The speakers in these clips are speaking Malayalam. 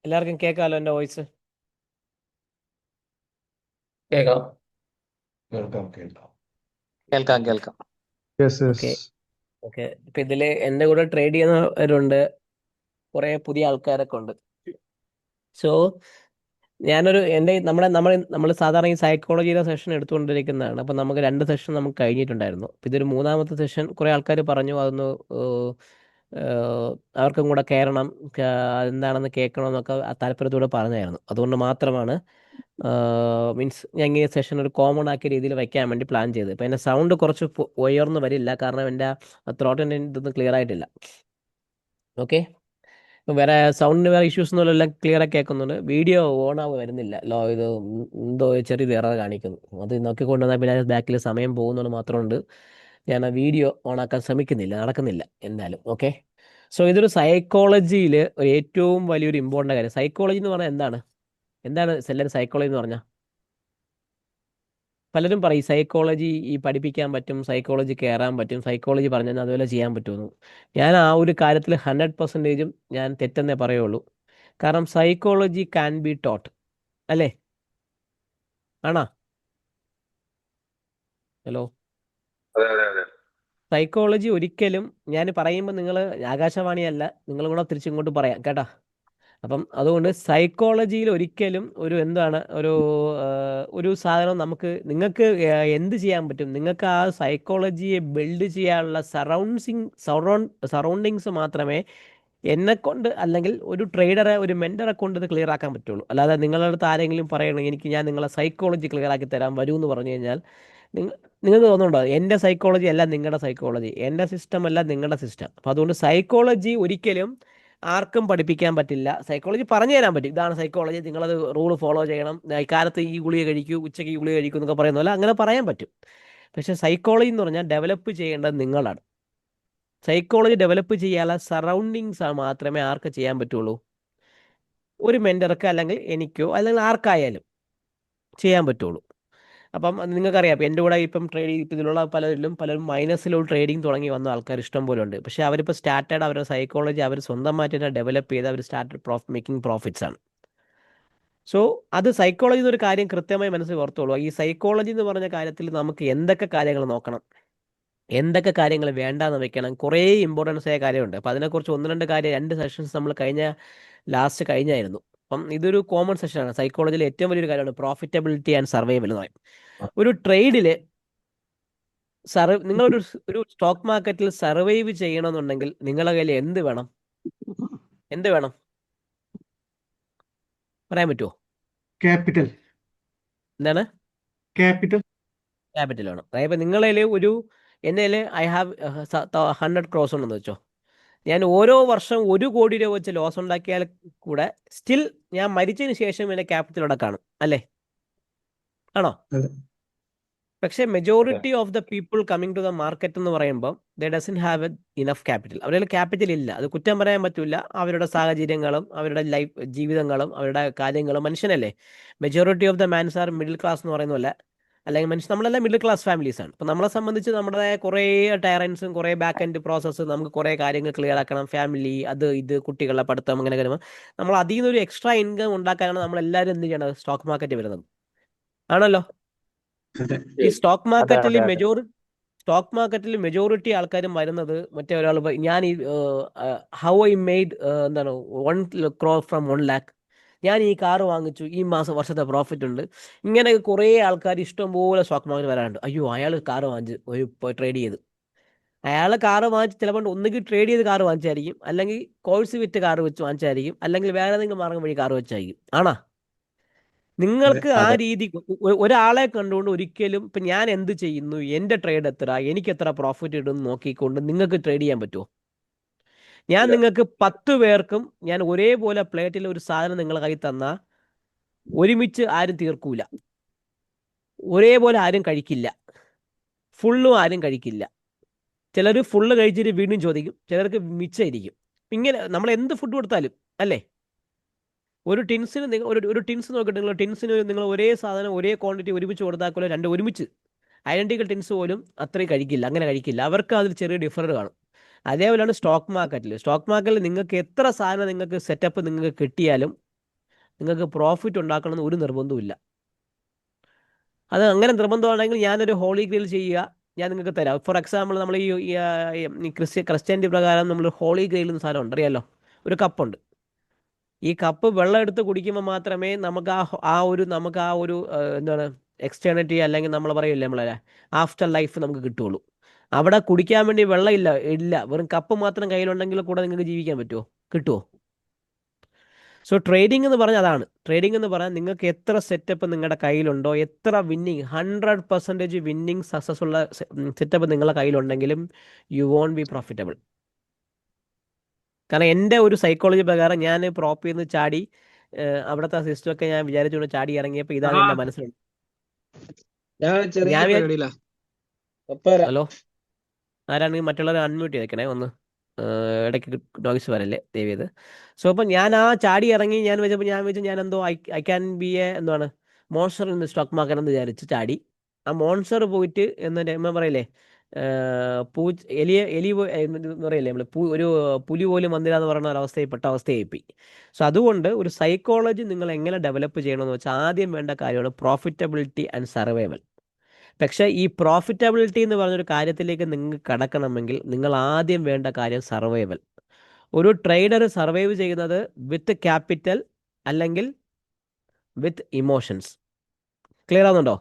എല്ലാവർക്കും കേൾക്കാമല്ലോ എൻ്റെ വോയിസ്? കേൾക്കാം. കേൾക്കാം കേൾക്കാം. കേൾക്കാം കേൾക്കാം. Yes okay yes. ഓക്കെ. ഇപ്പം ഇതിൽ എൻ്റെ കൂടെ ട്രേഡ് ചെയ്യുന്നവരുണ്ട്, കുറേ പുതിയ ആൾക്കാരൊക്കെ ഉണ്ട്. സോ ഞാനൊരു എൻ്റെ നമ്മൾ സാധാരണ ഈ സൈക്കോളജിയുടെ സെഷൻ എടുത്തുകൊണ്ടിരിക്കുന്നതാണ്. അപ്പം നമുക്ക് 2 സെഷൻ നമുക്ക് കഴിഞ്ഞിട്ടുണ്ടായിരുന്നു. അപ്പം ഇതൊരു മൂന്നാമത്തെ സെഷൻ. കുറേ ആൾക്കാർ പറഞ്ഞു അതൊന്ന് ഏഹ്, ഏഹ്, അവർക്കും കൂടെ കയറണം, എന്താണെന്ന് കേൾക്കണമെന്നൊക്കെ ആ താല്പര്യത്തോടെ പറഞ്ഞായിരുന്നു. അതുകൊണ്ട് മാത്രമാണ് മീൻസ് ഞാൻ ഈ സെഷൻ ഒരു കോമൺ ആക്കിയ രീതിയിൽ വയ്ക്കാൻ വേണ്ടി പ്ലാൻ ചെയ്തത്. ഇപ്പം എൻ്റെ സൗണ്ട് കുറച്ച് ഉയർന്നു വരില്ല, കാരണം എൻ്റെ ത്രോട്ടിൻ്റെ ഇതൊന്നും ക്ലിയർ ആയിട്ടില്ല. ഓക്കെ. വേറെ സൗണ്ടിന് വേറെ ഇഷ്യൂസ് ഒന്നും എല്ലാം ക്ലിയർ ആയി കേൾക്കുന്നുണ്ട്. വീഡിയോ ഓൺ ആവുക വരുന്നില്ല. ഇത് എന്തോ ചെറിയ എറർ കാണിക്കുന്നു. അത് നോക്കിക്കൊണ്ടുവന്നാൽ പിന്നെ ബാക്കിൽ സമയം പോകുന്നത് മാത്രമുണ്ട്. ഞാൻ ആ വീഡിയോ ഓൺ ആക്കാൻ ശ്രമിക്കുന്നില്ല, നടക്കുന്നില്ല എന്തായാലും. ഓക്കെ. സോ ഇതൊരു സൈക്കോളജിയിൽ ഒരു ഏറ്റവും വലിയൊരു ഇമ്പോർട്ടൻ്റ് കാര്യം. സൈക്കോളജി എന്ന് പറഞ്ഞാൽ എന്താണ്? എന്താണ് എല്ലാവരും സൈക്കോളജി എന്ന് പറഞ്ഞാൽ? പലരും പറയും സൈക്കോളജി ഈ പഠിപ്പിക്കാൻ പറ്റും, സൈക്കോളജി കയറാൻ പറ്റും, സൈക്കോളജി പറഞ്ഞാൽ അതുപോലെ ചെയ്യാൻ പറ്റുമെന്ന്. ഞാൻ ആ ഒരു കാര്യത്തിൽ 100%ഉം ഞാൻ തെറ്റെന്നേ പറയുള്ളൂ. കാരണം സൈക്കോളജി ക്യാൻ ബി ടോട്ട്, അല്ലേ? ആണോ? ഹലോ. അതെ അതെ അതെ. സൈക്കോളജി ഒരിക്കലും ഞാൻ പറയുമ്പോൾ നിങ്ങൾ ആകാശവാണിയല്ല, നിങ്ങളും കൂടെ തിരിച്ചിങ്ങോട്ട് പറയാം കേട്ടോ. അപ്പം അതുകൊണ്ട് സൈക്കോളജിയിൽ ഒരിക്കലും ഒരു എന്താണ് ഒരു സാധനം നിങ്ങൾക്ക് എന്ത് ചെയ്യാൻ പറ്റും? നിങ്ങൾക്ക് ആ സൈക്കോളജിയെ ബിൽഡ് ചെയ്യാനുള്ള സറൗണ്ടിങ്സ് മാത്രമേ എന്നെക്കൊണ്ട് അല്ലെങ്കിൽ ഒരു ട്രേഡറെ, ഒരു മെൻറ്ററെ കൊണ്ട് ഇത് ക്ലിയർ ആക്കാൻ പറ്റുള്ളൂ. അല്ലാതെ നിങ്ങളുടെ അടുത്ത് ആരെങ്കിലും പറയണം ഞാൻ നിങ്ങളെ സൈക്കോളജി ക്ലിയർ ആക്കി തരാൻ വരൂ എന്ന് പറഞ്ഞു കഴിഞ്ഞാൽ നിങ്ങൾ നിങ്ങൾക്ക് തോന്നുന്നുണ്ടോ എൻ്റെ സൈക്കോളജി അല്ല നിങ്ങളുടെ സൈക്കോളജി, എൻ്റെ സിസ്റ്റം അല്ല നിങ്ങളുടെ സിസ്റ്റം. അപ്പോൾ അതുകൊണ്ട് സൈക്കോളജി ഒരിക്കലും ആർക്കും പഠിപ്പിക്കാൻ പറ്റില്ല. സൈക്കോളജി പറഞ്ഞു തരാൻ പറ്റും, ഇതാണ് സൈക്കോളജി, നിങ്ങളത് റൂൾ ഫോളോ ചെയ്യണം, ഇക്കാലത്ത് ഈ ഗുളിക കഴിക്കൂ, ഉച്ചയ്ക്ക് ഈ ഗുളിക കഴിക്കൂ എന്നൊക്കെ പറയുന്ന പോലെ അങ്ങനെ പറയാൻ പറ്റും. പക്ഷേ സൈക്കോളജി എന്ന് പറഞ്ഞാൽ ഡെവലപ്പ് ചെയ്യേണ്ടത് നിങ്ങളാണ്. സൈക്കോളജി ഡെവലപ്പ് ചെയ്യാനുള്ള സറൗണ്ടിങ്സ് മാത്രമേ ആർക്ക് ചെയ്യാൻ പറ്റുള്ളൂ? ഒരു മെൻറ്റർക്ക് അല്ലെങ്കിൽ എനിക്കോ അല്ലെങ്കിൽ ആർക്കായാലും ചെയ്യാൻ പറ്റുള്ളൂ. അപ്പം നിങ്ങൾക്കറിയാം, എൻ്റെ കൂടെ ഇപ്പം ഇപ്പം ഇതിലുള്ള പലരും മൈനസിലോട്ട് ട്രേഡിംഗ് തുടങ്ങി വന്ന ആൾക്കാർ ഇഷ്ടം പോലെ ഉണ്ട്. പക്ഷേ അവരിപ്പോൾ സ്റ്റാർട്ടഡ് അവരുടെ സൈക്കോളജി അവർ സ്വന്തമായിട്ട് തന്നെ ഡെവലപ്പ് ചെയ്ത് അവർ സ്റ്റാർട്ടഡ് മേക്കിംഗ് പ്രോഫിറ്റ്സ് ആണ്. സോ അത് സൈക്കോളജി എന്നൊരു കാര്യം കൃത്യമായി മനസ്സിൽ ഓർത്തോളൂ. ഈ സൈക്കോളജി എന്ന് പറഞ്ഞ കാര്യത്തിൽ നമുക്ക് എന്തൊക്കെ കാര്യങ്ങൾ നോക്കണം, എന്തൊക്കെ കാര്യങ്ങൾ വേണ്ടാന്ന് വെക്കണം, കുറേ ഇമ്പോർട്ടൻസ് ആയ കാര്യമുണ്ട്. അപ്പം അതിനെക്കുറിച്ച് 2 സെഷൻസ് നമ്മൾ കഴിഞ്ഞായിരുന്നു. അപ്പം ഇതൊരു കോമൺ സെഷനാണ്. സൈക്കോളജിയിൽ ഏറ്റവും വലിയൊരു കാര്യമാണ് പ്രോഫിറ്റബിലിറ്റി ആൻഡ് സർവൈവൽ എന്ന് പറയും. ഒരു ട്രേഡിൽ നിങ്ങളൊരു ഒരു സ്റ്റോക്ക് മാർക്കറ്റിൽ സർവൈവ് ചെയ്യണമെന്നുണ്ടെങ്കിൽ നിങ്ങളുടെ കയ്യിൽ എന്ത് വേണം? എന്ത് വേണം പറയാൻ പറ്റുമോ? ക്യാപിറ്റൽ. എന്താണ്? ക്യാപിറ്റൽ. ക്യാപിറ്റൽ വേണം. അതായത് നിങ്ങളെ എൻ്റെ ഐ ഹാവ് 100 crores ഉണ്ടെന്ന് വെച്ചോ. ഞാൻ ഓരോ വർഷം 1 കോടി രൂപ വെച്ച് ലോസ് ഉണ്ടാക്കിയാൽ കൂടെ സ്റ്റിൽ ഞാൻ മരിച്ചതിന് ശേഷം എൻ്റെ ക്യാപിറ്റൽ അവിടെ കാണും, അല്ലേ? ആണോ? അതെ. പക്ഷേ majority of the people coming to the market എന്ന് പറയുമ്പോൾ they doesn't have enough capital. അവരുടെ ക്യാപിറ്റൽ ഇല്ല. അത് കുറ്റം പറയാൻ പറ്റില്ല. അവരുടെ സാഹചര്യങ്ങളും അവരുടെ ജീവിതങ്ങളും അവരുടെ കാര്യങ്ങളും. മനുഷ്യനല്ലേ, majority of the mans are middle class എന്ന് പറയുന്ന പോലെ, അല്ലെങ്കിൽ നമ്മളെല്ലാം മിഡിൽ ക്ലാസ് ഫാമിലീസ് ആണ്. അപ്പം നമ്മളെ സംബന്ധിച്ച് നമ്മുടെ കുറേ ടയറൻസും കുറേ ബാക്ക് എൻഡ് പ്രോസസ്സ്, നമുക്ക് കുറേ കാര്യങ്ങൾ ക്ലിയർ ആക്കണം, ഫാമിലി, അത് ഇത്, കുട്ടികളുടെ പഠിത്തം, അങ്ങനെ വരുമ്പോൾ നമ്മൾ അതിൽ നിന്നൊരു എക്സ്ട്രാ ഇൻകം ഉണ്ടാക്കാനാണ് നമ്മളെല്ലാവരും എന്ത് ചെയ്യണത്? സ്റ്റോക്ക് മാർക്കറ്റ് വരുന്നത്, ആണല്ലോ. അതെ. ഈ സ്റ്റോക്ക് അതെ മാർക്കറ്റിൽ അതെ അതെ. മെജോറിറ്റി ആൾക്കാരും വരുന്നത് മറ്റേ ഒരാൾ ഞാൻ ഈ ഹൗ ഐ മെയ്ഡ് എന്താണ് 1 crore ഫ്രം 1 lakh, ഞാൻ ഈ കാറ് വാങ്ങിച്ചു, ഈ വർഷത്തെ പ്രോഫിറ്റ് ഉണ്ട്. ഇങ്ങനെ കുറേ ആൾക്കാർ ഇഷ്ടംപോലെ സ്റ്റോക്ക് മാർക്കറ്റ് വരാറുണ്ട്. അയ്യോ, അയാൾ കാറ് വാങ്ങിച്ച് ട്രേഡ് ചെയ്ത്, അയാൾ കാറ് വാങ്ങിച്ച് ചിലപ്പോൾ ഒന്നുകിൽ ട്രേഡ് ചെയ്ത് കാറ് വാങ്ങിച്ചായിരിക്കും, അല്ലെങ്കിൽ കോഴ്സ് വിറ്റ് കാറ് വെച്ച് വാങ്ങിച്ചായിരിക്കും, അല്ലെങ്കിൽ വേറെ ഏതെങ്കിലും മാർഗം വഴി കാറ് വെച്ചായിരിക്കും. ആണോ? അതെ. നിങ്ങൾക്ക് ആ അതെ. രീതി ഒരാളെ കണ്ടുകൊണ്ട് ഒരിക്കലും ഇപ്പം ഞാൻ എന്ത് ചെയ്യുന്നു, എൻ്റെ ട്രേഡ് എത്ര, എനിക്ക് എത്ര പ്രോഫിറ്റ് ഇടും നോക്കിക്കൊണ്ട് നിങ്ങൾക്ക് ട്രേഡ് ചെയ്യാൻ പറ്റുമോ? ഞാൻ ഇല്ല. നിങ്ങൾക്ക് 10 പേർക്കും ഞാൻ ഒരേപോലെ പ്ലേറ്റിൽ ഒരു സാധനം നിങ്ങളെ കയ്യിൽ തന്നാൽ ഒരുമിച്ച് ആരും തീർക്കൂല, ഒരേപോലെ ആരും കഴിക്കില്ല, ഫുള്ളും ആരും കഴിക്കില്ല. ചിലർ ഫുള്ള് കഴിച്ചിട്ട് വീണ്ടും ചോദിക്കും, ചിലർക്ക് മിച്ചമായിരിക്കും. ഇങ്ങനെ നമ്മൾ എന്ത് ഫുഡ് കൊടുത്താലും, അല്ലേ? ഒരു ടിൻസിന് ഒരു ടിൻസ് നോക്കിയിട്ട് നിങ്ങൾ ടിൻസിന് നിങ്ങൾ ഒരേ സാധനം ഒരേ ക്വാണ്ടിറ്റി ഒരുമിച്ച് കൊടുത്താൽ രണ്ട് ഒരുമിച്ച് ഐഡന്റിക്കൽ ടിൻസ് പോലും അത്രയും കഴിക്കില്ല, അങ്ങനെ കഴിക്കില്ല. അവർക്ക് അതിൽ ചെറിയ ഡിഫറൻറ്റ് കാണും. അതേപോലെയാണ് സ്റ്റോക്ക് മാർക്കറ്റിൽ നിങ്ങൾക്ക് എത്ര സാധനം നിങ്ങൾക്ക് സെറ്റപ്പ് നിങ്ങൾക്ക് കിട്ടിയാലും നിങ്ങൾക്ക് പ്രോഫിറ്റ് ഉണ്ടാക്കണമെന്ന് ഒരു നിർബന്ധവുമില്ല. അത് അങ്ങനെ നിർബന്ധമാണെങ്കിൽ ഞാനൊരു ഹോളി ഗ്രെയിൽ ചെയ്യുക, ഞാൻ നിങ്ങൾക്ക് തരാം. ഫോർ എക്സാമ്പിൾ നമ്മൾ ഈ ക്രിസ്ത്യാനിറ്റി പ്രകാരം നമ്മൾ ഹോളി ഗ്രെയിൽ എന്ന സാധനം ഉണ്ട്, അറിയാലോ, ഒരു കപ്പുണ്ട്. ഈ കപ്പ് വെള്ളം എടുത്ത് കുടിക്കുമ്പോൾ മാത്രമേ നമുക്ക് നമുക്ക് ആ ഒരു എന്താണ് എക്സ്റ്റേണിറ്റി, അല്ലെങ്കിൽ നമ്മൾ പറയില്ലേ നമ്മളെ ആഫ്റ്റർ ലൈഫ് നമുക്ക് കിട്ടുള്ളൂ. അവിടെ കുടിക്കാൻ വേണ്ടി വെള്ളം ഇല്ല, വെറും കപ്പ് മാത്രം കയ്യിലുണ്ടെങ്കിൽ കൂടെ നിങ്ങൾക്ക് ജീവിക്കാൻ പറ്റുമോ? കിട്ടുമോ? സോ ട്രേഡിംഗ് എന്ന് പറഞ്ഞാൽ അതാണ്. ട്രേഡിംഗ് എന്ന് പറഞ്ഞാൽ നിങ്ങൾക്ക് എത്ര സെറ്റപ്പ് നിങ്ങളുടെ കയ്യിലുണ്ടോ, എത്ര വിന്നിങ് 100% വിന്നിങ് സക്സസ് ഉള്ള സെറ്റപ്പ് നിങ്ങളുടെ കയ്യിലുണ്ടെങ്കിലും യു വോണ്ട് ബി പ്രോഫിറ്റബിൾ. കാരണം എൻ്റെ ഒരു സൈക്കോളജി പ്രകാരം ഞാൻ പ്രോപ്പിൽ നിന്ന് ചാടി അവിടുത്തെ സിസ്റ്റമൊക്കെ ഞാൻ വിചാരിച്ചുകൊണ്ട് ചാടി ഇറങ്ങിയപ്പോൾ ഇതാണ് എൻ്റെ മനസ്സിലുണ്ട്. ഞാൻ ഹലോ, ആരാണെങ്കിൽ മറ്റുള്ളവരെ അൺമ്യൂട്ട് ചെയ്തേക്കണേ ഒന്ന്, ഇടയ്ക്ക് നോയ്സ് വരല്ലേ ദയവ് ചെയ്ത്. സോ അപ്പം ഞാൻ ആ ചാടി ഇറങ്ങി ഞാൻ വെച്ചു ഞാൻ എന്തോ ഐ ക്യാൻ ബി എ എന്താണ് മോൺസ്റ്റർ ഇൻ സ്റ്റോക്ക് മാർക്കറ്റ് എന്ന് വിചാരിച്ച് ചാടി. ആ മോൺസ്റ്റർ പോയിട്ട് എന്ന് പറയില്ലേ, എലി എന്ന് പറയില്ലേ നമ്മൾ, ഒരു പുലി പോലും വന്നില്ല എന്ന് പറയുന്ന അവസ്ഥയായിപ്പോയി. സോ അതുകൊണ്ട് ഒരു സൈക്കോളജി നിങ്ങൾ എങ്ങനെ ഡെവലപ്പ് ചെയ്യണമെന്ന് വെച്ചാൽ ആദ്യം വേണ്ട കാര്യമാണ് പ്രോഫിറ്റബിലിറ്റി ആൻഡ് സർവൈവൽ. പക്ഷേ ഈ പ്രോഫിറ്റബിലിറ്റി എന്ന് പറഞ്ഞൊരു കാര്യത്തിലേക്ക് നിങ്ങൾക്ക് കടക്കണമെങ്കിൽ നിങ്ങൾ ആദ്യം വേണ്ട കാര്യം സർവൈവൽ. ഒരു ട്രേഡർ സർവൈവ് ചെയ്യുന്നത് വിത്ത് ക്യാപിറ്റൽ അല്ലെങ്കിൽ വിത്ത് ഇമോഷൻസ്. ക്ലിയർ ആവുന്നുണ്ടോ?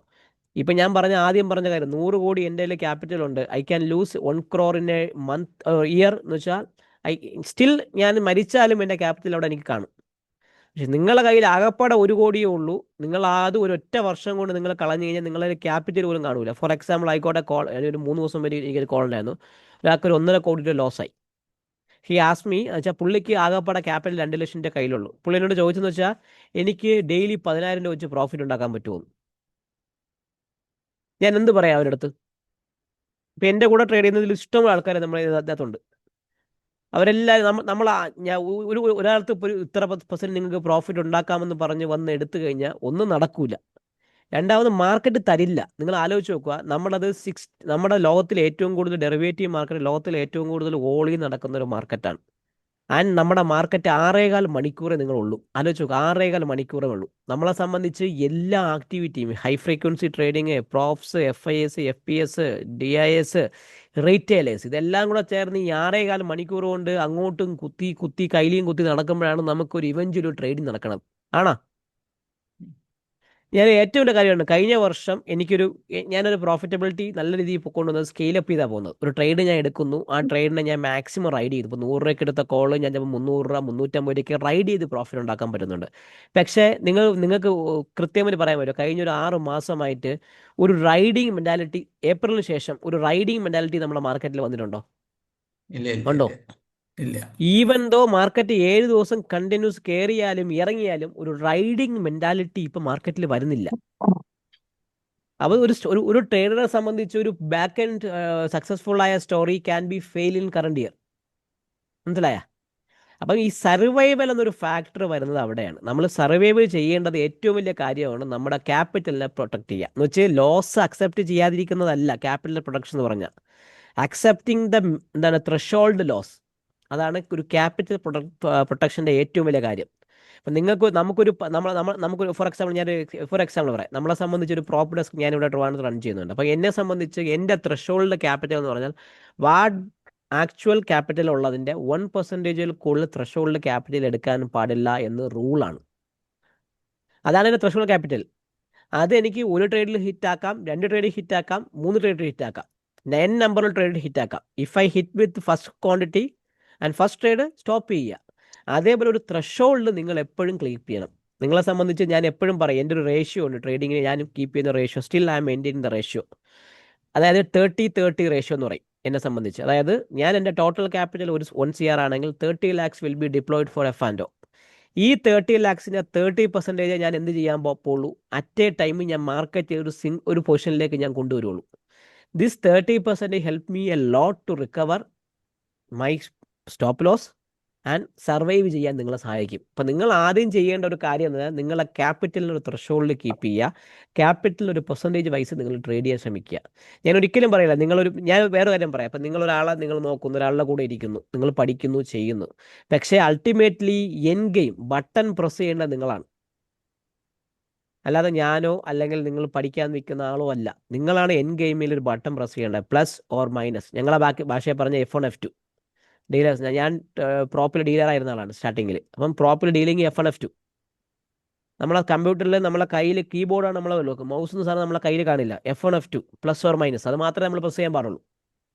ഇപ്പം ഞാൻ ആദ്യം പറഞ്ഞ കാര്യം, 100 കോടി എൻ്റെ കയ്യിൽ ക്യാപിറ്റൽ ഉണ്ട്, I can loose 1 crore in a month year എന്ന് വെച്ചാൽ സ്റ്റിൽ ഞാൻ മരിച്ചാലും എൻ്റെ ക്യാപിറ്റൽ അവിടെ എനിക്ക് കാണും. പക്ഷെ നിങ്ങളുടെ കയ്യിൽ ആകപ്പാടെ 1 കോടിയേ ഉള്ളൂ, നിങ്ങൾ അത് ഒരു ഒറ്റ വർഷം കൊണ്ട് നിങ്ങൾ കളഞ്ഞു കഴിഞ്ഞാൽ നിങ്ങളൊരു ക്യാപിറ്റൽ പോലും കാണൂല. ഫോർ എക്സാമ്പിൾ ആയിക്കോട്ടെ, ഒരു 3 ദിവസം വരെ എനിക്കൊരു കോൾ ഉണ്ടായിരുന്നു, ഒരാൾക്ക് ഒരു 1.5 കോടിയുടെ ലോസായി. ഹി ആസ്മി എന്ന് വെച്ചാൽ പുള്ളിക്ക് ആകപ്പാടെ ക്യാപിറ്റൽ 2 ലക്ഷത്തിൻ്റെ കയ്യിലുള്ളൂ. പുള്ളി എന്നോട് ചോദിച്ചെന്ന് വെച്ചാൽ എനിക്ക് ഡെയിലി 10,000 രൂപ വെച്ച് പ്രോഫിറ്റ് ഉണ്ടാക്കാൻ പറ്റുമോ? ഞാൻ എന്ത് പറയാം അവരുടെ അടുത്ത്? ഇപ്പം എൻ്റെ കൂടെ ട്രേഡ് ചെയ്യുന്നതിൽ ഇഷ്ടമുള്ള ആൾക്കാരെ നമ്മുടെ ഇതിനകത്തുണ്ട്. അവരെല്ലാവരും ഞാൻ ഒരാൾക്ക് ഇപ്പോൾ ഇത്ര % നിങ്ങൾക്ക് പ്രോഫിറ്റ് ഉണ്ടാക്കാമെന്ന് പറഞ്ഞ് വന്ന് എടുത്തു കഴിഞ്ഞാൽ ഒന്നും നടക്കൂല. രണ്ടാമത് മാർക്കറ്റ് തരില്ല. നിങ്ങൾ ആലോചിച്ച് നോക്കുക, നമ്മുടെ ലോകത്തിലെ ഏറ്റവും കൂടുതൽ ഡെറിവേറ്റീവ് മാർക്കറ്റ്, ലോകത്തിലെ ഏറ്റവും കൂടുതൽ ഓളി നടക്കുന്ന ഒരു മാർക്കറ്റാണ്. ആൻഡ് നമ്മുടെ മാർക്കറ്റ് 6.25 മണിക്കൂറേ നിങ്ങളുള്ളൂ. ആലോചിച്ച് നോക്കുക, 6.25 മണിക്കൂറേ ഉള്ളൂ. നമ്മളെ സംബന്ധിച്ച് എല്ലാ ആക്ടിവിറ്റിയും, high frequency trading, props, FIS, FPS, DIS, retailers, ഇതെല്ലാം കൂടെ ചേർന്ന് ഈ 6.25 മണിക്കൂർ കൊണ്ട് അങ്ങോട്ടും കുത്തി കയ്യിലും കുത്തി നടക്കുമ്പോഴാണ് നമുക്കൊരു ഇവഞ്ചൊരു ട്രേഡിങ് നടക്കണം. ആണോ? ഞാൻ ഏറ്റവും വലിയ കാര്യമാണ്, കഴിഞ്ഞ വർഷം ഞാനൊരു പ്രോഫിറ്റബിലിറ്റി നല്ല രീതിയിൽ കൊണ്ടുവന്നത് സ്കെയിലപ്പ് ചെയ്താൽ പോകുന്നത്. ഒരു ട്രേഡ് ഞാൻ എടുക്കുന്നു, ആ ട്രേഡിനെ ഞാൻ മാക്സിമം റൈഡ് ചെയ്തു. ഇപ്പോൾ 100 രൂപയ്ക്ക് എടുത്ത കോള് ഞാൻ ചിലപ്പോൾ 300 രൂപ 350 രൂപയ്ക്ക് റൈഡ് ചെയ്ത് പ്രോഫിറ്റ് ഉണ്ടാക്കാൻ പറ്റുന്നുണ്ട്. പക്ഷേ നിങ്ങൾക്ക് കൃത്യമായി പറയാൻ പറ്റുമോ, കഴിഞ്ഞൊരു 6 മാസമായിട്ട് ഒരു റൈഡിങ് മെൻറ്റാലിറ്റി, ഏപ്രിലിന് ശേഷം ഒരു റൈഡിങ് മെൻറ്റാലിറ്റി നമ്മുടെ മാർക്കറ്റിൽ വന്നിട്ടുണ്ടോ? ഉണ്ടോ? ഇല്ല. ഈവൻ ദോ മാർക്കറ്റ് 7 ദിവസം കണ്ടിന്യൂസ് കയറിയാലും ഇറങ്ങിയാലും ഒരു റൈഡിങ് മെന്റാലിറ്റി ഇപ്പൊ മാർക്കറ്റിൽ വരുന്നില്ല. അപ്പോൾ ഒരു ട്രേഡറെ സംബന്ധിച്ച് ഒരു ബാക്ക് ആൻഡ് സക്സസ്ഫുൾ ആയ story can be fail in current year. മനസ്സിലായ? അപ്പം ഈ സർവൈവൽ എന്നൊരു ഫാക്ടർ വരുന്നത് അവിടെയാണ്. നമ്മൾ സർവൈവ് ചെയ്യേണ്ടത് ഏറ്റവും വലിയ കാര്യമാണ് നമ്മുടെ ക്യാപിറ്റലിനെ പ്രൊട്ടക്ട് ചെയ്യുക. എന്ന് വെച്ചാൽ ലോസ് അക്സെപ്റ്റ് ചെയ്യാതിരിക്കുന്നതല്ല ക്യാപിറ്റൽ പ്രൊട്ടക്ഷൻ എന്ന് പറഞ്ഞാൽ, അക്സെപ്റ്റിംഗ് ദ ത്രഷോൾഡ് ലോസ്. അതാണ് ഒരു ക്യാപിറ്റൽ പ്രൊട്ടക്ഷൻ്റെ ഏറ്റവും വലിയ കാര്യം. അപ്പം നമുക്കൊരു ഫോർ എക്സാമ്പിൾ പറയാം, നമ്മളെ സംബന്ധിച്ച് ഒരു പ്രോപ്പർ ഡെസ്ക് ഞാനിവിടെ ട്രിവാൻഡ്രത്ത് റൺ ചെയ്യുന്നുണ്ട്. അപ്പോൾ എന്നെ സംബന്ധിച്ച് എൻ്റെ ത്രഷോൾഡ് ക്യാപിറ്റൽ എന്ന് പറഞ്ഞാൽ വാട്ട് ആക്ച്വൽ ക്യാപിറ്റൽ ഉള്ളതിൻ്റെ 1% കൂടുതൽ ത്രഷോൾഡ് ക്യാപിറ്റൽ എടുക്കാൻ പാടില്ല എന്ന് റൂളാണ്. അതാണ് എൻ്റെ ത്രഷോൾഡ് ക്യാപിറ്റൽ. അത് എനിക്ക് ഒരു ട്രേഡിൽ ഹിറ്റാക്കാം, 2 ട്രേഡിൽ ഹിറ്റാക്കാം, 3 ട്രേഡിൽ ഹിറ്റാക്കാം, 9 നമ്പറിൽ ട്രേഡിൽ ഹിറ്റാക്കാം. If I hit with first quantity and first trade stop ചെയ്യുക. അതേപോലെ ഒരു ത്രഷോൾഡ് നിങ്ങൾ എപ്പോഴും കീപ്പ് ചെയ്യണം. നിങ്ങളെ സംബന്ധിച്ച് ഞാൻ എപ്പോഴും പറയും, എൻ്റെ ഒരു റേഷ്യോ ഉണ്ട് ട്രേഡിങ്ങിന്, ഞാൻ കീപ്പ് ചെയ്യുന്ന ratio, still I M maintaining the ratio. അതായത് 30-30 റേഷ്യോ എന്ന് പറയും എന്നെ സംബന്ധിച്ച്. അതായത് ഞാൻ എൻ്റെ ടോട്ടൽ ക്യാപിറ്റൽ ഒരു 1 CR ആണെങ്കിൽ 30 lakhs will be deployed for F&O. ഈ 30 lakhsന്റെ 30% ഞാൻ എന്ത് ചെയ്യാൻ പോകുള്ളൂ, അറ്റ് എ ടൈം ഞാൻ മാർക്കറ്റ് ഒരു പൊസിഷനിലേക്ക് ഞാൻ കൊണ്ടുവരുള്ളൂ. This 30% help me a lot to recover my stop loss and survive ചെയ്യാൻ നിങ്ങളെ സഹായിക്കും. അപ്പം നിങ്ങൾ ആദ്യം ചെയ്യേണ്ട ഒരു കാര്യം എന്ന് പറഞ്ഞാൽ നിങ്ങളെ ക്യാപിറ്റലിന് ഒരു ത്രഷോൾഡ് കീപ്പ് ചെയ്യുക, ക്യാപിറ്റൽ ഒരു പെർസെൻറ്റേജ് വൈസ് നിങ്ങൾ ട്രേഡ് ചെയ്യാൻ ശ്രമിക്കുക. ഞാൻ ഒരിക്കലും പറയില്ല, ഞാൻ വേറെ കാര്യം പറയാം. അപ്പം നിങ്ങളൊരാളെ നോക്കുന്നു, ഒരാളുടെ കൂടെ ഇരിക്കുന്നു, നിങ്ങൾ പഠിക്കുന്നു, ചെയ്യുന്നു, പക്ഷേ ultimately end game button press ചെയ്യേണ്ടത് നിങ്ങളാണ്. അല്ലാതെ ഞാനോ അല്ലെങ്കിൽ നിങ്ങൾ പഠിക്കാൻ നിൽക്കുന്ന ആളോ അല്ല. നിങ്ങളാണ് എൻ ഗെയിമിൽ ഒരു ബട്ടൺ പ്രസ് ചെയ്യേണ്ടത്, പ്ലസ് ഓർ മൈനസ്. ഞങ്ങളെ ഭാഷയെ പറഞ്ഞ F1 F2 ഡീലേഴ്സ്. ഞാൻ പ്രോപ്പർലി ഡീലർ ആയിരുന്ന ആളാണ് സ്റ്റാർട്ടിങ്ങിൽ. അപ്പം പ്രോപ്പർലി ഡീലിംഗ് F1 F2. നമ്മളെ കമ്പ്യൂട്ടറിൽ നമ്മളെ കയ്യിൽ കീബോർഡാണ് നമ്മളെ ലോക്ക്, മൗസ് എന്ന് സാധനം നമ്മളെ കയ്യിൽ കാണില്ല. F1 F2 plus or minus അത് മാത്രമേ നമ്മൾ പ്രസ് ചെയ്യാൻ പാടുള്ളൂ.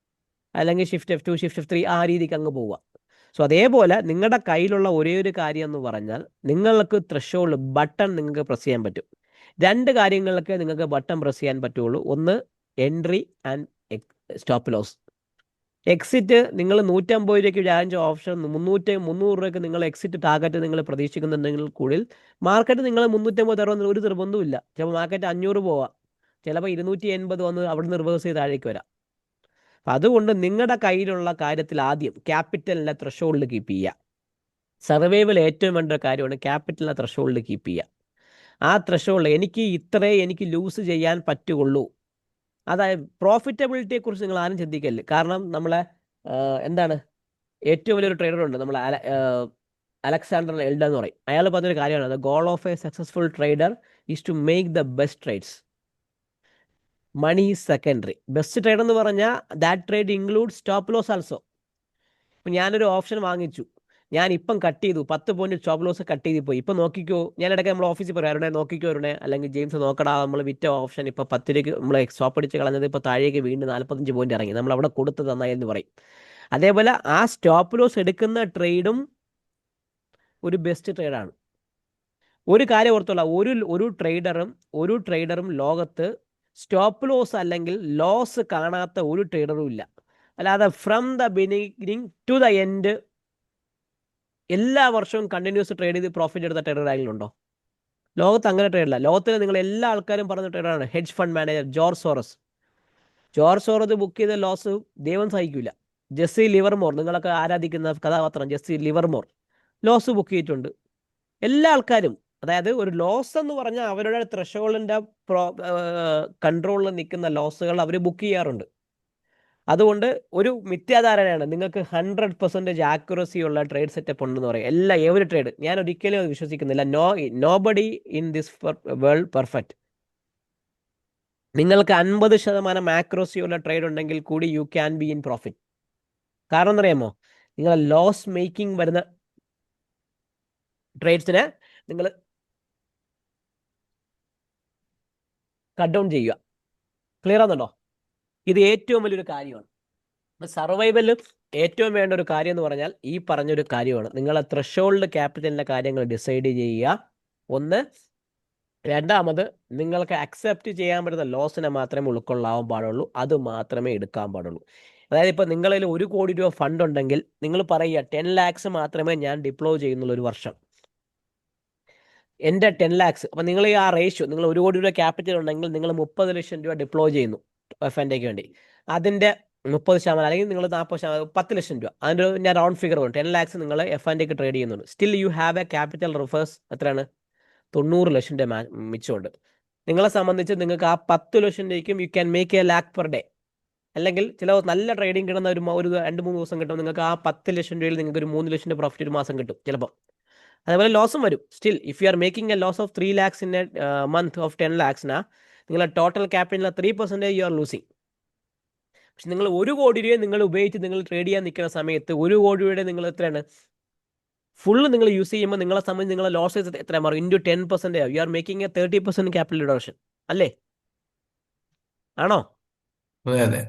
അല്ലെങ്കിൽ ഷിഫ്റ്റ് F2 ഷിഫ്റ്റ് F3 ആ രീതിക്ക് അങ്ങ് പോവുക. സോ അതേപോലെ നിങ്ങളുടെ കയ്യിലുള്ള ഒരേ ഒരു കാര്യം എന്ന് പറഞ്ഞാൽ നിങ്ങൾക്ക് ത്രഷോൾഡ് ബട്ടൺ നിങ്ങൾക്ക് പ്രസ് ചെയ്യാൻ പറ്റും. രണ്ട് കാര്യങ്ങളിലൊക്കെ നിങ്ങൾക്ക് ബട്ടൺ പ്രസ് ചെയ്യാൻ പറ്റുള്ളൂ. ഒന്ന് entry and stop loss. Exit നിങ്ങൾ 150 രൂപയ്ക്ക് ചാലഞ്ച് ഓപ്ഷൻ 300 രൂപയ്ക്ക് നിങ്ങൾ എക്സിറ്റ് ടാർഗറ്റ് നിങ്ങൾ പ്രതീക്ഷിക്കുന്നുണ്ടെങ്കിൽ കൂടി മാർക്കറ്റ് നിങ്ങൾ 350 ഒരു നിർബന്ധമില്ല. ചിലപ്പോൾ മാർക്കറ്റ് 500 പോവാം, ചിലപ്പോൾ 280 വന്ന് അവിടെ നിന്ന് റിവേഴ്സ് ചെയ്ത് താഴേക്ക് വരാം. അപ്പം അതുകൊണ്ട് നിങ്ങളുടെ കയ്യിലുള്ള കാര്യത്തിൽ ആദ്യം ക്യാപിറ്റലിൻ്റെ ത്രഷോൾഡ് കീപ്പ് ചെയ്യുക. സർവൈവൽ ഏറ്റവും വേണ്ട ഒരു കാര്യമാണ് ക്യാപിറ്റലിൻ്റെ ത്രഷോൾഡ് കീപ്പ് ചെയ്യുക. ആ ത്രഷോൾഡ് എനിക്ക് ലൂസ് ചെയ്യാൻ പറ്റുള്ളൂ. അതായത് പ്രോഫിറ്റബിലിറ്റിയെക്കുറിച്ച് നിങ്ങൾ ആരും ചിന്തിക്കല്ലേ. കാരണം നമ്മളെ എന്താണ് ഏറ്റവും വലിയൊരു ട്രേഡർ ഉണ്ട്, നമ്മൾ അലക്സാണ്ടർ എൽഡ എന്ന് പറയും. അയാൾ പറഞ്ഞൊരു കാര്യമാണ്, the goal of a successful trader is to make the best trades. Money is secondary. Best trade എന്ന് പറഞ്ഞാൽ that trade include stop loss also. ഇപ്പം ഞാനൊരു ഓപ്ഷൻ വാങ്ങിച്ചു, ഞാൻ ഇപ്പം കട്ട് ചെയ്തു 10 പോയിന്റ് സ്റ്റോപ്പ് ലോസ് കട്ട് ചെയ്ത് പോയി. ഇപ്പം നോക്കിക്കോ, ഞാനിടയ്ക്ക് നമ്മൾ ഓഫീസിൽ പറയാം, അരുണേ നോക്കിക്കോ അരുണേ, അല്ലെങ്കിൽ ജെയിംസ് നോക്കടാ, നമ്മൾ വിറ്റ ഓപ്ഷൻ ഇപ്പം 10 രൂപയ്ക്ക് നമ്മൾ സ്റ്റോപ്പ് അടിച്ച് കളഞ്ഞത് ഇപ്പോൾ താഴേക്ക് വീണ്ടും 45 പോയിന്റ് ഇറങ്ങി, നമ്മൾ അവിടെ കൊടുത്ത് തന്നായി എന്ന് പറയും. അതേപോലെ ആ സ്റ്റോപ്പ് ലോസ് എടുക്കുന്ന ട്രേഡും ഒരു ബെസ്റ്റ് ട്രേഡാണ്. ഒരു കാര്യം ഓർത്തുള്ള, ഒരു ട്രേഡറും ലോകത്ത് സ്റ്റോപ്പ് ലോസ് അല്ലെങ്കിൽ ലോസ് കാണാത്ത ഒരു ട്രേഡറും ഇല്ല. അല്ലാതെ from the beginning to the end എല്ലാ വർഷവും കണ്ടിന്യൂസ് ട്രേഡ് ചെയ്ത് പ്രോഫിറ്റ് എടുത്ത ട്രേഡർ ആരെങ്കിലും ഉണ്ടോ? ലോകത്ത് അങ്ങനെ ട്രേഡില്ല. ലോകത്തിൽ നിങ്ങൾ എല്ലാ ആൾക്കാരും പറഞ്ഞ ട്രേഡറാണ് hedge fund manager George Soros book ചെയ്ത ലോസ് ദൈവം സഹിക്കില്ല. ജെസ്സി ലിവർമോർ, നിങ്ങളൊക്കെ ആരാധിക്കുന്ന കഥാപാത്രം ജെസ്സി ലിവർമോർ, ലോസ് ബുക്ക് ചെയ്തിട്ടുണ്ട്. എല്ലാ ആൾക്കാരും, അതായത് ഒരു ലോസ് എന്ന് പറഞ്ഞാൽ അവരുടെ ത്രഷോൾഡിൻ്റെ കൺട്രോളിൽ നിൽക്കുന്ന ലോസുകൾ അവർ ബുക്ക് ചെയ്യാറുണ്ട്. അതുകൊണ്ട് ഒരു മിഥ്യാധാരണയാണ് നിങ്ങൾക്ക് 100% ആക്യുറസി ഉള്ള ട്രേഡ് സെറ്റപ്പ് ഉണ്ടെന്ന് പറയും. എവരി ട്രേഡ് ഞാൻ ഒരിക്കലും അത് വിശ്വസിക്കുന്നില്ല. Nobody in this world perfect. നിങ്ങൾക്ക് 50% ആക്യുറസി ഉള്ള ട്രേഡ് ഉണ്ടെങ്കിൽ കൂടി you can be in profit. കാരണം എന്നറിയാമോ, നിങ്ങൾ ലോസ് മേക്കിംഗ് വരുന്ന ട്രേഡ്സിനെ നിങ്ങൾ കട്ട് ഡൗൺ ചെയ്യുക. ക്ലിയർ ആണെന്നുണ്ടോ? ഇത് ഏറ്റവും വലിയൊരു കാര്യമാണ്. സർവൈവലിൽ ഏറ്റവും വേണ്ട ഒരു കാര്യം എന്ന് പറഞ്ഞാൽ ഈ പറഞ്ഞൊരു കാര്യമാണ്. നിങ്ങളെ ത്രഷോൾഡ് ക്യാപിറ്റലിൻ്റെ കാര്യങ്ങൾ ഡിസൈഡ് ചെയ്യുക. ഒന്ന്. രണ്ടാമത്, നിങ്ങൾക്ക് അക്സെപ്റ്റ് ചെയ്യാൻ പറ്റുന്ന ലോസിനെ മാത്രമേ ഉൾക്കൊള്ളാൻ പാടുള്ളൂ, അത് മാത്രമേ എടുക്കാൻ പാടുള്ളൂ. അതായത് ഇപ്പോൾ നിങ്ങളിൽ 1 കോടി രൂപ ഫണ്ട് ഉണ്ടെങ്കിൽ നിങ്ങൾ പറയുക 10 lakhs മാത്രമേ ഞാൻ ഡിപ്ലോയ് ചെയ്യുന്നുള്ളൂ ഒരു വർഷം, എൻ്റെ 10 lakhs. അപ്പം നിങ്ങൾ ആ റേഷ്യോ, നിങ്ങൾ 1 കോടി രൂപ ക്യാപിറ്റൽ ഉണ്ടെങ്കിൽ നിങ്ങൾ 30 ലക്ഷം രൂപ ഡിപ്ലോയ് ചെയ്യുന്നു എഫ്&എക്ക് വേണ്ടി. അതിൻ്റെ 30% അല്ലെങ്കിൽ നിങ്ങൾ 40%, 10 ലക്ഷം രൂപ, അതിൻ്റെ ഞാൻ റൗണ്ട് ഫിഗർ കൊണ്ട് 10 lakhs നിങ്ങൾ എഫ്&എക്ക് ട്രേഡ് ചെയ്യുന്നുണ്ട്. Still you have A capital reverse എത്രയാണ്? 90 ലക്ഷം രൂപ മിച്ചമുണ്ട്. നിങ്ങളെ സംബന്ധിച്ച് നിങ്ങൾക്ക് ആ 10 ലക്ഷം രൂപയ്ക്കും you can make A lakh per day. അല്ലെങ്കിൽ ചില നല്ല ട്രേഡിംഗ് കിട്ടുന്ന ഒരു 2-3 ദിവസം കിട്ടും, നിങ്ങൾക്ക് ആ 10 ലക്ഷം രൂപയിൽ നിങ്ങൾക്ക് ഒരു 3 ലക്ഷം രൂപ പ്രോഫിറ്റ് ഒരു മാസം കിട്ടും ചിലപ്പോൾ. അതേപോലെ ലോസും വരും. Still if you are making a loss of 3 lakhs in a month of 10 lakhs നിങ്ങളെ ടോട്ടൽ ക്യാപിറ്റലിൽ 3% യു ആർ ലൂസിങ്. പക്ഷെ നിങ്ങൾ 1 കോടി രൂപ നിങ്ങൾ ഉപയോഗിച്ച് നിങ്ങൾ ട്രേഡ് ചെയ്യാൻ നിൽക്കുന്ന സമയത്ത് 1 കോടി രൂപയുടെ നിങ്ങൾ എത്രയാണ് ഫുള്ള് നിങ്ങൾ യൂസ് ചെയ്യുമ്പോൾ നിങ്ങളെ സംബന്ധിച്ച് നിങ്ങളെ ലോസസ് എത്ര മാറും? Into 10% U are making A 30% capital reduction അല്ലേ? ആണോ? അതെ.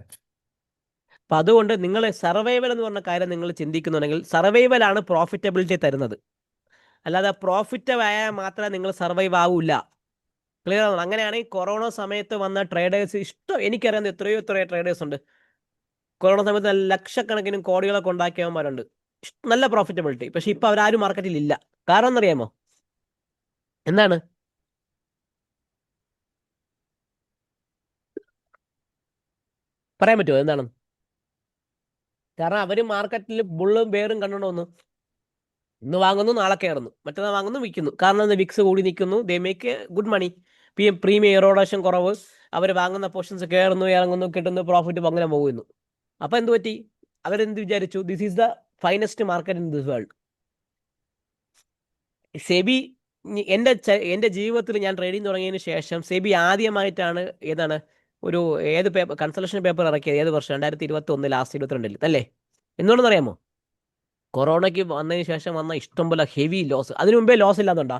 അപ്പം അതുകൊണ്ട് നിങ്ങൾ സർവൈവൽ എന്ന് പറഞ്ഞ കാര്യം നിങ്ങൾ ചിന്തിക്കുന്നുണ്ടെങ്കിൽ സർവൈവലാണ് പ്രോഫിറ്റബിലിറ്റി തരുന്നത്. അല്ലാതെ പ്രോഫിറ്റ് ആയാൽ മാത്രമേ നിങ്ങൾ സർവൈവ് ആവില്ല. ക്ലിയർ ആണോ? അങ്ങനെയാണെങ്കിൽ കൊറോണ സമയത്ത് വന്ന ട്രേഡേഴ്സ് എനിക്കറിയാവുന്ന എത്രയോ ട്രേഡേഴ്സ് ഉണ്ട്. കൊറോണ സമയത്ത് ലക്ഷക്കണക്കിന് കോടികളൊക്കെ ഉണ്ടാക്കിയവന്മാരുണ്ട്, നല്ല പ്രോഫിറ്റബിലിറ്റി. പക്ഷെ ഇപ്പം അവരാരും മാർക്കറ്റിൽ ഇല്ല. കാരണം എന്നറിയാമോ? എന്താണ്? പറയാൻ പറ്റുമോ എന്താണ്? കാരണം അവർ മാർക്കറ്റിൽ ബുള്ളും ബെയറും കണ്ടുകൊണ്ട് വന്നു. ഇന്ന് വാങ്ങുന്നു, നാളെ കയറുന്നു, മറ്റന്നാൾ വാങ്ങുന്നു, വിൽക്കുന്നു. കാരണം എന്താ? വിക്സ് കൂടി നിൽക്കുന്നു, they make good money. Premium erosion കുറവ്, അവർ വാങ്ങുന്ന പോർഷൻസ് കയറുന്നു, ഇറങ്ങുന്നു, കിട്ടുന്നു, പ്രോഫിറ്റ് അങ്ങനെ പോകുന്നു. അപ്പം എന്ത് പറ്റി? അവരെന്ത് വിചാരിച്ചു? This is the finest market in this world. SEBI എൻ്റെ ജീവിതത്തിൽ ഞാൻ ട്രേഡിംഗ് തുടങ്ങിയതിന് ശേഷം സെബി ആദ്യമായിട്ടാണ് ഏതാണ് ഒരു ഏത് പേപ്പർ കൺസൾട്ടേഷൻ പേപ്പർ ഇറക്കിയത് ഏത് വർഷം 2021 ലാസ്റ്റ് 22 അല്ലേ? എന്തുകൊണ്ടെന്ന് അറിയാമോ? കൊറോണയ്ക്ക് വന്നതിന് ശേഷം വന്ന ഇഷ്ടംപോലെ ഹെവി ലോസ്. അതിനു മുമ്പേ ലോസ് ഇല്ലാതുണ്ടോ?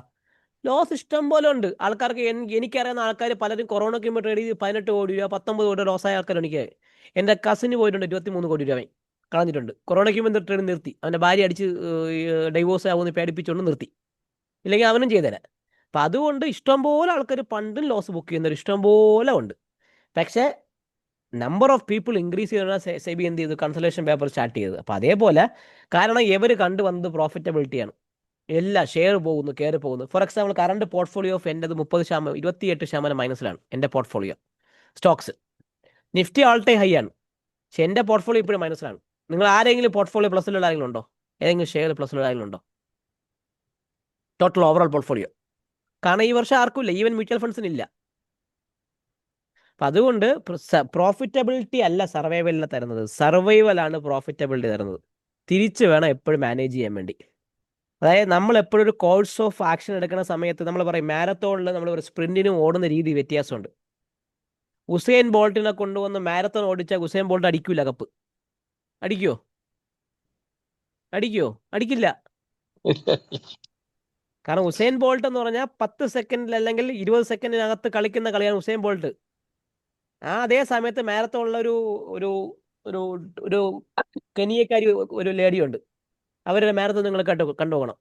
ലോസ് ഇഷ്ടം പോലെ ഉണ്ട് ആൾക്കാർക്ക്. എനിക്കറിയുന്ന ആൾക്കാർ പലരും കൊറോണയ്ക്ക് മുമ്പ് ട്രേഡ് ചെയ്ത് 18 കോടി രൂപ 19 കോടി രൂപ ലോസായ ആൾക്കാർ എനിക്ക്. എൻ്റെ കസിന് പോയിട്ടുണ്ട് 23 കോടി രൂപ കളഞ്ഞിട്ടുണ്ട്. കൊറോണയ്ക്ക് മുമ്പ് ട്രേഡ് നിർത്തി. അവൻ്റെ ഭാര്യ അടിച്ച് ഡൈവോഴ്സ് ആവുമെന്ന് പേടിപ്പിച്ചുകൊണ്ട് നിർത്തി. ഇല്ലെങ്കിൽ അവനും ചെയ്തേനെ. അപ്പം അതുകൊണ്ട് ഇഷ്ടംപോലെ ആൾക്കാർ പണ്ടും ലോസ് ബുക്ക് ചെയ്യുന്നവർ ഇഷ്ടംപോലെ ഉണ്ട്. പക്ഷേ നമ്പർ ഓഫ് പീപ്പിൾ ഇൻക്രീസ് ചെയ്താണ് സെബി എന്ത് ചെയ്തു? കൺസൾട്ടേഷൻ പേപ്പർ സ്റ്റാർട്ട് ചെയ്തത്. അപ്പോൾ അതേപോലെ കാരണം ഇവർ കണ്ടുവന്നത് പ്രോഫിറ്റബിലിറ്റിയാണ്. എല്ലാ ഷെയർ പോകുന്നു, കയറി പോകുന്നു. For example current portfolio of എൻ്റെത് 30%, 28% മൈനസിലാണ് എൻ്റെ portfolio stocks. Nifty all time high ആണ്, പക്ഷെ എൻ്റെ പോർട്ട്ഫോളിയോ ഇപ്പോഴും മൈനസിലാണ്. നിങ്ങൾ ആരെങ്കിലും പോർട്ട്ഫോളിയോ പ്ലസിലുള്ള ആരെങ്കിലും ഉണ്ടോ? ഏതെങ്കിലും ഷെയർ പ്ലസിലുള്ള ആരെങ്കിലും ഉണ്ടോ? Total overall portfolio. കാരണം ഈ വർഷം ആർക്കും ഇല്ല, ഈവൻ മ്യൂച്വൽ ഫണ്ട്സിനില്ല. അപ്പം അതുകൊണ്ട് പ്രോഫിറ്റബിലിറ്റി അല്ല സർവൈവലിനെ തരുന്നത്, സർവൈവലാണ് പ്രോഫിറ്റബിലിറ്റി തരുന്നത്. തിരിച്ച് വേണം എപ്പോഴും മാനേജ് ചെയ്യാൻ വേണ്ടി. അതായത് നമ്മൾ എപ്പോഴും ഒരു കോഴ്സ് ഓഫ് ആക്ഷൻ എടുക്കുന്ന സമയത്ത് നമ്മൾ പറയും മാരത്തോണിൽ നമ്മൾ ഒരു സ്പ്രിന്റിനും ഓടുന്ന രീതി വ്യത്യാസമുണ്ട്. ഉസൈൻ ബോൾട്ടിനെ കൊണ്ടുവന്ന് മാരത്തോൺ ഓടിച്ചാൽ ഉസൈൻ ബോൾട്ട് അടിക്കൂല കപ്പ്. അടിക്കുമോ? അടിക്കില്ല. കാരണം ഉസൈൻ ബോൾട്ട് എന്ന് പറഞ്ഞാൽ 10 സെക്കൻഡിൽ അല്ലെങ്കിൽ 20 സെക്കൻഡിനകത്ത് കളിക്കുന്ന കളിയാണ് ഉസൈൻ ബോൾട്ട്. അതേ സമയത്ത് മാരത്തോണിലുള്ള ഒരു ഒരു ഒരു ഒരു കെനിയക്കാരി ഒരു ലേഡിയുണ്ട്, അവരുടെ മാരത്തോൺ നിങ്ങൾ കണ്ടുപോകണം.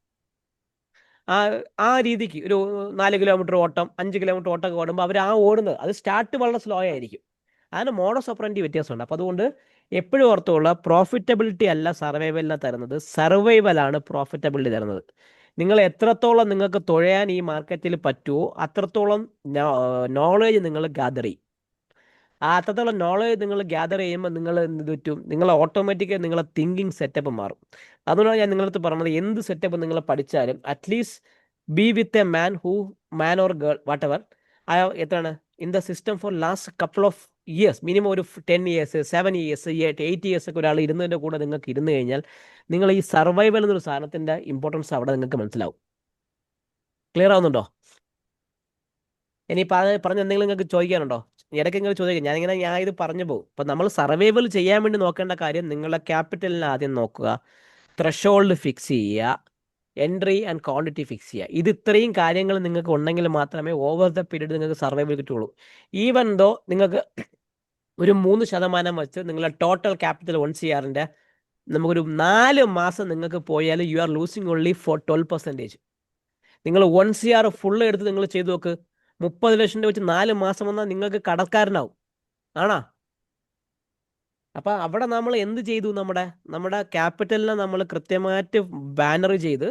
ആ രീതിക്ക് ഒരു 4 കിലോമീറ്റർ ഓട്ടം 5 കിലോമീറ്റർ ഓട്ടമൊക്കെ ഓടുമ്പോൾ അവർ ഓടുന്നത് അത് സ്റ്റാർട്ട് വളരെ സ്ലോ ആയിരിക്കും. അതിന് മോഡസ് ഓപ്പറൻഡി വ്യത്യാസമുണ്ട്. അപ്പോൾ അതുകൊണ്ട് എപ്പോഴും ഓർത്തുള്ള പ്രോഫിറ്റബിലിറ്റി അല്ല സർവൈവലിനെ തരുന്നത്, സർവൈവലാണ് പ്രോഫിറ്റബിലിറ്റി തരുന്നത്. നിങ്ങൾ എത്രത്തോളം നിങ്ങൾക്ക് തുഴയാൻ ഈ മാർക്കറ്റിൽ പറ്റുമോ അത്രത്തോളം നോളേജ് നിങ്ങൾ ഗ്യാദർ ചെയ്യും. അത്രത്തോളം നോളേജ് നിങ്ങൾ ഗ്യാദർ ചെയ്യുമ്പോൾ നിങ്ങൾ എന്ത് പറ്റും? നിങ്ങൾ ഓട്ടോമാറ്റിക്കായി നിങ്ങളെ തിങ്കിങ് സെറ്റപ്പ് മാറും. അതുകൊണ്ടാണ് ഞാൻ നിങ്ങളടുത്ത് പറഞ്ഞത് എന്ത് സെറ്റപ്പ് നിങ്ങൾ പഠിച്ചാലും at least be with a man or girl what എവർ എത്രയാണ് in the system for last couple of years, minimum ഒരു 10 ഇയേഴ്സ് 7 ഇയേഴ്സ് 8 ഇയേഴ്സ് ഒക്കെ ഒരാൾ ഇരുന്നതിൻ്റെ കൂടെ നിങ്ങൾക്ക് ഇരുന്ന് കഴിഞ്ഞാൽ നിങ്ങൾ ഈ സർവൈവൽ എന്നൊരു സാധനത്തിൻ്റെ ഇമ്പോർട്ടൻസ് അവിടെ നിങ്ങൾക്ക് മനസ്സിലാവും. ക്ലിയർ ആവുന്നുണ്ടോ? ഇനി പറഞ്ഞ എന്തെങ്കിലും നിങ്ങൾക്ക് ചോദിക്കാനുണ്ടോ? ഇടയ്ക്ക് നിങ്ങൾ ചോദിക്കുക, ഞാൻ ഇത് പറഞ്ഞു പോകും. അപ്പം നമ്മൾ സർവൈവൽ ചെയ്യാൻ വേണ്ടി നോക്കേണ്ട കാര്യം നിങ്ങളുടെ ക്യാപിറ്റലിനെ ആദ്യം നോക്കുക, ത്രഷോൾഡ് ഫിക്സ് ചെയ്യുക, എൻട്രി ആൻഡ് ക്വാണ്ടിറ്റി ഫിക്സ് ചെയ്യുക. ഇത് ഇത്രയും കാര്യങ്ങൾ നിങ്ങൾക്ക് ഉണ്ടെങ്കിൽ മാത്രമേ ഓവർ ദ പീരീഡ് നിങ്ങൾക്ക് സർവൈവൽ കിട്ടുള്ളൂ. ഈവൻ ദോ നിങ്ങൾക്ക് ഒരു 3% വെച്ച് നിങ്ങളുടെ ടോട്ടൽ ക്യാപിറ്റൽ 1 CR നമുക്കൊരു 4 മാസം നിങ്ങൾക്ക് പോയാൽ you are losing only for 12%. നിങ്ങൾ 1 CR ഫുള്ള് എടുത്ത് നിങ്ങൾ ചെയ്തു നോക്ക്, 30 ലക്ഷം രൂപ വെച്ച് 4 മാസം വന്നാൽ നിങ്ങൾക്ക് കടക്കാരനാവും. ആണോ? അപ്പം അവിടെ നമ്മൾ എന്ത് ചെയ്തു? നമ്മുടെ ക്യാപിറ്റലിനെ നമ്മൾ കൃത്യമായിട്ട് ബാനർ ചെയ്ത്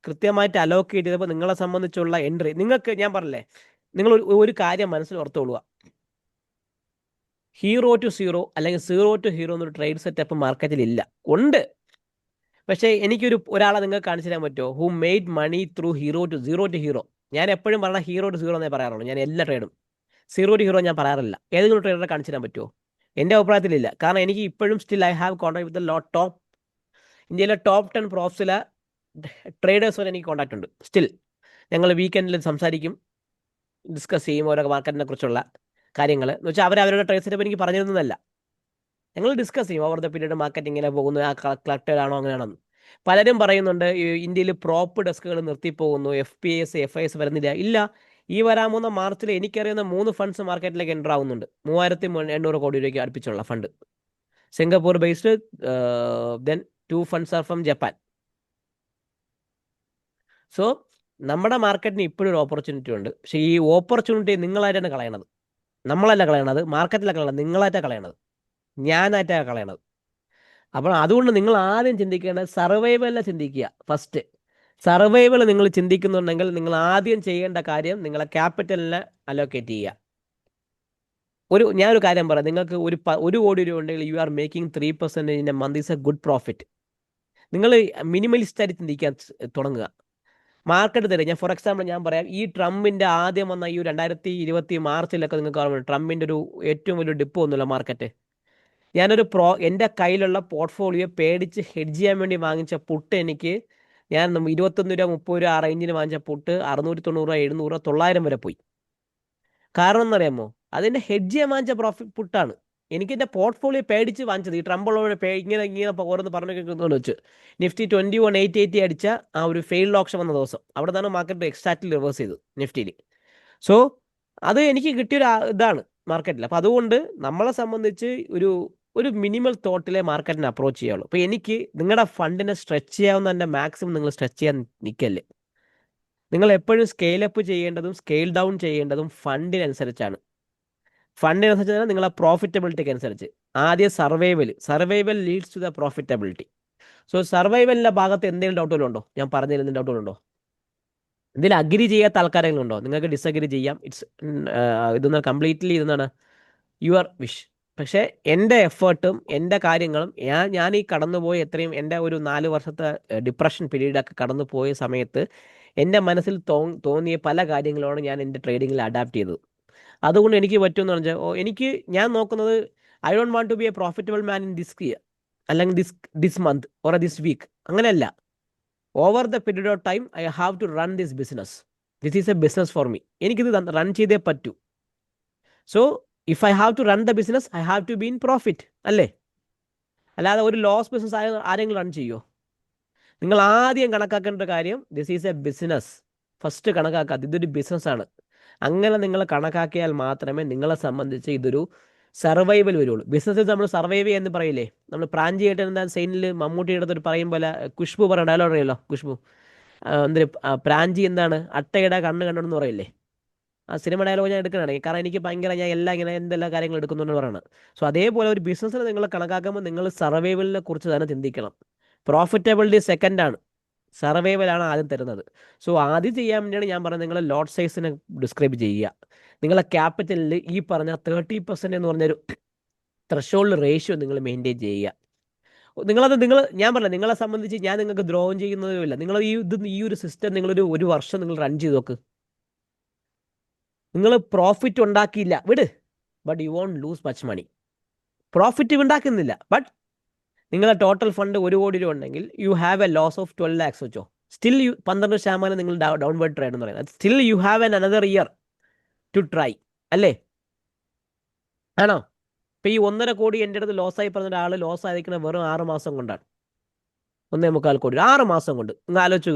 കൃത്യമായിട്ട് അലോക്കേറ്റ് ചെയ്തപ്പോൾ നിങ്ങളെ സംബന്ധിച്ചുള്ള എൻട്രി നിങ്ങൾക്ക് ഞാൻ പറഞ്ഞില്ലേ, നിങ്ങൾ ഒരു കാര്യം മനസ്സിൽ ഓർത്തുകൊള്ളുക, ഹീറോ ടു സീറോ അല്ലെങ്കിൽ സീറോ ടു ഹീറോ എന്നൊരു ട്രേഡ് സെറ്റപ്പ് മാർക്കറ്റിൽ ഇല്ല. ഉണ്ട്, പക്ഷേ ഒരാളെ നിങ്ങൾക്ക് കാണിച്ചു തരാൻ പറ്റുമോ who made money through zero to hero? ഞാൻ എപ്പോഴും പറഞ്ഞാൽ ഹീറോ ടു സീറോ എന്നേ പറയാറുള്ളൂ. ഞാൻ എല്ലാ ട്രേഡും സീറോ ടു ഹീറോ ഞാൻ പറയാറില്ല. ഏതെങ്കിലും ട്രേഡറെ കാണിച്ചു തരാൻ പറ്റുമോ? എൻ്റെ അഭിപ്രായത്തിലില്ല. കാരണം എനിക്ക് ഇപ്പോഴും സ്റ്റിൽ ഐ ഹാവ് കോൺടാക്ട് വിത്ത് ഇന്ത്യയിലെ ടോപ്പ് 10 പ്രോഫ്സിലെ ട്രേഡേഴ്സ് വരെ എനിക്ക് കോൺടാക്ട് ഉണ്ട്. സ്റ്റിൽ ഞങ്ങൾ വീക്കെൻഡിൽ സംസാരിക്കും, ഡിസ്കസ് ചെയ്യും ഓരോ മാർക്കറ്റിനെ കുറിച്ചുള്ള കാര്യങ്ങൾ. എന്ന് വെച്ചാൽ അവരുടെ ട്രേഡ് സെറ്റപ്പ് എനിക്ക് പറഞ്ഞു തരുന്നതല്ല, ഞങ്ങൾ ഡിസ്കസ് ചെയ്യും ഓവർ ദ പീരീഡ് മാർക്കറ്റ് ഇങ്ങനെ പോകുന്നു, കളക്റ്റഡ് ആണോ അങ്ങനെയാണെന്ന്. പലരും പറയുന്നുണ്ട് ഇന്ത്യയിൽ പ്രോപ്പ് ഡെസ്കുകൾ നിർത്തിപ്പോകുന്നു, FPIs FIs വരുന്നില്ല. ഇല്ല, ഈ വരാൻ പോകുന്ന മാർച്ചിൽ എനിക്കറിയുന്ന 3 ഫണ്ട്സ് മാർക്കറ്റിലേക്ക് എൻ്റർ ആവുന്നുണ്ട്. 3800 കോടി രൂപയ്ക്ക് അടുപ്പിച്ചുള്ള fund, Singapore based, then 2 funds are from Japan. So നമ്മുടെ മാർക്കറ്റിന് ഇപ്പോഴും ഒരു ഓപ്പർച്യൂണിറ്റി ഉണ്ട്. പക്ഷേ ഈ ഓപ്പർച്യൂണിറ്റി നിങ്ങളായിട്ടാണ് കളയണത്, നമ്മളല്ല കളയണത്, മാർക്കറ്റിലാണ് കളയണത്, നിങ്ങളായിട്ടാണ് കളയണത്, ഞാനായിട്ടാണ് കളയണത്. അപ്പോൾ അതുകൊണ്ട് നിങ്ങൾ ആദ്യം ചിന്തിക്കേണ്ടത് സർവൈവലിനെ ചിന്തിക്കുക. ഫസ്റ്റ് സർവൈവൽ നിങ്ങൾ ചിന്തിക്കുന്നുണ്ടെങ്കിൽ നിങ്ങൾ ആദ്യം ചെയ്യേണ്ട കാര്യം നിങ്ങളെ ക്യാപിറ്റലിനെ അലോക്കേറ്റ് ചെയ്യുക. ഞാനൊരു കാര്യം പറയാം, നിങ്ങൾക്ക് 1 കോടി രൂപ ഉണ്ടെങ്കിൽ U are making 3% in a month is A good profit. നിങ്ങൾ മിനിമലിസ്റ്റായിട്ട് ചിന്തിക്കാൻ തുടങ്ങുക. മാർക്കറ്റ് തരും. ഫോർ എക്സാമ്പിൾ ഞാൻ പറയാം, ഈ ട്രംപിൻ്റെ ആദ്യം വന്ന ഈ 2020 മാർച്ചിലൊക്കെ നിങ്ങൾക്ക് കാണുമ്പോൾ ട്രംപിൻ്റെ ഒരു ഏറ്റവും വലിയ ഡിപ്പ് ഒന്നുമില്ല മാർക്കറ്റ്. എൻ്റെ കയ്യിലുള്ള പോർട്ട്ഫോളിയോ പേടിച്ച് ഹെഡ്ജ് ചെയ്യാൻ വേണ്ടി വാങ്ങിച്ച പുട്ട് എനിക്ക് ഞാൻ 21 രൂപ 30 രൂപ ആ റേഞ്ചിന് വാങ്ങിച്ച പുട്ട് 690 രൂപ 700 രൂപ 900 വരെ പോയി. കാരണം എന്നറിയാമോ, അതിൻ്റെ ഹെഡ്ജ് ചെയ്യാൻ വാങ്ങിച്ച പ്രോഫിറ്റ് പുട്ടാണ്. എനിക്ക് എൻ്റെ പോർട്ട്ഫോളിയോ പേടിച്ച് വാങ്ങിച്ചത്. ഈ ട്രംപുള്ളവരെ ഇങ്ങനെ ഇങ്ങനെ ഓരോന്ന് പറഞ്ഞു കേൾക്കുന്നതെന്ന് വെച്ച് നിഫ്റ്റി 21,880 അടിച്ച ആ ഒരു ഫെയിൽഡ് ഓപ്ഷൻ വന്ന ദിവസം അവിടെ നിന്നാണ് മാർക്കറ്റ് എക്സാക്ട്ലി റിവേഴ്സ് ചെയ്തത് നിഫ്റ്റിയിൽ. സോ അത് എനിക്ക് കിട്ടിയൊരു ഇതാണ് മാർക്കറ്റിൽ. അപ്പോൾ അതുകൊണ്ട് നമ്മളെ സംബന്ധിച്ച് ഒരു ഒരു മിനിമൽ തോട്ടിലെ മാർക്കറ്റിനെ അപ്രോച്ച് ചെയ്യുള്ളൂ. അപ്പോൾ എനിക്ക് നിങ്ങളുടെ ഫണ്ടിനെ സ്ട്രെച്ച് ചെയ്യാവുന്നതിൻ്റെ മാക്സിമം നിങ്ങൾ സ്ട്രെച്ച് ചെയ്യാൻ നിൽക്കല്ലേ. നിങ്ങൾ എപ്പോഴും സ്കെയിൽ അപ്പ് ചെയ്യേണ്ടതും സ്കെയിൽ ഡൗൺ ചെയ്യേണ്ടതും ഫണ്ടിനനുസരിച്ചാണ്. ഫണ്ടിനനുസരിച്ച് നിങ്ങളെ പ്രോഫിറ്റബിലിറ്റിക്ക് അനുസരിച്ച്. ആദ്യം survival leads to the profitability. So സർവൈവലിൻ്റെ ഭാഗത്ത് എന്തെങ്കിലും ഡൗട്ടുകളുണ്ടോ? ഞാൻ പറഞ്ഞതിൽ എന്തെങ്കിലും ഡൗട്ടുകളുണ്ടോ? എന്തെങ്കിലും അഗ്രി ചെയ്യാത്ത ആൾക്കാരെങ്കിലും ഉണ്ടോ? നിങ്ങൾക്ക് ഡിസഗ്രി ചെയ്യാം. ഇതൊന്ന് കംപ്ലീറ്റ്ലി ഇതെന്നാണ് യുവർ വിഷ്. പക്ഷേ എൻ്റെ എഫേർട്ടും എൻ്റെ കാര്യങ്ങളും ഞാൻ ഈ കടന്നുപോയി എത്രയും എൻ്റെ ഒരു 4 വർഷത്തെ ഡിപ്രഷൻ പീരീഡൊക്കെ കടന്നു പോയ സമയത്ത് എൻ്റെ മനസ്സിൽ തോന്നിയ പല കാര്യങ്ങളാണ് ഞാൻ എൻ്റെ ട്രേഡിങ്ങിൽ അഡാപ്റ്റ് ചെയ്തത്. അതുകൊണ്ട് എനിക്ക് പറ്റുമെന്ന് പറഞ്ഞാൽ ഞാൻ നോക്കുന്നത് I don't want to be a profitable man in this year അല്ലെങ്കിൽ this month or this week. അങ്ങനെയല്ല. Over the period of time I have to run this business. This is a business for me. എനിക്കിത് റൺ ചെയ്തേ പറ്റൂ. So if I have to run the business I have to be in profit അല്ലേ. അല്ലാതെ ഒരു ലോസ് ബിസിനസ് ആരെങ്കിലും റൺ ചെയ്യുമോ? നിങ്ങൾ ആദ്യം കണക്കാക്കേണ്ട കാര്യം this is a business. First കണക്കാക്കാത്ത ഇതൊരു ബിസിനസ്സാണ്. അങ്ങനെ നിങ്ങൾ കണക്കാക്കിയാൽ മാത്രമേ നിങ്ങളെ സംബന്ധിച്ച് ഇതൊരു സർവൈവൽ വരുള്ളൂ. ബിസിനസ്സിൽ നമ്മൾ സർവൈവ് ചെയ്യാന്ന് പറയില്ലേ. നമ്മൾ പ്രാഞ്ചി ആയിട്ട് എന്താ സൈനിൽ മമ്മൂട്ടിയുടെ അടുത്ത് പറയും പോലെ ഖുഷ്ബു പറഞ്ഞ ഡയലോഗ് അറിയാലോ. ഖുഷ്ബു പ്രാഞ്ചി എന്താണ് അട്ടയുടെ കണ്ണ് കണ്ടെന്ന് പറയില്ലേ. ആ സിനിമ ഡയലോഗ് ഞാൻ എടുക്കണേ. കാരണം എനിക്ക് ഭയങ്കര ഞാൻ എല്ലാം ഇങ്ങനെ എന്തെല്ലാം കാര്യങ്ങൾ എടുക്കുന്നുണ്ടെന്ന് പറയണം. സോ അതേപോലെ ഒരു ബിസിനസ്സിൽ നിങ്ങൾ കണക്കാക്കുമ്പോൾ നിങ്ങൾ സർവൈവലിനെ കുറിച്ച് തന്നെ ചിന്തിക്കണം. പ്രോഫിറ്റബിലിറ്റി സെക്കൻഡാണ്, സർവൈവലാണ് ആദ്യം തരുന്നത്. സോ ആദ്യം ചെയ്യാൻ വേണ്ടിയാണ് ഞാൻ പറഞ്ഞത് നിങ്ങൾ ലോട്ട് സൈസിനെ ഡിസ്ക്രൈബ് ചെയ്യുക. നിങ്ങളെ ക്യാപിറ്റലിൽ ഈ പറഞ്ഞ 30% എന്ന് പറഞ്ഞൊരു ത്രഷോൾഡ് റേഷ്യോ നിങ്ങൾ മെയിൻറ്റെയിൻ ചെയ്യുക. ഞാൻ പറഞ്ഞ നിങ്ങളെ സംബന്ധിച്ച് ഞാൻ നിങ്ങൾക്ക് ദ്രോഹം ചെയ്യുന്നതുമില്ല. നിങ്ങൾ ഈ ഒരു സിസ്റ്റം നിങ്ങളൊരു വർഷം നിങ്ങൾ റൺ ചെയ്ത് നോക്ക്. നിങ്ങൾ പ്രോഫിറ്റ് ഉണ്ടാക്കിയില്ല വിട്, but you won't lose much money. Profit ഉണ്ടാക്കുന്നില്ല, ബട്ട് നിങ്ങളുടെ ടോട്ടൽ ഫണ്ട് 1 കോടി രൂപ ഉണ്ടെങ്കിൽ you have a loss of 12 lakhs വെച്ചോ. സ്റ്റിൽ 12% നിങ്ങൾ ഡൗൺവേർഡ് ട്രേഡ് എന്ന് പറയുന്നത്. Still you have an another year to try അല്ലേ. ആണോ? ഇപ്പം ഈ 1.5 കോടി എൻ്റെ അടുത്ത് ലോസായി പറഞ്ഞ ഒരാൾ ലോസ് ആയിരിക്കുന്നത് വെറും 6 മാസം കൊണ്ടാണ്. 1.25 കോടി 6 മാസം കൊണ്ട്. നിങ്ങൾ ആലോചിച്ചു.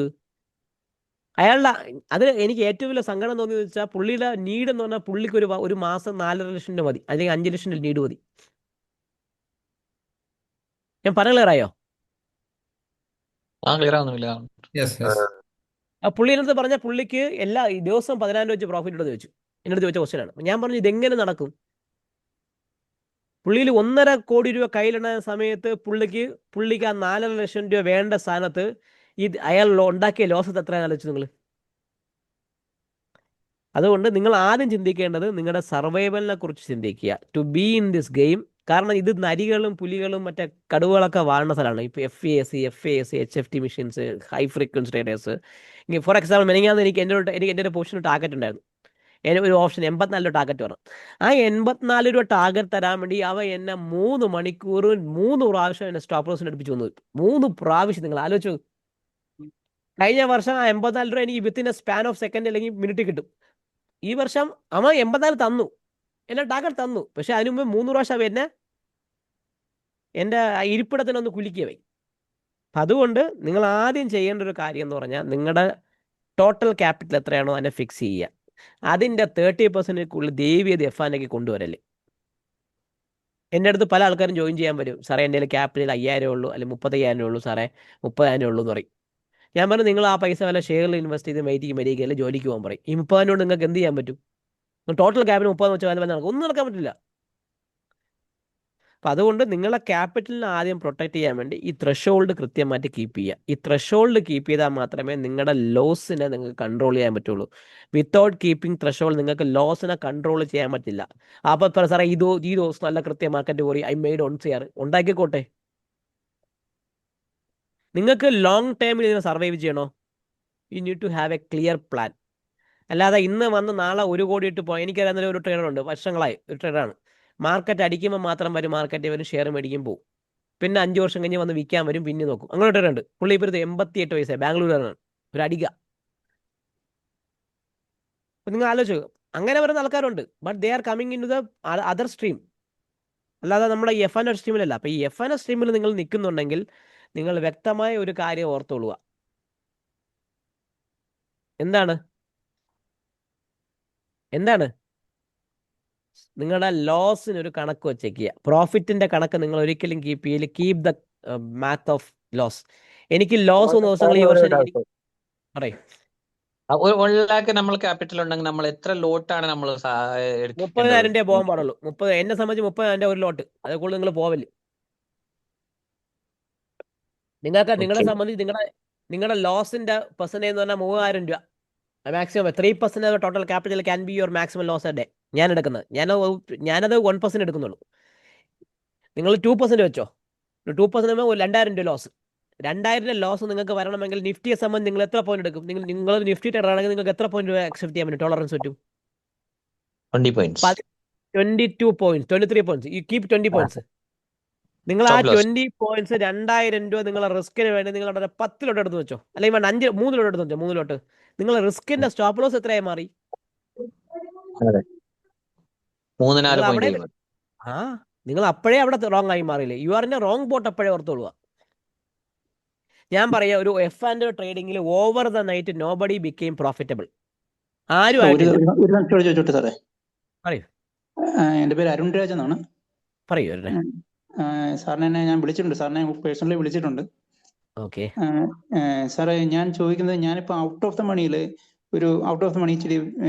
അയാളുടെ അത് എനിക്ക് ഏറ്റവും വലിയ സങ്കടം തോന്നിയെന്ന് വെച്ചാൽ പുള്ളിയുടെ നീഡ് എന്ന് പറഞ്ഞാൽ പുള്ളിക്ക് ഒരു മാസം 4.5 ലക്ഷം രൂപ മതി, അല്ലെങ്കിൽ 5 ലക്ഷം രൂപ നീഡ് മതി. ഞാൻ പറഞ്ഞ ക്ലിയറായോ? ക്ലിയർ ആവുന്നില്ല. ആ പുള്ളിയുടെ അടുത്ത് പറഞ്ഞാൽ പുള്ളിക്ക് എല്ലാ ദിവസവും 10,000 രൂപ വെച്ച് പ്രോഫിറ്റ് ഉണ്ടെന്ന് ചോദിച്ചു. എൻ്റെ അടുത്ത് ചോദിച്ച ക്വസ്റ്റ്യനാണ്. ഞാൻ പറഞ്ഞു ഇതെങ്ങനെ നടക്കും? പുള്ളിയിൽ 1.5 കോടി രൂപ കയ്യിലുണ്ടായ സമയത്ത് പുള്ളിക്ക് ആ 4.5 ലക്ഷം രൂപ വേണ്ട സ്ഥാനത്ത് അയാൾ ഉണ്ടാക്കിയ ലോസ് എത്ര ആലോചിച്ചു നിങ്ങൾ? അതുകൊണ്ട് നിങ്ങൾ ആദ്യം ചിന്തിക്കേണ്ടത് നിങ്ങളുടെ സർവൈവലിനെ കുറിച്ച് ചിന്തിക്കുക, to be in this game. കാരണം ഇത് നരികളും പുലികളും മറ്റേ കടുവകളൊക്കെ വാഴുന്ന സ്ഥലമാണ്. ഇപ്പോൾ FASC, HFT machines, high frequency traders. For example മെനങ്ങാന്ന് എനിക്ക് എൻ്റെ ഒരു പൊസിഷൻ ടാർഗറ്റ് ഉണ്ടായിരുന്നു. ഒരു ഓപ്ഷൻ 84 രൂപ ടാർഗറ്റ് പറഞ്ഞു. ആ 84 രൂപ ടാർഗറ്റ് തരാൻ വേണ്ടി അവ എന്നെ 3 മണിക്കൂർ 3 പ്രാവശ്യം എന്നെ സ്റ്റോപ്പ് ലോസിന് അടുപ്പിച്ച് വന്നു. 3 പ്രാവശ്യം. നിങ്ങൾ ആലോചിച്ചു. കഴിഞ്ഞ വർഷം ആ 84 രൂപ എനിക്ക് within A span of second അല്ലെങ്കിൽ മിനിറ്റ് കിട്ടും. ഈ വർഷം അവൻ 84 തന്നു, എന്നെ ടാർഗറ്റ് തന്നു. പക്ഷെ അതിനു മുമ്പ് 3 പ്രാവശ്യം അവ എൻ്റെ ഇരിപ്പിടത്തിനൊന്ന് കുലുക്കിയവයි. അപ്പം അതുകൊണ്ട് നിങ്ങൾ ആദ്യം ചെയ്യേണ്ട ഒരു കാര്യം എന്ന് പറഞ്ഞാൽ നിങ്ങളുടെ ടോട്ടൽ ക്യാപിറ്റൽ എത്രയാണോ അതിനെ ഫിക്സ് ചെയ്യുക. അതിൻ്റെ 30% ദേവിയത് എഫാനൊക്കെ കൊണ്ടുവരല്ലേ. എൻ്റെ അടുത്ത് പല ആൾക്കാരും ജോയിൻ ചെയ്യാൻ വരും. സാറേ എൻ്റെ ക്യാപിറ്റൽ 5,000 ഉള്ളൂ, അല്ലെങ്കിൽ 35,000 ഉള്ളൂ സാറേ, 30,000 ഉള്ളൂ എന്ന് പറയും. ഞാൻ പറഞ്ഞു നിങ്ങൾ ആ പൈസ വല്ല ഷെയറിൽ ഇൻവെസ്റ്റ് ചെയ്ത് മരിക്കുകയല്ലേ ജോലിക്ക് പോകാൻ പറയും. ഈ 30,000 കൊണ്ട് നിങ്ങൾക്ക് എന്ത് ചെയ്യാൻ പറ്റും? ടോട്ടൽ ക്യാപിറ്റൽ 30 വെച്ചാൽ നടക്കും? ഒന്നും നടക്കാൻ പറ്റില്ല. അപ്പം അതുകൊണ്ട് നിങ്ങളെ ക്യാപിറ്റലിനെ ആദ്യം പ്രൊട്ടക്റ്റ് ചെയ്യാൻ വേണ്ടി ഈ ത്രഷോൾഡ് കൃത്യമായിട്ട് കീപ്പ് ചെയ്യുക. ഈ ത്രഷോൾഡ് കീപ്പ് ചെയ്താൽ മാത്രമേ നിങ്ങളുടെ ലോസിനെ നിങ്ങൾക്ക് കൺട്രോൾ ചെയ്യാൻ പറ്റുള്ളൂ. വിത്തൗട്ട് കീപ്പിംഗ് ത്രഷോൾഡ് നിങ്ങൾക്ക് ലോസിനെ കൺട്രോൾ ചെയ്യാൻ പറ്റില്ല. അപ്പോൾ സാറേ ഈ ദിവസം നല്ല കൃത്യ മാർക്കറ്റ് പോയി ഐ മെയ്ഡ് ഓൺ ചെയ്യാറ് ഉണ്ടാക്കിക്കോട്ടെ. നിങ്ങൾക്ക് ലോങ് ടൈമിൽ ഇതിനെ സർവൈവ് ചെയ്യണോ? You need to have a clear plan. അല്ലാതെ ഇന്ന് വന്ന് നാളെ 1 കോടി ഇട്ട് പോകാം. എനിക്കറിയാവുന്ന ഒരു ട്രേഡറുണ്ട്, വർഷങ്ങളായി ഒരു ട്രേഡറാണ്. മാർക്കറ്റ് അടിക്കുമ്പോൾ മാത്രം വരും, മാർക്കറ്റ് വരും, ഷെയർ മേടിക്കും പോകും. പിന്നെ 5 വർഷം കഴിഞ്ഞ് വന്ന് വിൽക്കാൻ വരും, പിന്നെ നോക്കും. അങ്ങനെ ഇട്ടിട്ടുണ്ട്. പുള്ളി ഇപ്പോൾ 88 വയസ്സായി, ബാംഗ്ലൂരാണ്, ഒരു അടിക. അപ്പം നിങ്ങൾ ആലോചിച്ചു, അങ്ങനെ വരുന്ന ആൾക്കാരുണ്ട്. But they are coming into the other stream, അല്ലാതെ നമ്മുടെ ഈ F&O സ്ട്രീമിലല്ല. അപ്പോൾ ഈ F&O സ്ട്രീമിൽ നിങ്ങൾ നിൽക്കുന്നുണ്ടെങ്കിൽ നിങ്ങൾ വ്യക്തമായ ഒരു കാര്യം ഓർത്തുകൊള്ളുക. എന്താണ് നിങ്ങളുടെ ലോസിന് ഒരു കണക്ക് വെച്ചേക്കുക. പ്രോഫിറ്റിന്റെ കണക്ക് നിങ്ങൾ ഒരിക്കലും കീപ്പ് ചെയ്യില്ല. Keep the math of loss. എനിക്ക് ലോസ് 1 ദിവസങ്ങൾ ഈ വർഷം പറയും. 1 lakh നമ്മൾ ക്യാപിറ്റൽ ഉണ്ടെങ്കിൽ നമ്മൾ എത്ര ലോട്ടാണ് നമ്മൾ 30,000 രൂപ പോകാൻ പാടുള്ളൂ. 30, എന്നെ സംബന്ധിച്ച് 30,000 ഒരു ലോട്ട്. അതേ കൂടുതൽ നിങ്ങൾ പോവില്ല. നിങ്ങളെ സംബന്ധിച്ച് നിങ്ങളുടെ ലോസിന്റെ പെർസെന്റേജ് എന്ന് പറഞ്ഞാൽ 3,000 രൂപ maximum. 3% total capital can be your maximum loss a day. ഞാൻ എടുക്കുന്നത് ഞാനത് 1% എടുക്കുന്നുള്ളൂ. നിങ്ങൾ 2% വെച്ചോ. 2% 2,000 രൂപ ലോസ്. 2,000 രൂപ ലോസ് നിങ്ങൾക്ക് വരണമെങ്കിൽ നിഫ്റ്റിയെ സംബന്ധിച്ച് നിങ്ങൾ എത്ര പോയിന്റ് എടുക്കും? നിങ്ങൾ നിഫ്റ്റി ട്രേഡർ ആണെങ്കിൽ നിങ്ങൾക്ക് എത്ര പോയിന്റ് രൂപ അക്സെപ്റ്റ് ചെയ്യാൻ പറ്റും? ടോളറൻസ് പറ്റും 20 points. 22 points, 23 points. You keep 20 points. നിങ്ങൾ ആ Stop loss. 20 points 2,000 രൂപ നിങ്ങളെ റിസ്കിന് വേണ്ടി നിങ്ങളുടെ 10 ലോട്ട് എടുത്ത് വെച്ചോ, അല്ലെങ്കിൽ 3 ലോട്ട് എടുത്ത് വെച്ചോ. 3 ലോട്ട് നിങ്ങളെ റിസ്കിന്റെ സ്റ്റോപ്പ് ലോസ് എത്രയായി മാറി? 3-4 അവിടെ പോയിന്റ്. നിങ്ങൾ അപ്പോഴേ അവിടെ റോങ് ആയി മാറിയില്ലേ? You are in a wrong boat. അപ്പോഴേ ഓർത്തോളുക. ഞാൻ പറയാം, ഒരു F&O ട്രേഡിംഗിൽ over the night nobody became profitable. ആരും ആയിട്ടില്ല. ഒരു നിമിഷം ചോദിച്ചോട്ടെ സാറേ? പറയൂ. എൻ്റെ പേര് അരുൺ രാജ് എന്നാണ്. പറയൂ. സാറിനെ ഞാൻ വിളിച്ചിട്ടുണ്ട്, സാറിനെ പേഴ്സണലി വിളിച്ചിട്ടുണ്ട്. ഓക്കെ സാറേ, ഞാൻ ചോദിക്കുന്നത്, ഞാനിപ്പോൾ ഔട്ട് ഓഫ് ദ മണി ഇച്ചിരി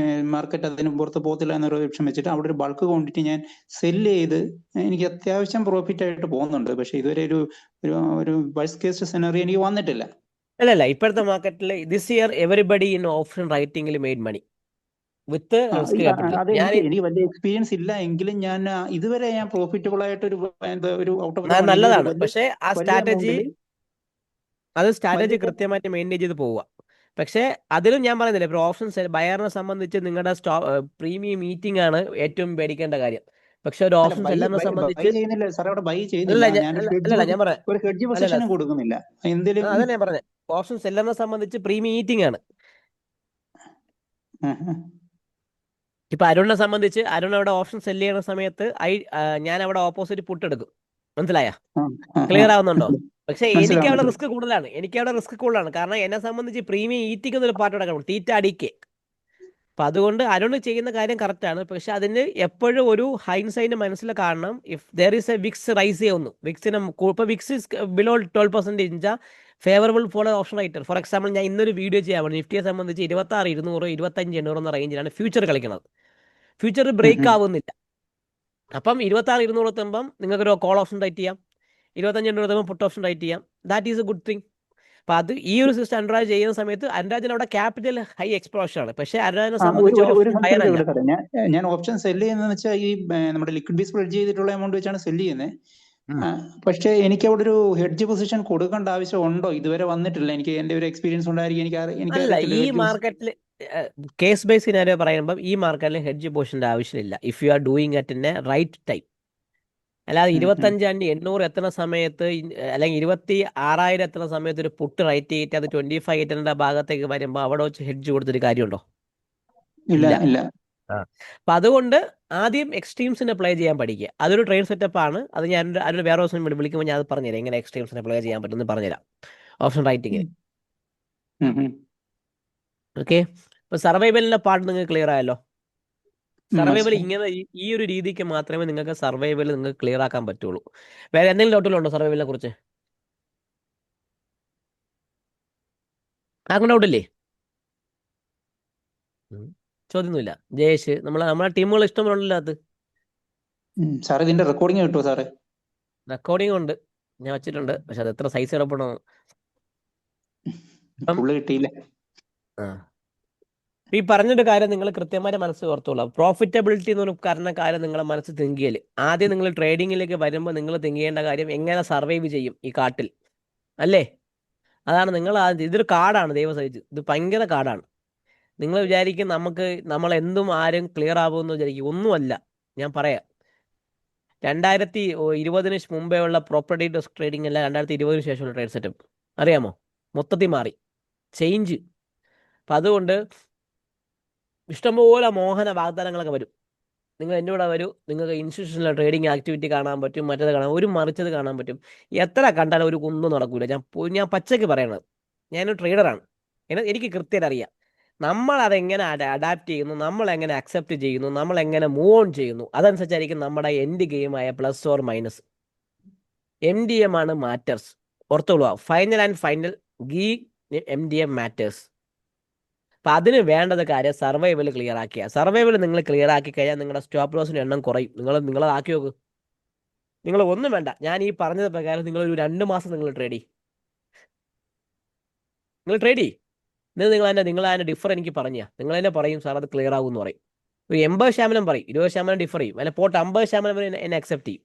മാർക്കറ്റ് അതിന് പുറത്ത് പോകത്തില്ല എന്നൊരു ഓപ്ഷൻ വെച്ചിട്ട് അവിടെ ഒരു ബൾക്ക് ക്വാണ്ടിറ്റി ഞാൻ സെല്ല് ചെയ്ത് എനിക്ക് അത്യാവശ്യം പ്രോഫിറ്റ് ആയിട്ട് പോകുന്നുണ്ട്. പക്ഷെ ഇതുവരെ ഒരു വർസ്റ്റ് കേസ് സിനാറിയോ എനിക്ക് വന്നിട്ടില്ല. അല്ല, ഇപ്പോഴത്തെ മാർക്കറ്റിൽ this year everybody in option റൈറ്റിംഗിൽ made money with risk capital. എനിക്ക് വലിയ എക്സ്പീരിയൻസ് ഇല്ല എങ്കിലും ഞാൻ ഇതുവരെ ഞാൻ പ്രോഫിറ്റബിൾ ആയിട്ട് ഒരു ഔട്ട് ഓഫ് നല്ലതാണ്. പക്ഷേ ആ സ്ട്രാറ്റജി കൃത്യമായിട്ട് മെയിൻറ്റെയിൻ ചെയ്ത് പോവുക. പക്ഷേ അതിലും ഞാൻ പറയുന്നില്ല, ഇപ്പോൾ ഓപ്ഷൻ ബയറിനെ സംബന്ധിച്ച് നിങ്ങളുടെ പ്രീമിയം മീറ്റിംഗ് ആണ് ഏറ്റവും പേടിക്കേണ്ട കാര്യം. പക്ഷെ ഒരു ഓപ്ഷൻ സെല്ലറിനെ സംബന്ധിച്ച് ഞാൻ പറയാം, അതന്നെ ഞാൻ പറഞ്ഞത്. ഓപ്ഷൻ സെല്ലറിനെ സംബന്ധിച്ച് പ്രീമിയം മീറ്റിംഗ് ആണ്. ഇപ്പൊ അരുണിനെ സംബന്ധിച്ച് അരുൺ അവിടെ ഓപ്ഷൻ സെല് ചെയ്യുന്ന സമയത്ത് ഞാൻ അവിടെ ഓപ്പോസിറ്റ് പുട്ട് എടുക്കും. മനസ്സിലായ? ക്ലിയർ ആവുന്നുണ്ടോ? പക്ഷെ എനിക്ക് അവിടെ റിസ്ക് കൂടുതലാണ്. കാരണം എന്നെ സംബന്ധിച്ച് പ്രീമിയം ഈറ്റിക്കുന്ന ഒരു പാർട്ട് എടുക്കണം, തീറ്റ അടിക്ക്. അപ്പൊ അതുകൊണ്ട് അരുണ് ചെയ്യുന്ന കാര്യം കറക്റ്റ് ആണ്. പക്ഷെ അതിന് എപ്പോഴും ഒരു ഹൈൻസൈഡ് മനസ്സിൽ കാണണം. If there is a VIX rise ചെയ്യുന്നു, വിക്സിന് ഇപ്പൊ VIX is below 12% favourable for option writer. For example, ഞാൻ ഇന്നൊരു വീഡിയോ ചെയ്യാൻ നിഫ്റ്റിയെ സംബന്ധിച്ച് 26,200 25,800 എന്ന റേഞ്ചിലാണ് ഫ്യൂച്ചർ കളിക്കുന്നത്. ഫ്യൂച്ചർ ബ്രേക്ക് ആവുന്നില്ല. അപ്പം 26,200 എത്തുമ്പം നിങ്ങൾക്കൊരു കോൾ ഓപ്ഷൻ റൈറ്റ് ചെയ്യാം, 25,800 എത്തുമ്പോൾ പുട്ട് ഓപ്ഷൻ റൈറ്റ് ചെയ്യാം. That is A good thing. അപ്പൊ അത് ഈ ഒരു സിസ്റ്റം അനുരാജ് ചെയ്യുന്ന സമയത്ത് അനുരാജിന് അവിടെ ക്യാപിറ്റൽ ഹൈ എക്സ്പോഷർ ആണ്. പക്ഷേ അനുരാജിനെ സംബന്ധിച്ച് ഞാൻ ഓപ്ഷൻ സെല് ചെയ്യുന്നത് വെച്ചാൽ ഈ നമ്മുടെ ലിക്വിഡ് ബേസ് ഹെഡ്ജ് ചെയ്തിട്ടുള്ള എമൗണ്ട് വെച്ചാണ് സെല് ചെയ്യുന്നത്. പക്ഷേ എനിക്ക് അവിടെ ഒരു ഹെഡ്ജ് പൊസിഷൻ കൊടുക്കേണ്ട ആവശ്യം ഉണ്ടോ? ഇതുവരെ വന്നിട്ടില്ല. എനിക്ക് എന്റെ ഒരു എക്സ്പീരിയൻസ് ഉണ്ടായിരിക്കും. ഈ മാർക്കറ്റിൽ കേസ് ബേസ് സിനാരിയോ പറയുമ്പോൾ ഈ മാർക്കറ്റിൽ ഹെഡ്ജ് പൊസിഷന്റെ ആവശ്യമില്ല. If you are doing at in a right time. അല്ലാതെ 25,800 എത്തുന്ന സമയത്ത് അല്ലെങ്കിൽ 26,000 എത്തുന്ന സമയത്ത് ഒരു പുട്ട് റൈറ്റ് ചെയ്തിട്ട് അത് 25,800 ഭാഗത്തേക്ക് വരുമ്പോൾ അവിടെ വെച്ച് ഹെഡ്ജ് കൊടുത്തൊരു കാര്യമുണ്ടോ? ഇല്ല. അപ്പൊ അതുകൊണ്ട് ആദ്യം എക്സ്ട്രീംസിനെ പ്ലേ ചെയ്യാൻ പഠിക്കുക. അതൊരു ട്രേഡ് സെറ്റപ്പ് ആണ്. അത് ഞാൻ അതിന് വേറെ ദിവസം വിളിക്കുമ്പോൾ ഞാൻ അത് പറഞ്ഞുതരാം, എങ്ങനെ എക്സ്ട്രീംസിനെ പ്ലേ ചെയ്യാൻ പറ്റുമെന്ന് പറഞ്ഞുതരാം ഓപ്ഷൻ റൈറ്റിങ്ങിന്. ഓക്കെ, ഇപ്പൊ സർവൈവലിന്റെ പാർട്ട് നിങ്ങൾക്ക് ക്ലിയർ ആയല്ലോ. സർവൈവൽ ഇങ്ങനെ ഈ ഒരു രീതിക്ക് മാത്രമേ നിങ്ങൾക്ക് സർവൈവൽ നിങ്ങൾക്ക് ക്ലിയർ ആക്കാൻ പറ്റുള്ളൂ. വേറെ എന്തെങ്കിലും ഡൗട്ടുകളുണ്ടോ സർവൈവലിനെ കുറിച്ച്? ആർക്കും ഡൗട്ടില്ലേ? ചോദ്യമൊന്നുമില്ല. ജയേഷ്, നമ്മളെ ടീമുകൾ ഇഷ്ടമുണ്ടല്ലോ. അത് സാറേ, ഇതിന്റെ റെക്കോർഡിംഗ് കിട്ടുമോ സാറേ? റെക്കോർഡിംഗ് ഉണ്ട്, ഞാൻ വെച്ചിട്ടുണ്ട്. പക്ഷെ അത് എത്ര സൈസ് കിടപ്പണോ കിട്ടിയില്ല. ഈ പറഞ്ഞൊരു കാര്യം നിങ്ങൾ കൃത്യമായിട്ട് മനസ്സിൽ ഓർത്തോളാം. പ്രോഫിറ്റബിലിറ്റി എന്ന് പറഞ്ഞ കാര്യം നിങ്ങളെ മനസ്സിൽ തിങ്ക് ചെയ്യല്. ആദ്യം നിങ്ങൾ ട്രേഡിങ്ങിലേക്ക് വരുമ്പോൾ നിങ്ങൾ തിങ്ക് ചെയ്യേണ്ട കാര്യം എങ്ങനെ സർവൈവ് ചെയ്യും ഈ കാട്ടിൽ, അല്ലേ? അതാണ് നിങ്ങൾ ഇതൊരു കാർഡാണ്, ദൈവം സഹിച്ച്. ഇത് ഭയങ്കര കാർഡാണ്. നിങ്ങൾ വിചാരിക്കും നമ്മൾ എന്തും ആരും ക്ലിയർ ആവുമെന്ന് വിചാരിക്കും. ഒന്നുമല്ല. ഞാൻ പറയാം, 2020 മുമ്പേ ഉള്ള പ്രോപ്പർട്ടി ട്രേഡിംഗ് അല്ല 2020 ശേഷമുള്ള ട്രേഡ് സെറ്റപ്പ്. അറിയാമോ? മൊത്തത്തിൽ മാറി, ചേഞ്ച്. അപ്പം അതുകൊണ്ട് ഇഷ്ടംപോലെ മോഹന വാഗ്ദാനങ്ങളൊക്കെ വരും. നിങ്ങൾ എൻ്റെ കൂടെ വരൂ, നിങ്ങൾക്ക് ഇൻസ്റ്റിറ്റ്യൂഷണൽ ട്രേഡിംഗ് ആക്ടിവിറ്റി കാണാൻ പറ്റും, മറ്റേത് കാണാൻ, ഒരു മറിച്ചത് കാണാൻ പറ്റും. എത്ര കണ്ടാലും ഒരു കുന്നും നടക്കൂല. ഞാൻ പച്ചയ്ക്ക് പറയണത്. ഞാനൊരു ട്രേഡറാണ്. എനിക്ക് കൃത്യമായിട്ട് അറിയാം നമ്മൾ അതെങ്ങനെ അഡാപ്റ്റ് ചെയ്യുന്നു, നമ്മൾ എങ്ങനെ അക്സെപ്റ്റ് ചെയ്യുന്നു, നമ്മൾ എങ്ങനെ മൂവ് ഓൺ ചെയ്യുന്നു. അതനുസരിച്ചായിരിക്കും നമ്മുടെ എൻഡ് ഗെയിമായ പ്ലസ് ഓർ മൈനസ്. MDM ആണ് മാറ്റേഴ്സ്. ഓർത്തോളൂ, final and final MDM matters. അപ്പം അതിന് വേണ്ടത് കാര്യം സർവൈവൽ ക്ലിയർ ആക്കിയ. സർവൈവൽ നിങ്ങൾ ക്ലിയർ ആക്കി കഴിഞ്ഞാൽ നിങ്ങളുടെ സ്റ്റോപ്പ് ലോസിൻ്റെ എണ്ണം കുറയും. നിങ്ങൾ ആക്കി നോക്ക്. നിങ്ങൾ ഒന്നും വേണ്ട, ഞാൻ ഈ പറഞ്ഞത് പ്രകാരം നിങ്ങളൊരു 2 മാസം നിങ്ങൾ ട്രേഡ് ചെയ്യും. നിങ്ങൾ അതിൻ്റെ ഡിഫർ എനിക്ക് പറഞ്ഞാൽ നിങ്ങൾ തന്നെ പറയും സാർ അത് ക്ലിയർ ആകും എന്ന് പറയും. ഒരു 80% പറയും, 20% ഡിഫർ ചെയ്യും, അല്ലെ പോട്ട് 50% വരെ എന്നെ അക്സെപ്റ്റ് ചെയ്യും.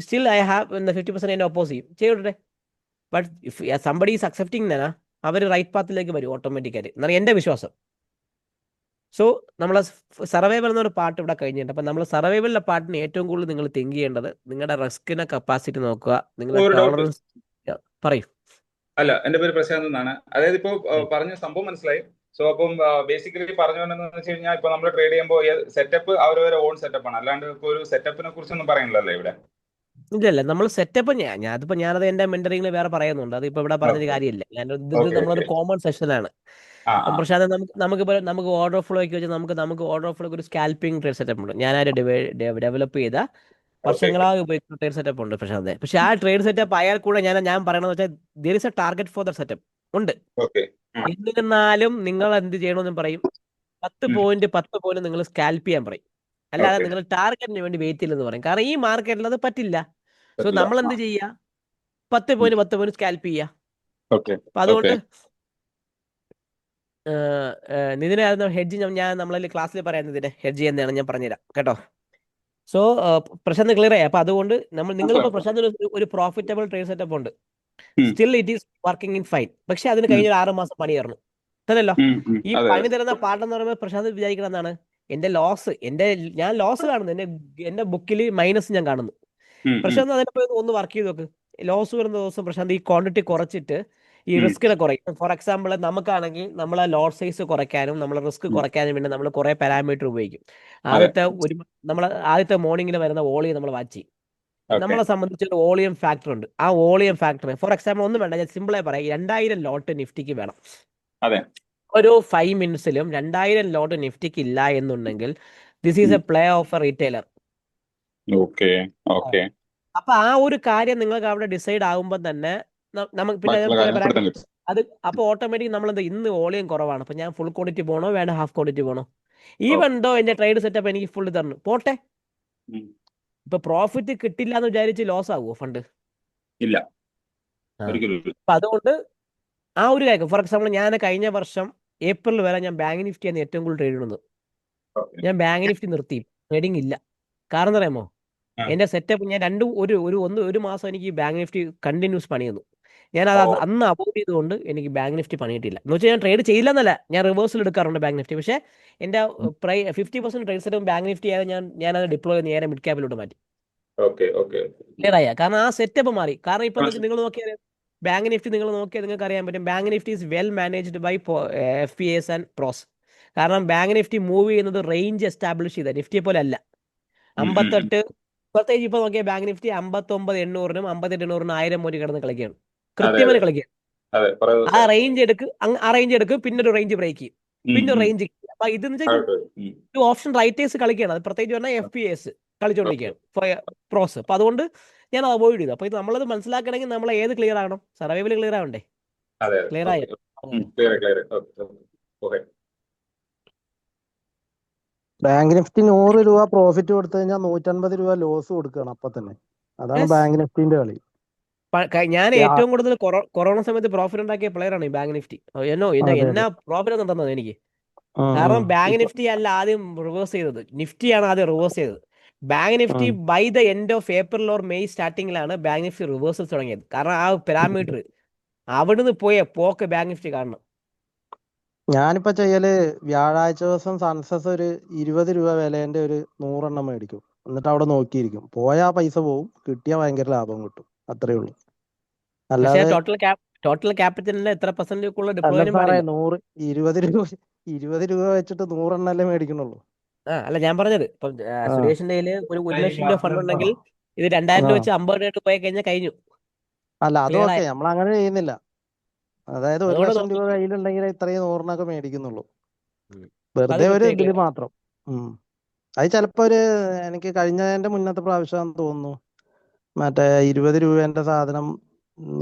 സ്റ്റിൽ ഐ ഹാവ് 50% എന്നെ ഒപ്പോസ് ചെയ്യും. ചെയ്യട്ടെ. But if somebody is accepting തന്നെ അവർ റൈറ്റ് പാത്തിലേക്ക് വരും ഓട്ടോമാറ്റിക്കായിട്ട് എന്നാണ് എൻ്റെ വിശ്വാസം. സോ നമ്മൾ സർവൈവൽ എന്നൊരു പാർട്ട് ഇവിടെ കഴിഞ്ഞിട്ടുണ്ട്. അപ്പം നമ്മൾ സർവൈവലിൻ്റെ പാർട്ടിന് ഏറ്റവും കൂടുതൽ നിങ്ങൾ തിങ്ക് ചെയ്യേണ്ടത് നിങ്ങളുടെ റിസ്കിനെ കപ്പാസിറ്റി നോക്കുക, നിങ്ങളുടെ ഒരു doubt. ടോളറൻസ്. പറയൂ. അല്ല, എന്റെ പേര് പ്രശാന്ത് എന്നാണ്. അതായത് ഇപ്പൊ പറഞ്ഞ സംഭവം മനസ്സിലായി. സോ അപ്പം ബേസിക്കലി പറഞ്ഞുകൊണ്ടെന്ന് വെച്ച് കഴിഞ്ഞാൽ ഇപ്പൊ നമ്മൾ ട്രേഡ് ചെയ്യുമ്പോൾ സെറ്റപ്പ് അവരവരെ ഓൺ സെറ്റപ്പ് ആണ്, അല്ലാണ്ട് ഇപ്പൊ ഒരു സെറ്റപ്പിനെ കുറിച്ചൊന്നും പറയുന്നില്ലല്ലോ ഇവിടെ. ഇല്ല, നമ്മൾ സെറ്റപ്പ് ഞാനത് എൻ്റെ മെന്ററിംഗിൽ വേറെ പറയുന്നുണ്ട്. അതിപ്പോ ഇവിടെ പറഞ്ഞൊരു കാര്യമില്ല. നമ്മളൊരു കോമൺ സെഷനാണ്. പ്രശാന്ത്, നമുക്ക് ഓർഡർ ഫ്ലോ ഒക്കെ വെച്ച് നമുക്ക് ഓർഡർ ഫ്ലോ ഒരു സ്കാൽപ്പിംഗ് ട്രേഡ് സെറ്റപ്പ് ഉണ്ട്. ഞാനായിട്ട് ഡെവലപ്പ് ചെയ്ത വർഷങ്ങളായി ഉപയോഗിക്കുന്ന ട്രേഡ് സെറ്റപ്പ് ഉണ്ട് പ്രശാന്ത്. പക്ഷെ ആ ട്രേഡ് സെറ്റപ്പ് അയാൾ കൂടെ ഞാൻ പറയണമെന്ന് വെച്ചാൽ there is A target for the setup ഉണ്ട്. എന്നിരുന്നാലും നിങ്ങൾ എന്ത് ചെയ്യണമെന്ന് പറയും, 10 പോയിന്റ് നിങ്ങൾ സ്കാൽപ്പ് ചെയ്യാൻ പറയും. അല്ലാതെ നിങ്ങൾ ടാർഗറ്റിന് വേണ്ടി വെയിറ്റ് ചെയ്യില്ലെന്ന് പറയും. കാരണം ഈ മാർക്കറ്റിൽ അത് പറ്റില്ല. സോ നമ്മൾ എന്ത് ചെയ്യുക, 10 പോയിന്റ് സ്കാൽപ്പ് ചെയ്യുക. അപ്പൊ അതുകൊണ്ട് ഇതിനായിരുന്നു ഹെഡ്ജ്. നമ്മളെ ക്ലാസ്സിൽ പറയുന്നതിന് ഹെഡ്ജ് ചെയ്യുന്നതാണ് ഞാൻ പറഞ്ഞുതരാം കേട്ടോ. സോ പ്രശാന്ത് ക്ലിയർ ആയി. അപ്പൊ അതുകൊണ്ട് നിങ്ങളിപ്പോൾ പ്രശാന്ത് ഒരു പ്രോഫിറ്റബിൾ ട്രേഡ് സെറ്റപ്പ് ഉണ്ട്. Still it is working in fine. പക്ഷെ അതിന് കഴിഞ്ഞ 6 മാസം പണി തരണം തന്നല്ലോ. ഈ പണി തരുന്ന പാട്ടെന്ന് പറയുമ്പോൾ പ്രശാന്ത് വിചാരിക്കണം എന്താണ്, ഞാൻ ലോസ് കാണുന്നു, എന്റെ ബുക്കിൽ മൈനസ് ഞാൻ കാണുന്നു. പ്രശാന്ത് അതിനെ ഒന്ന് വർക്ക് ചെയ്ത് നോക്ക്. ലോസ് വരുന്ന ദിവസം പ്രശാന്ത് ഈ ക്വാണ്ടിറ്റി കുറച്ചിട്ട് ഈ റിസ്കിനെ കുറയ്ക്കും. ഫോർ എക്സാമ്പിൾ നമുക്കാണെങ്കിൽ നമ്മളെ ലോട്ട് സൈസ് കുറയ്ക്കാനും നമ്മളെ റിസ്ക് കുറയ്ക്കാനും വേണ്ടി നമ്മൾ കുറെ പാരാമീറ്റർ ഉപയോഗിക്കും. ആദ്യത്തെ മോർണിംഗിൽ വരുന്ന വോളിയം നമ്മൾ വാച്ച് ചെയ്യും. നമ്മളെ സംബന്ധിച്ചൊരു വോളിയം ഫാക്ടർ ഉണ്ട്. ആ വോളിയം ഫാക്ടർ ഫോർ എക്സാമ്പിൾ ഒന്നും വേണ്ട, ഞാൻ സിമ്പിളായി പറയാം. 2000 ലോട്ട് നിഫ്റ്റിക്ക് വേണം. ഒരു 5 മിനിറ്റ്സിലും 2000 ലോട്ട് നിഫ്റ്റിക്ക് ഇല്ല എന്നുണ്ടെങ്കിൽ this is A play off A retailer. അപ്പൊ ആ ഒരു കാര്യം നിങ്ങൾക്ക് അവിടെ ഡിസൈഡ് ആകുമ്പോൾ തന്നെ നമുക്ക് പിന്നെ അത് അപ്പൊ ഓട്ടോമാറ്റിക് നമ്മൾ ഇന്ന് വോളിയം കുറവാണ്, അപ്പൊ ഞാൻ ഫുൾ ക്വാണ്ടിറ്റി പോകണോ വേണ്ട ഹാഫ് ക്വാണ്ടിറ്റി പോകണോ? ഈവൻ ദോ എന്റെ ട്രേഡ് സെറ്റപ്പ് എനിക്ക് ഫുൾ തരണം, പോട്ടെ. ഇപ്പൊ പ്രോഫിറ്റ് കിട്ടില്ല എന്ന് വിചാരിച്ച് ലോസ് ആകുമോ ഫണ്ട്? ഇല്ല. അപ്പൊ അതുകൊണ്ട് ആ ഒരു കാര്യം, ഫോർ എക്സാമ്പിൾ ഞാൻ കഴിഞ്ഞ വർഷം ഏപ്രിൽ വരെ ഞാൻ ബാങ്ക് നിഫ്റ്റിയാണ് ഏറ്റവും കൂടുതൽ ട്രേഡ് ചെയ്യുന്നത്. ഞാൻ ബാങ്ക് നിഫ്റ്റി നിർത്തി, ട്രേഡിംഗ് ഇല്ല. കാരണം അറിയാമോ, എന്റെ സെറ്റപ്പ് ഞാൻ ഒരു മാസം എനിക്ക് ബാങ്ക് നിഫ്റ്റി കണ്ടിന്യൂസ് പണി തന്നു. ഞാൻ അത് അന്ന് അവോയ്ഡ് ചെയ്തുകൊണ്ട് എനിക്ക് ബാങ്ക് നിഫ്റ്റി പണി കിട്ടിയില്ല. എന്ന് വെച്ചാൽ ഞാൻ ട്രേഡ് ചെയ്യില്ല എന്നല്ല, ഞാൻ റിവേഴ്സൽ എടുക്കാറുണ്ട് ബാങ്ക് നിഫ്റ്റി. പക്ഷേ എന്റെ 50% ട്രേഡ് സെറ്റും ബാങ്ക് നിഫ്റ്റി ആയത് ഞാനത് ഡിപ്ലോയ് ചെയ്ത് നേരെ മിഡ് ക്യാപിലോട്ട് മാറ്റി. ക്ലിയർ ആയ? കാരണം ആ സെറ്റപ്പ് മാറി. കാരണം ഇപ്പൊ നിങ്ങൾ നോക്കിയാൽ ബാങ്ക് നിഫ്റ്റി നിങ്ങൾ നോക്കിയാൽ നിങ്ങൾക്ക് അറിയാൻ പറ്റും, bank Nifty is well managed by FPAs and pros. കാരണം ബാങ്ക് നിഫ്റ്റി മൂവ് ചെയ്യുന്നത് റേഞ്ച് എസ്റ്റാബ്ലിഷ് ചെയ്ത നിഫ്റ്റിയെ പോലെ അല്ല. 58 പ്രത്യേകിച്ച് ഇപ്പൊ നോക്കിയാൽ ബാങ്ക് നിഫ്റ്റി 59,800-നും 58,800-നും 1000 പോയിന്റ് കിടന്ന് കളിക്കുകയാണ്, കൃത്യമായി കളിക്കുകയാണ്. ആ റേഞ്ച് എടുക്കും, പിന്നെ ഒരു റേഞ്ച് ബ്രേക്ക് ചെയ്യും, പിന്നെ റേഞ്ച്. അപ്പൊ ഇത് ഓപ്ഷൻ റൈറ്റേഴ്സ് കളിക്കുകയാണ്. അത് പ്രത്യേകിച്ച് പറഞ്ഞാൽ FPAs കളിച്ചുകൊണ്ടിരിക്കുകയാണ്, പ്രോസ്. അപ്പൊ അതുകൊണ്ട് ഞാൻ അവോയ്ഡ് ചെയ്തു. അപ്പൊ ഇത് നമ്മളത് മനസ്സിലാക്കണമെങ്കിൽ നമ്മൾ ഏത് ക്ലിയർ ആകണം? സർവൈവൽ ക്ലിയർ ആവണ്ടേ? ക്ലിയർ ആയ ബാങ്ക് നിഫ്റ്റി 100 രൂപ പ്രോഫിറ്റ് കൊടുത്തു കഴിഞ്ഞാൽ 150 രൂപ ലോസ് കൊടുക്കണം അപ്പൊ തന്നെ. അതാണ് ബാങ്ക് നിഫ്റ്റിന്റെ കളി. ഞാൻ ഏറ്റവും കൂടുതൽ കൊറോണ സമയത്ത് പ്രോഫിറ്റ് ഉണ്ടാക്കിയ പ്ലെയർ ആണ് ഈ ബാങ്ക് നിഫ്റ്റി. എന്നാ പ്രോഫിറ്റ് തന്നത് എനിക്ക്. കാരണം ബാങ്ക് നിഫ്റ്റി അല്ല ആദ്യം റിവേഴ്സ് ചെയ്തത്, നിഫ്റ്റിയാണ് ആദ്യം റിവേഴ്സ് ചെയ്തത്. Bank Nifty by the end of April or May സ്റ്റാർട്ടിങ്ങിലാണ് ബാങ്ക് നിഫ്റ്റി റിവേഴ്സൽ തുടങ്ങിയത്. കാരണം ആ പാരാമീറ്റർ അവിടുന്ന് പോയ പോക്ക് ബാങ്ക് നിഫ്റ്റി കാണണം. ഞാനിപ്പോ ചെയ്യല് വ്യാഴാഴ്ച ദിവസം സൺസസ് ഒരു 20 രൂപ വിലേന്റെ ഒരു 100 എണ്ണം മേടിക്കും. എന്നിട്ട് അവിടെ നോക്കിയിരിക്കും. പോയാൽ ആ പൈസ പോവും, കിട്ടിയാൽ ഭയങ്കര ലാഭം കിട്ടും. അത്രേ ഉള്ളൂ. പക്ഷേ അല്ലാതെ ടോട്ടൽ ക്യാപിറ്റലിന്റെ എത്ര പെർസെന്റുള്ള അല്ല ഡിപ്ലോയിനും സാറേ, പാടില്ല. 20 രൂപ വെച്ചിട്ട് 100 എണ്ണല്ലേ മേടിക്കണുള്ളൂ. അല്ല ഞാൻ പറഞ്ഞത് ഇപ്പം ആ സുരേഷിന്റെ കയ്യിൽ ഒരു 1,00,000 രൂപ ഫണ്ട് ഉണ്ടെങ്കിൽ ഇത് 2,000 ആ രൂപ വെച്ച് 50 രൂപ പോയി കഴിഞ്ഞാൽ കഴിഞ്ഞു, അല്ല അത് ക്ലിയർ ഓക്കെ, ആയി. നമ്മൾ അങ്ങനെ ചെയ്യുന്നില്ല. അതായത് 1 അതുകൊണ്ട് ലക്ഷം രൂപ നോക്കിക്കോ. കയ്യിലുണ്ടെങ്കിൽ ഇത്രയും 100 മേടിക്കുന്നുള്ളൂ. അപ്പൊ അത് വെറുതെ ഒരു കൃത്യമായി ഇതില് ക്ലിയർ. മാത്രം. അത് ചിലപ്പോ എനിക്ക് കഴിഞ്ഞതിന്റെ മുന്നത്തെ പ്രാവശ്യം തോന്നുന്നു, മറ്റേ 20 രൂപേന്റെ സാധനം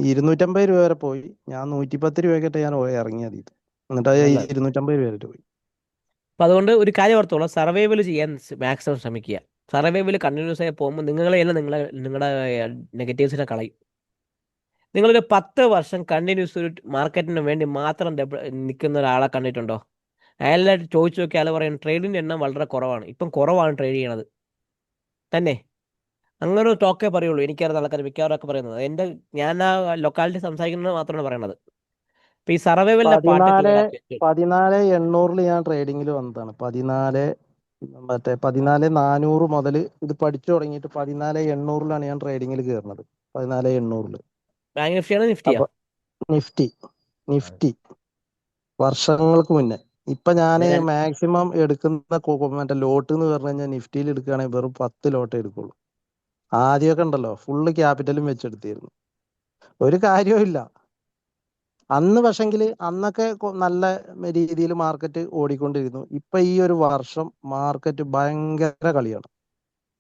250 രൂപ വരെ പോയി. ഞാൻ 110 രൂപയ്ക്കിട്ട് ഞാൻ ഇറങ്ങിയത് ഇത്. എന്നിട്ട് അത് നല്ലത്. 250 രൂപ വരെ പോയി. അപ്പൊ അതുകൊണ്ട് ഒരു കാര്യം ഓർത്തോളാം, സർവൈവൽ ചെയ്യാൻ മാക്സിമം ശ്രമിക്കുക. സർവൈവൽ കണ്ടിന്യൂസ് ആയി പോകുമ്പോൾ നിങ്ങളുടെ നെഗറ്റീവ്സിനെ കളയും. നിങ്ങളൊരു 10 വർഷം കണ്ടിന്യൂസ് ഒരു മാർക്കറ്റിന് വേണ്ടി മാത്രം നിൽക്കുന്ന ഒരാളെ കണ്ടിട്ടുണ്ടോ? അയാളെ ചോദിച്ചു നോക്കി, അയാൾ പറയും ട്രേഡിന്റെ എണ്ണം വളരെ കുറവാണ്, ഇപ്പം കുറവാണ് ട്രേഡ് ചെയ്യണത് തന്നെ. അങ്ങനെ ഒരു ടോക്കേ പറയുള്ളൂ. എനിക്കറിയാം ആൾക്കാർ മിക്കവാറൊക്കെ പറയുന്നത്. ഞാൻ ആ ലൊക്കാലിറ്റി സംസാരിക്കുന്നത് മാത്രമാണ് പറയണത്. ഇപ്പൊ ഈ സർവൈവലിന്റെ പാർട്ട് ക്ലിയർ ആക്കി വെച്ചു. 14,800 ഞാൻ ട്രേഡിങ്ങിൽ വന്നതാണ്. 14,400 മുതൽ ഇത് പഠിച്ചു തുടങ്ങിയിട്ട് 14,800 ഞാൻ ട്രേഡിങ്ങിൽ കയറുന്നത്. 14,800 ബാങ്ക് നിഫ്റ്റിയാണോ നിഫ്റ്റിയാ? അപ്പൊ നിഫ്റ്റി വർഷങ്ങൾക്ക് മുന്നേ. ഇപ്പൊ ഞാൻ ഞാൻ മാക്സിമം എടുക്കുന്ന മറ്റേ ലോട്ട് എന്ന് പറഞ്ഞു കഴിഞ്ഞാൽ നിഫ്റ്റിയിൽ എടുക്കുകയാണെങ്കിൽ വെറും 10 ലോട്ടേ എടുക്കുള്ളൂ. ആദ്യമൊക്കെ ഉണ്ടല്ലോ ഫുള്ള് ക്യാപിറ്റലും വെച്ചെടുത്തിരുന്നു. ഒരു കാര്യവും ഇല്ല അന്ന്. പക്ഷെങ്കിൽ അന്നൊക്കെ നല്ല രീതിയിൽ മാർക്കറ്റ് ഓടിക്കൊണ്ടിരുന്നു. ഇപ്പൊ ഈ ഒരു വർഷം മാർക്കറ്റ് ഭയങ്കര കളിയാണ്.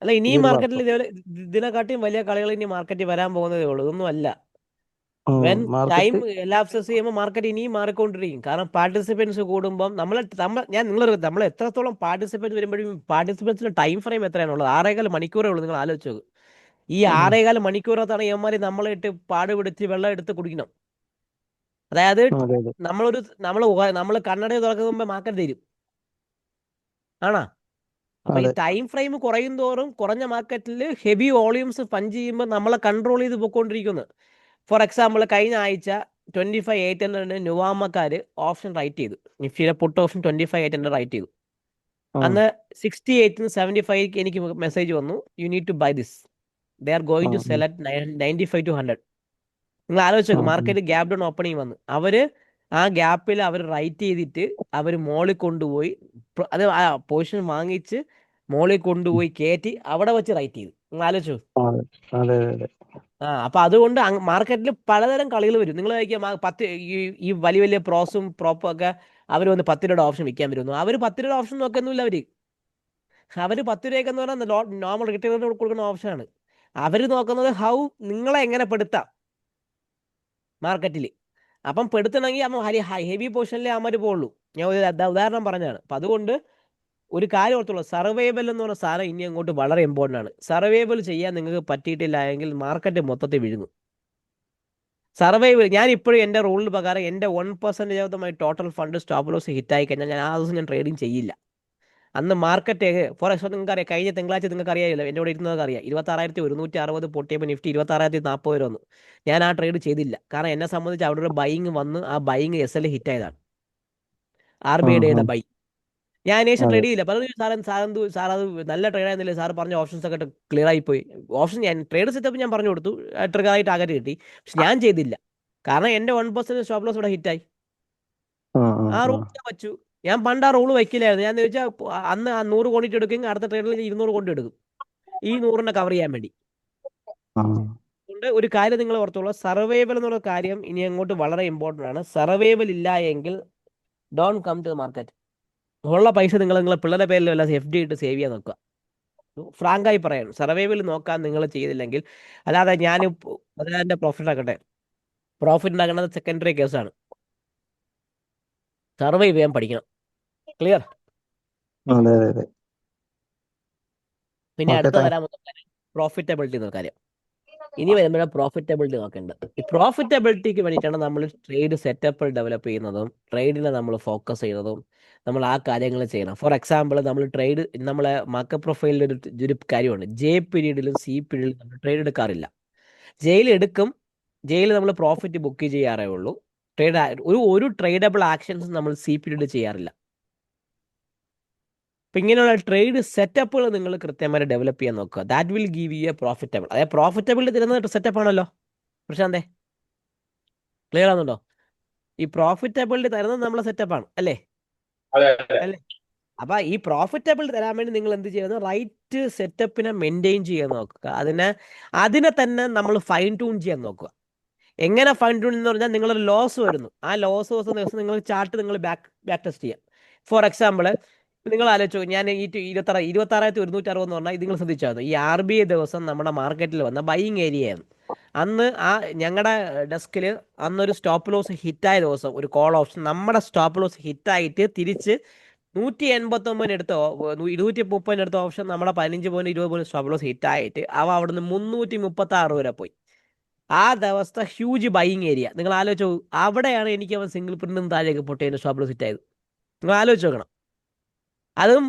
അല്ല, ഈ ഇനി ഒരു മാർക്കറ്റിൽ വർഷം ഇതിനെക്കാട്ടിയും വലിയ കളികൾ ഇനി മാർക്കറ്റിൽ വരാൻ പോകുന്നതേ ഉള്ളൂ. ഇതൊന്നും അല്ല. വെൻ ടൈം മാർക്കറ്റ് എലാപ്സസ് ചെയ്യുമ്പോൾ മാർക്കറ്റ് ഇനിയും മാറിക്കൊണ്ടിരിക്കും. കാരണം പാർട്ടിസിപ്പൻസ് കൂടുമ്പം നമ്മൾ എത്രത്തോളം പാർട്ടിസിപ്പൻസ് വരുമ്പോഴും പാർട്ടിസിപ്പൻസിന്റെ ടൈം ഫ്രെയിം എത്രയാണുള്ളത്? 6.25 മണിക്കൂറേ ഉള്ളൂ. നിങ്ങൾ ആലോചിച്ച് നോക്ക്. ഈ 6.25 മണിക്കൂറത്താണ് ഇവന്മാർ നമ്മളെ ഇട്ട് പാടുപിടിച്ച് വെള്ളം എടുത്ത് കുടിക്കണം. അതായത് അതെ അതെ നമ്മൾ കണ്ണട തുറക്കുന്ന മുമ്പ് മാർക്കറ്റ് തരും ആണോ? അപ്പൊ ഈ അതെ ടൈം ഫ്രെയിം കുറയും തോറും കുറഞ്ഞ മാർക്കറ്റിൽ ഹെവി വോളിയൂംസ് പഞ്ച് ചെയ്യുമ്പോൾ നമ്മളെ കൺട്രോൾ ചെയ്ത് പോയിക്കൊണ്ടിരിക്കുന്നു. ഫോർ എക്സാമ്പിൾ, കഴിഞ്ഞ ആഴ്ച 25,800 നുവാമക്കാർ ഓപ്ഷൻ റൈറ്റ് ചെയ്തു. നിഫ്റ്റിയുടെ പുട്ട് ഓപ്ഷൻ 25,800 റൈറ്റ് ചെയ്തു. അന്ന് 68 75 എനിക്ക് മെസ്സേജ് വന്നു, you need to buy this, they are going to sell at 95 to 100. നിങ്ങൾ ആലോചിച്ച് നോക്ക്, മാർക്കറ്റ് ഗ്യാപ് ഡൗൺ ഓപ്പണിംഗ് വന്നു. അവര് ആ ഗ്യാപ്പിൽ അവർ റൈറ്റ് ചെയ്തിട്ട് അവർ മോളിൽ കൊണ്ടുപോയി അത് ആ പൊസിഷൻ വാങ്ങിച്ച് മോളിൽ കൊണ്ടുപോയി കയറ്റി അവിടെ വെച്ച് റൈറ്റ് ചെയ്തു. നിങ്ങൾ ആലോചിച്ചു. അതെ അതെ അപ്പൊ അതുകൊണ്ട് മാർക്കറ്റിൽ പലതരം കളികൾ വരും. നിങ്ങൾ കഴിക്കുക 10 ഈ വലിയ വലിയ പ്രോസും പ്രോപ്പും ഒക്കെ അവർ വന്ന് 10 രൂപയുടെ ഓപ്ഷൻ വിൽക്കാൻ വരുന്നു. അവർ 10 രൂപയുടെ ഓപ്ഷൻ നോക്കുന്നില്ല. അവര് 10 രൂപയ്ക്കെന്ന് പറഞ്ഞാൽ നോർമൽ റിട്ടേണർ കൊടുക്കുന്ന ഓപ്ഷനാണ്. അവർ നോക്കുന്നത് നിങ്ങളെ എങ്ങനെ പെടുത്താം മാർക്കറ്റിൽ. അപ്പം പെടുത്തണമെങ്കിൽ ഹെവി പൊസിഷനിലേ അമ്മര് പോകുള്ളൂ. ഞാൻ ഒരു ഉദാഹരണം പറഞ്ഞതാണ്. അപ്പം അതുകൊണ്ട് ഒരു കാര്യം ഓർത്തുള്ളൂ, സർവൈവൽ എന്ന് പറഞ്ഞ സാധനം ഇനി അങ്ങോട്ട് വളരെ ഇമ്പോർട്ടൻ്റ് ആണ്. സർവൈവൽ ചെയ്യാൻ നിങ്ങൾക്ക് പറ്റിയിട്ടില്ല എങ്കിൽ മാർക്കറ്റ് മൊത്തത്തിൽ വീഴുന്നു. ഞാൻ ഇപ്പോഴും എൻ്റെ റൂളിൽ പ്രകാരം എൻ്റെ 1% ടോട്ടൽ ഫണ്ട് സ്റ്റോപ്പ് ലോസ് ഹിറ്റായി കഴിഞ്ഞാൽ ആ ദിവസം ഞാൻ ട്രേഡിങ് ചെയ്യില്ല. അന്ന് മാർക്കറ്റ് ഫോർ എക്സാമ്പിൾ നിങ്ങൾക്ക് അറിയാം, കഴിഞ്ഞ തിങ്കളാഴ്ച നിങ്ങൾക്ക് അറിയാമല്ലോ, എൻ്റെ കൂടെ ഇരുന്നതൊക്കെ അറിയാം. 26,160 പൊട്ടിയപ്പോൾ നിഫ്റ്റി 26,040 വരെ വന്നു. ഞാൻ ആ ട്രേഡ് ചെയ്തില്ല. കാരണം എന്നെ സംബന്ധിച്ച് അവിടെ ഒരു ബൈങ് വന്ന് ആ ബൈങ് SL ഹിറ്റ് ആയതാണ്, RBIയുടെ ബൈ. ഞാൻ അതിനുശേഷം ട്രേഡ് ചെയ്യില്ല. പലരും സാർ അത് നല്ല ട്രേഡ് ആയിരുന്നില്ലേ സാർ, പറഞ്ഞ ഓപ്ഷൻസ് ഒക്കെ ക്ലിയർ ആയിപ്പോയി. ഓപ്ഷൻ ഞാൻ ട്രേഡ് സെറ്റപ്പ് ഞാൻ പറഞ്ഞു കൊടുത്തു, ട്രിഗറായി ടാർഗറ്റ് കിട്ടി. പക്ഷെ ഞാൻ ചെയ്തില്ല. കാരണം എൻ്റെ 1% സ്റ്റോപ്പ് ലോസ് ഇവിടെ ഹിറ്റായി. ആ റൂൾ ഞാൻ വച്ചു. ഞാൻ പണ്ട് ആ റൂള് വയ്ക്കില്ലായിരുന്നു. ഞാൻ ചോദിച്ചാൽ അന്ന് 100 ക്വാണ്ടിറ്റി എടുക്കും, അടുത്ത ട്രേഡിൽ 200 ക്വാണ്ടിറ്റി എടുക്കും, ഈ 100 കവർ ചെയ്യാൻ വേണ്ടി. അതുകൊണ്ട് ഒരു കാര്യം നിങ്ങൾ ഓർത്തോളൂ, സർവൈവൽ എന്നുള്ള കാര്യം ഇനി അങ്ങോട്ട് വളരെ ഇമ്പോർട്ടൻ്റ് ആണ്. സർവൈവൽ ഇല്ല എങ്കിൽ ഡോൺ കം ടു മാർക്കറ്റ്. ഉള്ള പൈസ നിങ്ങളെ പിള്ളേരുടെ പേരിൽ വല്ല FD ഇട്ട് സേവ് ചെയ്യാൻ നോക്കുക. ഫ്രാങ്കായി പറയണം, സർവൈവൽ നോക്കാൻ നിങ്ങൾ ചെയ്തില്ലെങ്കിൽ, അല്ലാതെ ഞാൻ 10,000 പ്രോഫിറ്റ് ആക്കട്ടെ, പ്രോഫിറ്റ് ഉണ്ടാക്കുന്നത് സെക്കൻഡറി കേസാണ്. സർവൈവ് ചെയ്യാൻ പഠിക്കണം. ക്ലിയർ? അതെ അതെ പിന്നെ ഓക്കെ, അടുത്ത താങ്ക് വരാൻ പ്രോഫിറ്റബിലിറ്റി എന്ന കാര്യം. ഇനി വരുമ്പോഴാണ് പ്രോഫിറ്റബിലിറ്റി നോക്കേണ്ടത്. ഈ പ്രോഫിറ്റബിലിറ്റിക്ക് വേണ്ടിയിട്ടാണ് നമ്മൾ ട്രേഡ് സെറ്റപ്പ് ഡെവലപ്പ് ചെയ്യുന്നതും ട്രേഡിനെ നമ്മൾ ഫോക്കസ് ചെയ്യുന്നതും. നമ്മൾ ആ കാര്യങ്ങൾ ചെയ്യണം. ഫോർ എക്സാമ്പിൾ, നമ്മളെ മാർക്കറ്റ് പ്രൊഫൈലിൽ ഒരു കാര്യമുണ്ട്, J പീരീഡിലും C പീരീഡിലും നമ്മൾ ട്രേഡ് എടുക്കാറില്ല. ജയിൽ നമ്മൾ പ്രോഫിറ്റ് ബുക്ക് ചെയ്യാറേ ഉള്ളൂ. ഒരു ട്രേഡബിൾ ആക്ഷൻസ് നമ്മൾ C പീരീഡ് ചെയ്യാറില്ല. അപ്പം ഇങ്ങനെയുള്ള ട്രേഡ് സെറ്റപ്പുകൾ നിങ്ങൾ കൃത്യമായിട്ട് ഡെവലപ്പ് ചെയ്യാൻ നോക്കുക. That will give U A profitable. അതായത് പ്രോഫിറ്റബിൾ തരുന്ന സെറ്റപ്പ് ആണല്ലോ പ്രശാന്തേ, ക്ലിയർ ആവുന്നുണ്ടോ? ഈ പ്രോഫിറ്റബിലിറ്റി തരുന്നത് നമ്മളെ സെറ്റപ്പാണ് അല്ലേ? അതെ അതെ അല്ലേ? അപ്പൊ ഈ പ്രോഫിറ്റബിൾ തരാൻ വേണ്ടി നിങ്ങൾ എന്ത് ചെയ്യുന്നത്? റൈറ്റ് സെറ്റപ്പിനെ മെയിൻറ്റെയിൻ ചെയ്യാൻ നോക്കുക. അതിനെ തന്നെ നമ്മൾ ഫൈൻ ട്യൂൺ ചെയ്യാൻ നോക്കുക. എങ്ങനെ ഫൈൻ ട്യൂൺ എന്ന് പറഞ്ഞാൽ നിങ്ങളൊരു ലോസ് വരുന്നു, ആ ലോസ് ദിവസം നിങ്ങൾ ചാർട്ട് നിങ്ങൾ ബാക്ക് ടെസ്റ്റ് ചെയ്യാം. ഫോർ എക്സാമ്പിൾ നിങ്ങൾ ആലോചിച്ചു, ഞാൻ ഈ 26,160 എന്ന് പറഞ്ഞാൽ നിങ്ങൾ ശ്രദ്ധിച്ചാൽ ഈ RBI ദിവസം നമ്മുടെ മാർക്കറ്റിൽ വന്ന ബൈയിങ് ഏരിയയാണ്. അന്ന് ആ ഞങ്ങളുടെ ഡെസ്കിൽ അന്നൊരു സ്റ്റോപ്പ് ലോസ് ഹിറ്റായ ദിവസം, ഒരു കോൾ ഓപ്ഷൻ നമ്മുടെ സ്റ്റോപ്പ് ലോസ് ഹിറ്റായിട്ട് തിരിച്ച് 189 എടുത്ത 230 എടുത്ത ഓപ്ഷൻ നമ്മുടെ 15 പോയിന്റ് 20 പോയിന്റ് സ്റ്റോപ്പ് ലോസ് ഹിറ്റായിട്ട് അവ അവിടുന്ന് 336 വരെ പോയി. ആ ദിവസത്തെ ഹ്യൂജ് ബൈയിങ് ഏരിയ നിങ്ങൾ ആലോചിച്ചു. അവിടെയാണ് എനിക്ക് അവൻ സിംഗിൾ പ്രിന്റിൽ നിന്ന് താഴേക്ക് പൊട്ടിയതിന് സ്റ്റോപ്പ് ലോസ് ഹിറ്റായത്. നിങ്ങൾ ആലോചിച്ച് നോക്കണം. അതും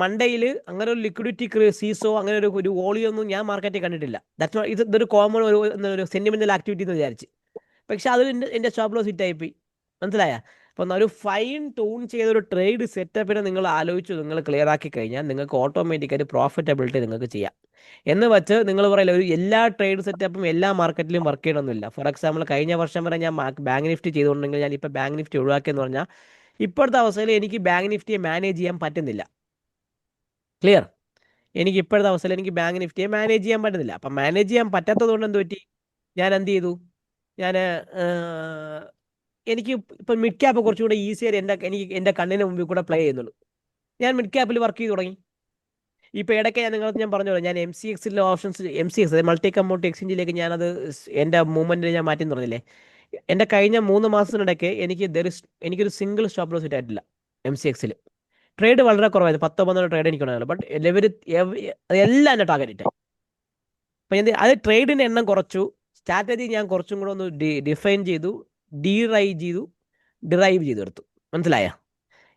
മണ്ടയിൽ അങ്ങനെ ഒരു ലിക്വിഡിറ്റി സീസോ അങ്ങനെ ഒരു വോളിയൊന്നും ഞാൻ മാർക്കറ്റിൽ കണ്ടിട്ടില്ല. ഇതൊരു കോമൺ ഒരു സെന്റിമെന്റൽ ആക്ടിവിറ്റി എന്ന് വിചാരിച്ച്. പക്ഷെ അത് എൻ്റെ സ്റ്റോപ്പ് ലോസ് ഹിറ്റായിപ്പോയി. മനസ്സിലായ? അപ്പം ഒരു ഫൈൻ ട്യൂൺ ചെയ്തൊരു ട്രേഡ് സെറ്റപ്പിനെ നിങ്ങൾ ആലോചിച്ചു നിങ്ങൾ ക്ലിയർ ആക്കി കഴിഞ്ഞാൽ നിങ്ങൾക്ക് ഓട്ടോമാറ്റിക്കായിട്ട് പ്രോഫിറ്റബിലിറ്റി നിങ്ങൾക്ക് ചെയ്യാം. എന്ന് വെച്ച് നിങ്ങൾ പറയില്ല ഒരു എല്ലാ ട്രേഡ് സെറ്റപ്പും എല്ലാ മാർക്കറ്റിലും വർക്ക് ചെയ്യണമെന്നില്ല. ഫോർ എക്സാമ്പിൾ കഴിഞ്ഞ വർഷം വരെ ഞാൻ ബാങ്ക് നിഫ്റ്റി ചെയ്തുകൊണ്ടെങ്കിൽ ഞാൻ ഇപ്പോൾ ബാങ്ക് നിഫ്റ്റി ഒഴിവാക്കിയെന്ന് പറഞ്ഞാൽ ഇപ്പോഴത്തെ അവസ്ഥയിൽ എനിക്ക് ബാങ്ക് നിഫ്റ്റിയെ മാനേജ് ചെയ്യാൻ പറ്റുന്നില്ല. ക്ലിയർ? എനിക്ക് ഇപ്പോഴത്തെ അവസ്ഥയിൽ എനിക്ക് ബാങ്ക് നിഫ്റ്റിയെ മാനേജ് ചെയ്യാൻ പറ്റുന്നില്ല. അപ്പം മാനേജ് ചെയ്യാൻ പറ്റാത്തത് കൊണ്ട് എന്ത് പറ്റി? ഞാൻ എന്ത് ചെയ്തു? എനിക്ക് ഇപ്പം മിഡ് ക്യാപ്പ് കുറച്ചുകൂടെ ഈസിയായിട്ട് എൻ്റെ കണ്ണിന് മുമ്പിൽ കൂടെ പ്ലേ ചെയ്യുന്നുള്ളൂ. ഞാൻ മിഡ് ക്യാപ്പിൽ വർക്ക് ചെയ്ത് തുടങ്ങി. ഇപ്പോൾ ഇടയ്ക്ക് ഞാൻ പറഞ്ഞോളൂ, ഞാൻ MCXലെ ഓപ്ഷൻസ് MCX മൾട്ടി കമ്മോഡിറ്റി എക്സ്ചേഞ്ചിലേക്ക് ഞാനത് എൻ്റെ മൂവ്മെൻറ്റിന് ഞാൻ മാറ്റി പറഞ്ഞില്ലേ. എൻ്റെ കഴിഞ്ഞ 3 മാസത്തിനിടയ്ക്ക് എനിക്കൊരു സിംഗിൾ സ്റ്റോപ്പ് ലോസ് ഹിറ്റായിട്ടില്ല MCXൽ. ട്രേഡ് വളരെ കുറവായിരുന്നു, 10-12 ട്രേഡ് എനിക്കുണ്ടായിരുന്നു. ബട്ട് എല്ലാം എൻ്റെ ടാർഗറ്റ് ഹിറ്റായി. അപ്പം അത് ട്രേഡിൻ്റെ എണ്ണം കുറച്ചു, സ്ട്രാറ്റജി ഞാൻ കുറച്ചും കൂടെ ഒന്ന് ഡിഫൈൻ ചെയ്തു, ഡിറൈവ് ചെയ്തെടുത്തു. മനസ്സിലായ?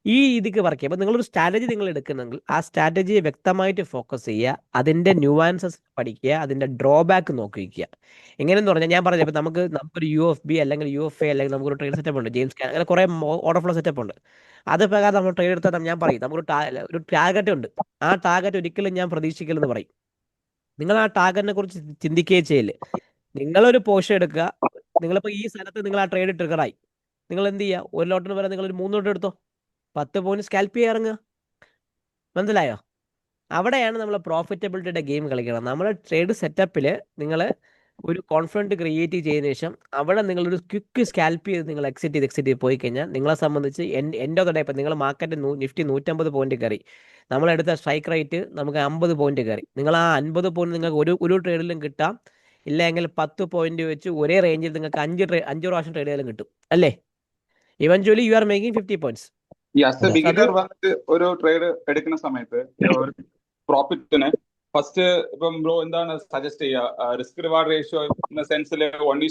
ഈ രീതിക്ക് വർക്ക് ചെയ്യുക. അപ്പോൾ നിങ്ങളൊരു സ്ട്രാറ്റജി നിങ്ങൾ എടുക്കുന്നെങ്കിൽ ആ സ്ട്രാറ്റജിയെ വ്യക്തമായിട്ട് ഫോക്കസ് ചെയ്യുക, അതിൻ്റെ ന്യൂവാൻസസ് പഠിക്കുക, അതിൻ്റെ ഡ്രോബാക്ക് നോക്കിക്കുക. എങ്ങനെയെന്ന് പറഞ്ഞാൽ ഞാൻ പറഞ്ഞത്, ഇപ്പോൾ നമുക്കൊരു UFB അല്ലെങ്കിൽ UFA അല്ലെങ്കിൽ നമുക്കൊരു ട്രേഡ് സെറ്റപ്പ് ഉണ്ട്, ജെയിംസ് അങ്ങനെ കുറേ ഓർഡർ ഫ്ലോ സെറ്റപ്പ് ഉണ്ട്. അത് പ്രകാരം നമ്മൾ ട്രേഡ് എടുത്താൽ ഞാൻ പറയും നമുക്കൊരു ടാർഗറ്റ് ഉണ്ട്. ആ ടാർഗറ്റ് ഒരിക്കലും ഞാൻ പ്രതീക്ഷിക്കില്ലെന്ന് പറയും. നിങ്ങൾ ആ ടാർഗറ്റിനെ കുറിച്ച് ചിന്തിക്കുകയും ചെയ്യില്ല. നിങ്ങളൊരു പോർഷൻ എടുക്കുക. നിങ്ങളിപ്പോൾ ഈ സ്ഥലത്ത് നിങ്ങൾ ആ ട്രേഡ് ട്രിഗറായി, നിങ്ങൾ എന്ത് ചെയ്യുക? ഒരു ലോട്ടിന് വരെ നിങ്ങളൊരു 3 ലോട്ട് എടുത്തോ, 10 പോയിന്റ് സ്കാൽപ്പ് ചെയ്യാൻ ഇറങ്ങുക. മനസ്സിലായോ? അവിടെയാണ് നമ്മൾ പ്രോഫിറ്റബിലിറ്റിയുടെ ഗെയിം കളിക്കണം. നമ്മുടെ ട്രേഡ് സെറ്റപ്പിൽ നിങ്ങൾ ഒരു കോൺഫിഡൻറ്റ് ക്രിയേറ്റ് ചെയ്തതിനു ശേഷം അവിടെ നിങ്ങളൊരു ക്വിക്ക് സ്കാൽപ്പ് ചെയ്ത് നിങ്ങൾ എക്സിറ്റ് ചെയ്ത് പോയി കഴിഞ്ഞാൽ നിങ്ങളെ സംബന്ധിച്ച് എൻ്റെ ഓഫ് ദ ഡേ ഇപ്പം നിങ്ങൾ മാർക്കറ്റ് നിഫ്റ്റി 150 പോയിന്റ് കയറി, നമ്മളെടുത്ത സ്ട്രൈക്ക് റേറ്റ് നമുക്ക് 50 പോയിന്റ് കയറി. നിങ്ങൾ ആ 50 പോയിന്റ് നിങ്ങൾക്ക് ഒരു ട്രേഡിലും കിട്ടാം, ഇല്ലെങ്കിൽ 10 പോയിന്റ് വെച്ച് ഒരേ റേഞ്ചിൽ നിങ്ങൾക്ക് 5 പ്രാവശ്യം ട്രേഡ് ചെയ്താലും കിട്ടും അല്ലേ? Eventually U are making 50 points. ഈ ആസ് എ ബിഗിനർ വന്നിട്ട് ഒരു ട്രേഡ് എടുക്കുന്ന സമയത്ത് ഒരു പ്രോഫിറ്റിന് ഫസ്റ്റ് ഇപ്പം ബ്രോ എന്താണ് സജസ്റ്റ് ചെയ്യുക? റിസ്ക് റിവാർഡ് റേഷ്യോ എന്ന സെൻസിൽ 1:1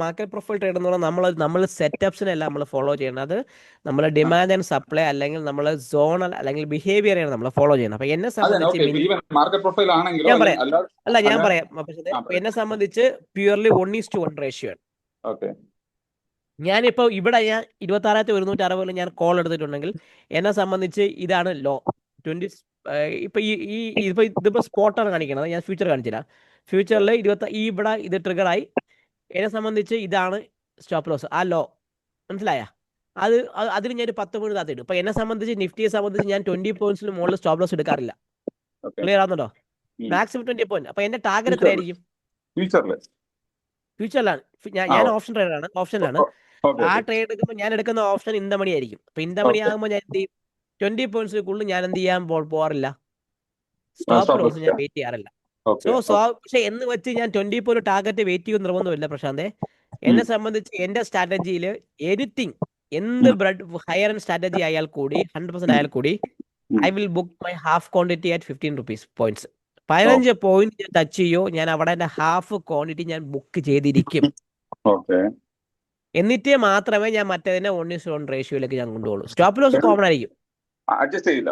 മാർക്കറ്റ് പ്രൊഫൈൽ ട്രേഡ് എന്ന് പറഞ്ഞാൽ നമ്മൾ സെറ്റപ്സിനെല്ലാം നമ്മൾ ഫോളോ ചെയ്യണം. അത് നമ്മൾ ഡിമാൻഡ് ആൻഡ് സപ്ലൈ അല്ലെങ്കിൽ നമ്മൾ സോണൽ അല്ലെങ്കിൽ ബിഹേവിയറാണ് നമ്മൾ ഫോളോ ചെയ്യുന്നത്. അപ്പൊ എന്നെ സംബന്ധിച്ച് മാർക്കറ്റ് പ്രൊഫൈൽ ആണെങ്കിലോ ഞാൻ പറയാം, എന്നെ സംബന്ധിച്ച് പ്യൂർലി 1:1 റേഷ്യോ ആണ്. ഓക്കെ. ഞാനിപ്പോൾ ഇവിടെ ഞാൻ 26,160 ഞാൻ കോൾ എടുത്തിട്ടുണ്ടെങ്കിൽ എന്നെ സംബന്ധിച്ച് ഇതാണ് ലോ 20. ഇപ്പൊ ഇതിപ്പോ സ്പോട്ടാണ് കാണിക്കുന്നത്, ഞാൻ ഫ്യൂച്ചർ കാണിച്ചില്ല. ഫ്യൂച്ചറിൽ ഇവിടെ ഇത് ട്രിഗറായി, എന്നെ സംബന്ധിച്ച് ഇതാണ് സ്റ്റോപ്പ് ലോസ്, ആ ലോ. മനസ്സിലായ? അതിന് ഞാൻ 10 പോയിന്റ് താത്തിടും. ഇപ്പൊ എന്നെ സംബന്ധിച്ച് നിഫ്റ്റിയെ സംബന്ധിച്ച് ഞാൻ 20 പോയിന്റ്സിന് മുകളിൽ സ്റ്റോപ്പ് ലോസ് എടുക്കാറില്ല. ക്ലിയർ ആവുന്നുണ്ടോ? Maximum 20 point. അപ്പൊ എന്റെ ടാർഗറ്റ് എത്രയായിരിക്കും? ഫ്യൂച്ചറിലാണ്. ഞാൻ ഓപ്ഷൻ ട്രേഡറാണ്, ഓപ്ഷനിലാണ്. ആ ട്രേഡ് എടുക്കുമ്പോൾ ഞാൻ എടുക്കുന്ന ഓപ്ഷൻ ഇന്ദമണി ആയിരിക്കും. അപ്പൊ ഇന്ദമണി ആകുമ്പോൾ ഞാൻ എന്ത് ചെയ്യും? 20 പോയിന്റ്സിനുള്ളിൽ ഞാൻ എന്ത് ചെയ്യാൻ പോകാറില്ല, സ്റ്റോപ്പ് ലോസ് ഞാൻ വെയിറ്റ് ചെയ്യാറില്ല. പക്ഷെ എന്ന് വെച്ച് ഞാൻ 20 പോയിന്റ് ടാർഗറ്റ് വെയിറ്റ് ചെയ്യുന്ന നിർബന്ധമില്ല പ്രശാന്തേ. എന്നെ സംബന്ധിച്ച് എന്റെ സ്ട്രാറ്റജിയിൽ എന്ത് ഹയർ എൻഡ് സ്ട്രാറ്റജി ആയാൽ കൂടി 100% ആയാൽ കൂടി I will book my half quantity at 15 rupees points. 15 point ഞാൻ ടച്ച് ചെയ്യോ, ഞാൻ അവിടെ എന്റെ ഹാഫ് ക്വാണ്ടിറ്റി ഞാൻ ബുക്ക് ചെയ്തിരിക്കും. എന്നിട്ടേ മാത്രമേ ഞാൻ മറ്റേതിനെ 1:1 റേഷ്യോയിലേക്ക് ഞാൻ കൊണ്ടുപോകുള്ളൂ. സ്റ്റോപ്പ് ലോസ് കോമൺ ആയിരിക്കും, ഞാൻ അഡ്ജസ്റ്റ് ചെയ്യില്ല.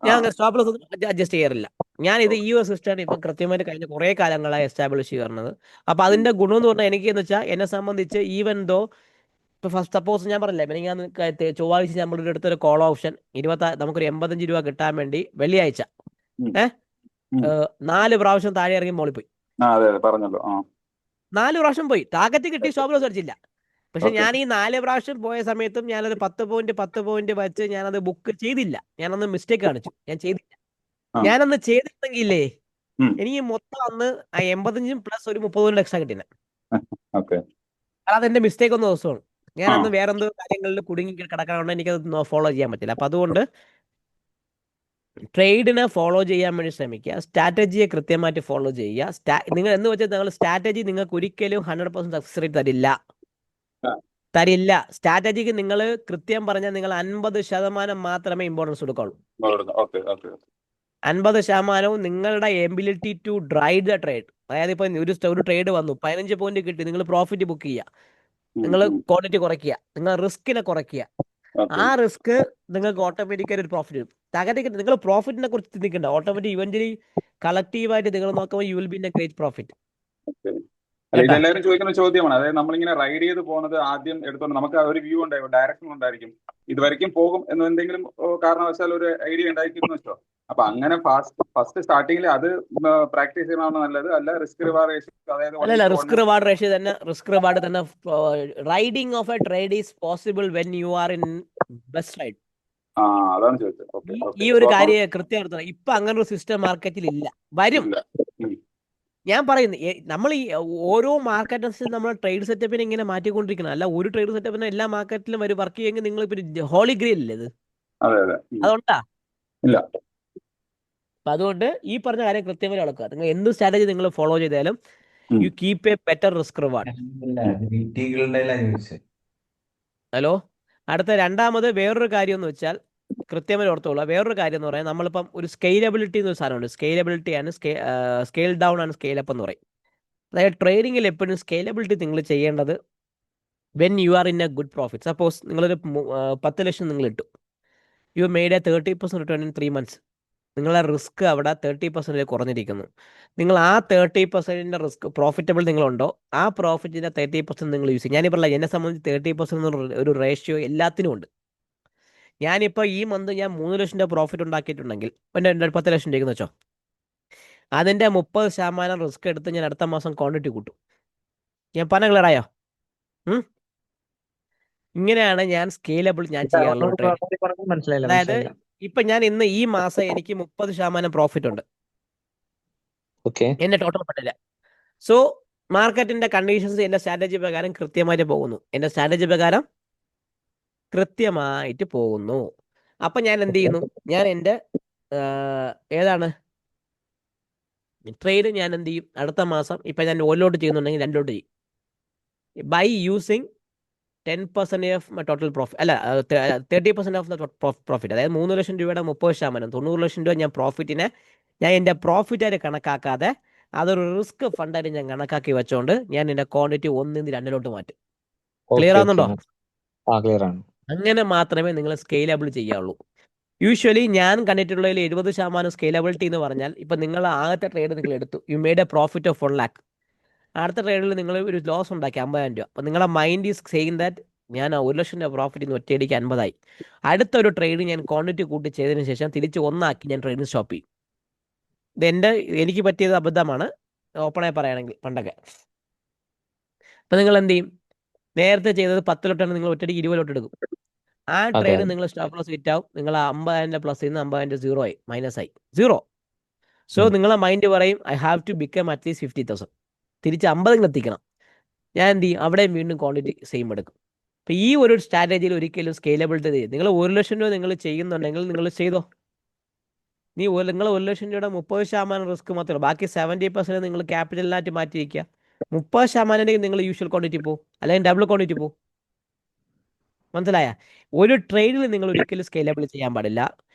ഞാൻ സ്റ്റോപ്പ് ലോസ് അഡ്ജസ്റ്റ് ചെയ്യാറില്ല. ഞാൻ ഇത് ഈ ഒരു സിസ്റ്റം ഇപ്പൊ കൃത്യമായിട്ട് കഴിഞ്ഞ കുറെ കാലങ്ങളായി എസ്റ്റാബ്ലിഷ് ചെയ്യുന്നത്. അപ്പൊ അതിന്റെ ഗുണം എന്ന് പറഞ്ഞാൽ എനിക്ക് എന്ന് വെച്ചാൽ എന്നെ സംബന്ധിച്ച് ഈവൻ ദോ ഇപ്പൊ ഫസ്റ്റ് സപ്പോസ് ഞാൻ പറഞ്ഞില്ലേ പിന്നെ ഞാൻ ചൊവ്വാഴ്ച നമ്മളൊരു അടുത്തൊരു കോൾ ഓപ്ഷൻ നമുക്കൊരു 85 രൂപ കിട്ടാൻ വേണ്ടി വെള്ളിയാഴ്ച ഉം. ഏഹ് ഉം. 4 പ്രാവശ്യം താഴെ ഇറങ്ങി മോളിൽ പോയി. അതെ അതെ പറഞ്ഞല്ലോ. 4 പ്രാവശ്യം പോയി. ടാർഗറ്റ് കിട്ടി, സ്റ്റോപ്പ് ലോസ് അടിച്ചില്ല. പക്ഷെ ഓക്കെ. ഞാൻ ഈ 4 പ്രാവശ്യം പോയ സമയത്തും ഞാനത് 10 പോയിന്റ് വെച്ച് ഞാനത് ബുക്ക് ചെയ്തില്ല. ഞാനന്ന് മിസ്റ്റേക്ക് കാണിച്ചു, ഞാൻ ചെയ്തില്ല. ആ. ഞാനന്ന് ചെയ്തിട്ടുണ്ടെങ്കിലേ ഉം. എനിക്ക് മൊത്തം അന്ന് ആ 85 പ്ലസ് ഒരു 30 പോയിന്റ് എക്സ്ട്രാ കിട്ടില്ല. ഓക്കെ. അതെന്റെ മിസ്റ്റേക്ക് ഒന്ന് ദിവസമാണ്. ഞാൻ ആ. അന്ന് വേറെ എന്തോ കാര്യങ്ങളിൽ കുടുങ്ങി കിടക്കാറുണ്ട്, എനിക്കത് ഫോളോ ചെയ്യാൻ പറ്റില്ല. അപ്പൊ അതുകൊണ്ട് ട്രേഡിനെ ഫോളോ ചെയ്യാൻ വേണ്ടി ശ്രമിക്കുക, സ്ട്രാറ്റജിയെ കൃത്യമായിട്ട് ഫോളോ ചെയ്യുക. നിങ്ങൾ എന്ന് വെച്ചാൽ നിങ്ങൾ സ്ട്രാറ്റജി നിങ്ങൾക്ക് ഒരിക്കലും 100% സക്സസ് റേറ്റ് തരില്ല. സ്ട്രാറ്റജിക്ക് നിങ്ങൾ കൃത്യം പറഞ്ഞാൽ നിങ്ങൾ 50% മാത്രമേ ഇമ്പോർട്ടൻസ് കൊടുക്കുള്ളൂ. Okay okay. 50% നിങ്ങളുടെ ability to drive the trade. അതായത് ഇപ്പൊ ഒരു ട്രേഡ് വന്നു, 15 പോയിന്റ് കിട്ടി, നിങ്ങൾ പ്രോഫിറ്റ് ബുക്ക് ചെയ്യുക, നിങ്ങൾ ക്വാണ്ടിറ്റി കുറയ്ക്കുക, നിങ്ങൾ റിസ്കിനെ കുറയ്ക്കുക. ആ റിസ്ക് നിങ്ങൾക്ക് ഓട്ടോമാറ്റിക്കായി ഒരു പ്രോഫിറ്റ് വരും. തകർത്തിട്ട് നിങ്ങൾ പ്രോഫിറ്റിനെ കുറിച്ച് ചിന്തിക്കണ്ട, ഓട്ടോമാറ്റിക് ഇവന്റലി കളക്റ്റീവായിട്ട് നിങ്ങൾ നോക്കുമ്പോൾ you will be in A great profit. അല്ല, ഇതെല്ലാവരും ചോദിക്കുന്ന ചോദ്യമാണ്. അതായത് നമ്മളിങ്ങനെ റൈഡ് ചെയ്ത് പോകുന്നത് ആദ്യം എടുത്തോണ്ട് നമുക്ക് ഒരു വ്യൂ ഉണ്ടാവും, ഡയറക്ഷൻ ഉണ്ടായിരിക്കും, ഇതുവരെയ്ക്കും പോകും എന്ന് എന്തെങ്കിലും കാരണവശാൽ ഒരു ഐഡിയ ഉണ്ടായിരിക്കുന്നു വെച്ചോ. അപ്പൊ അങ്ങനെ ഫസ്റ്റ് സ്റ്റാർട്ടിങ്ങിൽ അത് പ്രാക്ടീസ് ചെയ്യണമാണ് നല്ലത്. അല്ല റിസ്ക് റിവാർഡ് റേഷ്യോ, അതായത് അല്ലല്ല, റിസ്ക് റിവാർഡ് റേഷ്യോ തന്നെ. റിസ്ക് റിവാർഡ് തന്നെ. Riding of A trade is possible when you are in best ride. അതാണ് ചോദിച്ചത്. ഈ ഒരു കാര്യം കൃത്യമായിട്ട് ഇപ്പൊ അങ്ങനെ ഒരു സിസ്റ്റം മാർക്കറ്റിൽ ഇല്ല, വരും. ഞാൻ പറയുന്നു നമ്മൾ ഈ ഓരോ മാർക്കറ്റ് അനുസരിച്ച് നമ്മൾ ട്രേഡ് സെറ്റപ്പിനെ ഇങ്ങനെ മാറ്റിക്കൊണ്ടിരിക്കണം. അല്ല ഒരു ട്രേഡ് സെറ്റപ്പിനെ എല്ലാ മാർക്കറ്റിലും വരും വർക്ക് ചെയ്യുമെങ്കിൽ നിങ്ങൾ ഇപ്പൊ ഹോളി ഗ്രെയിൽ അല്ലേ ഇത്? അതുകൊണ്ടാ. ഇല്ല. അപ്പൊ അതുകൊണ്ട് ഈ പറഞ്ഞ കാര്യം കൃത്യമായി നടക്കുക. നിങ്ങൾ എന്ത് സ്ട്രാറ്റജി നിങ്ങൾ ഫോളോ ചെയ്താലും you keep A better risk reward. Hello, അടുത്ത രണ്ടാമത് വേറൊരു കാര്യം എന്ന് വെച്ചാൽ കൃത്യമായി ഓർത്തോളൂ. വേറൊരു കാര്യം എന്ന് പറയാൻ നമ്മളിപ്പം ഒരു സ്കെയിലബിലിറ്റി എന്നൊരു സാധനമുണ്ട്. സ്കെയിലബിലിറ്റി ആണ് സ്കെയിൽ ഡൗൺ ആണ് സ്കെയിൽ അപ്പ് എന്ന് പറയും. അതായത് ട്രേഡിങ്ങിൽ എപ്പോഴും സ്കെയിലബിലിറ്റി നിങ്ങൾ ചെയ്യേണ്ടത് when you are in A good profit. Suppose നിങ്ങളൊരു 10 ലക്ഷം നിങ്ങൾ ഇട്ടു, you made A 30% return in 3 months. നിങ്ങളെ റിസ്ക് അവിടെ 30% കുറഞ്ഞിരിക്കുന്നു. നിങ്ങൾ ആ 30% റിസ്ക് പ്രോഫിറ്റബിൾ നിങ്ങളുണ്ടോ, ആ പ്രോഫിറ്റിന്റെ 30% നിങ്ങൾ യൂസ് ചെയ്യും. ഞാനീ പറഞ്ഞില്ല, എന്നെ സംബന്ധിച്ച് 30% ഒരു റേഷ്യോ എല്ലാത്തിനും ഉണ്ട്. ഞാനിപ്പോൾ ഈ മന്ത് ഞാൻ 3 ലക്ഷം രൂപ പ്രോഫിറ്റ് ഉണ്ടാക്കിയിട്ടുണ്ടെങ്കിൽ എൻ്റെ 10 ലക്ഷം രൂപയ്ക്ക് വെച്ചോ, അതിൻ്റെ 30% റിസ്ക് എടുത്ത് ഞാൻ അടുത്ത മാസം ക്വാണ്ടിറ്റി കൂട്ടും. ഞാൻ പറഞ്ഞ ക്ലിയറായോ? ഇങ്ങനെയാണ് ഞാൻ സ്കെയിലബിൾ ഞാൻ ചെയ്യാറുള്ളത്. അതായത് ഇപ്പൊ ഞാൻ ഇന്ന് ഈ മാസം എനിക്ക് 30% പ്രോഫിറ്റ് ഉണ്ട് എന്റെ ടോട്ടൽ പറ്റില്ല. സോ മാർക്കറ്റിന്റെ കണ്ടീഷൻസ് എന്റെ സ്ട്രാറ്റജി പ്രകാരം കൃത്യമായിട്ട് പോകുന്നു. എന്റെ സ്ട്രാറ്റജി പ്രകാരം കൃത്യമായിട്ട് പോകുന്നു. അപ്പൊ ഞാൻ എന്ത് ചെയ്യുന്നു, ഞാൻ എൻ്റെ ഏതാണ് ട്രേഡ് ഞാൻ എന്ത് ചെയ്യും, അടുത്ത മാസം ഇപ്പൊ ഞാൻ 1 ലോട്ട് ചെയ്യുന്നുണ്ടെങ്കിൽ 2 ലോട്ട് ചെയ്യും. By using 10% of my total profit, അല്ല 30% ഓഫ് ദ പ്രോഫിറ്റ്. അതായത് 3 ലക്ഷം രൂപയുടെ 30%, 90 ലക്ഷം രൂപ ഞാൻ പ്രോഫിറ്റിനെ ഞാൻ എൻ്റെ പ്രോഫിറ്റായിട്ട് കണക്കാക്കാതെ അതൊരു റിസ്ക് ഫണ്ടായിട്ട് ഞാൻ കണക്കാക്കി വെച്ചോണ്ട് ഞാൻ എൻ്റെ ക്വാണ്ടിറ്റി 1 നിന്ന് 2 ലോട്ട് മാറ്റും. ക്ലിയർ ആവുന്നുണ്ടോ? അങ്ങനെ മാത്രമേ നിങ്ങൾ സ്കെയിലബിൾ ചെയ്യാവുള്ളൂ. യൂഷ്വലി ഞാൻ കണ്ടിട്ടുള്ളതിൽ 70% സ്കെയിലബിലിറ്റി എന്ന് പറഞ്ഞാൽ ഇപ്പൊ നിങ്ങൾ ആദ്യത്തെ ട്രേഡ് നിങ്ങൾ എടുത്തു, you made A profit of 1 lakh. അടുത്ത ട്രേഡിൽ നിങ്ങൾ ഒരു ലോസ് ഉണ്ടാക്കി 50,000 രൂപ. അപ്പം നിങ്ങളുടെ മൈൻഡ് ഈസ് സെയിങ് ദാറ്റ് ഞാൻ 1 ലക്ഷം രൂപ പ്രോഫിറ്റ് ഇന്ന് ഒറ്റയടിക്ക് 50 ആയി. അടുത്തൊരു ട്രേഡ് ഞാൻ ക്വാണ്ടിറ്റി കൂട്ടി ചെയ്തതിന് ശേഷം തിരിച്ച് 1 ആക്കി ഞാൻ ട്രേഡിന് സ്റ്റോപ്പ് ചെയ്യും. എനിക്ക് പറ്റിയത് അബദ്ധമാണ്, ഓപ്പണായി പറയുകയാണെങ്കിൽ പണ്ടൊക്കെ. അപ്പം നിങ്ങൾ എന്ത് ചെയ്യും, നേരത്തെ ചെയ്തത് 10 ലോട്ടാണ്, നിങ്ങൾ ഒറ്റയടിക്ക് 20 ലോട്ട് എടുക്കും. ആ ട്രേഡ് നിങ്ങൾ സ്റ്റോപ്പ് ലോസ് ഹിറ്റ് ആവും. നിങ്ങൾ 50,000 പ്ലസ് നിന്ന് 50,000 സീറോ ആയി, മൈനസ് ആയി, സീറോ. സോ നിങ്ങളെ മൈൻഡ് പറയും I have to become at least 50,000, തിരിച്ച് 50 എത്തിക്കണം. ഞാൻ എന്ത് ചെയ്യും, അവിടെയും വീണ്ടും ക്വാണ്ടിറ്റി സെയിം എടുക്കും. അപ്പം ഈ ഒരു സ്ട്രാറ്റജിയിൽ ഒരിക്കലും സ്കെയിലബിലിറ്റി ചെയ്യും. നിങ്ങൾ 1 ലക്ഷം രൂപ നിങ്ങൾ ചെയ്യുന്നുണ്ടെങ്കിൽ നിങ്ങൾ ചെയ്തോ. നിങ്ങൾ 1 ലക്ഷം രൂപയുടെ 30% റിസ്ക് മാത്രമേ, ബാക്കി 70% നിങ്ങൾ ക്യാപിറ്റലിനായിട്ട് മാറ്റി വയ്ക്കുക. 30% നിങ്ങൾ യൂഷ്വൽ ക്വാണ്ടിറ്റി പോകും, അല്ലെങ്കിൽ ഡബിൾ ക്വാണ്ടിറ്റി പോകും. മനസ്സിലായ? ഒരു ട്രേഡിൽ നിങ്ങൾ ഒരിക്കലും സ്കെയിലബിൾ ചെയ്യാൻ പാടില്ല.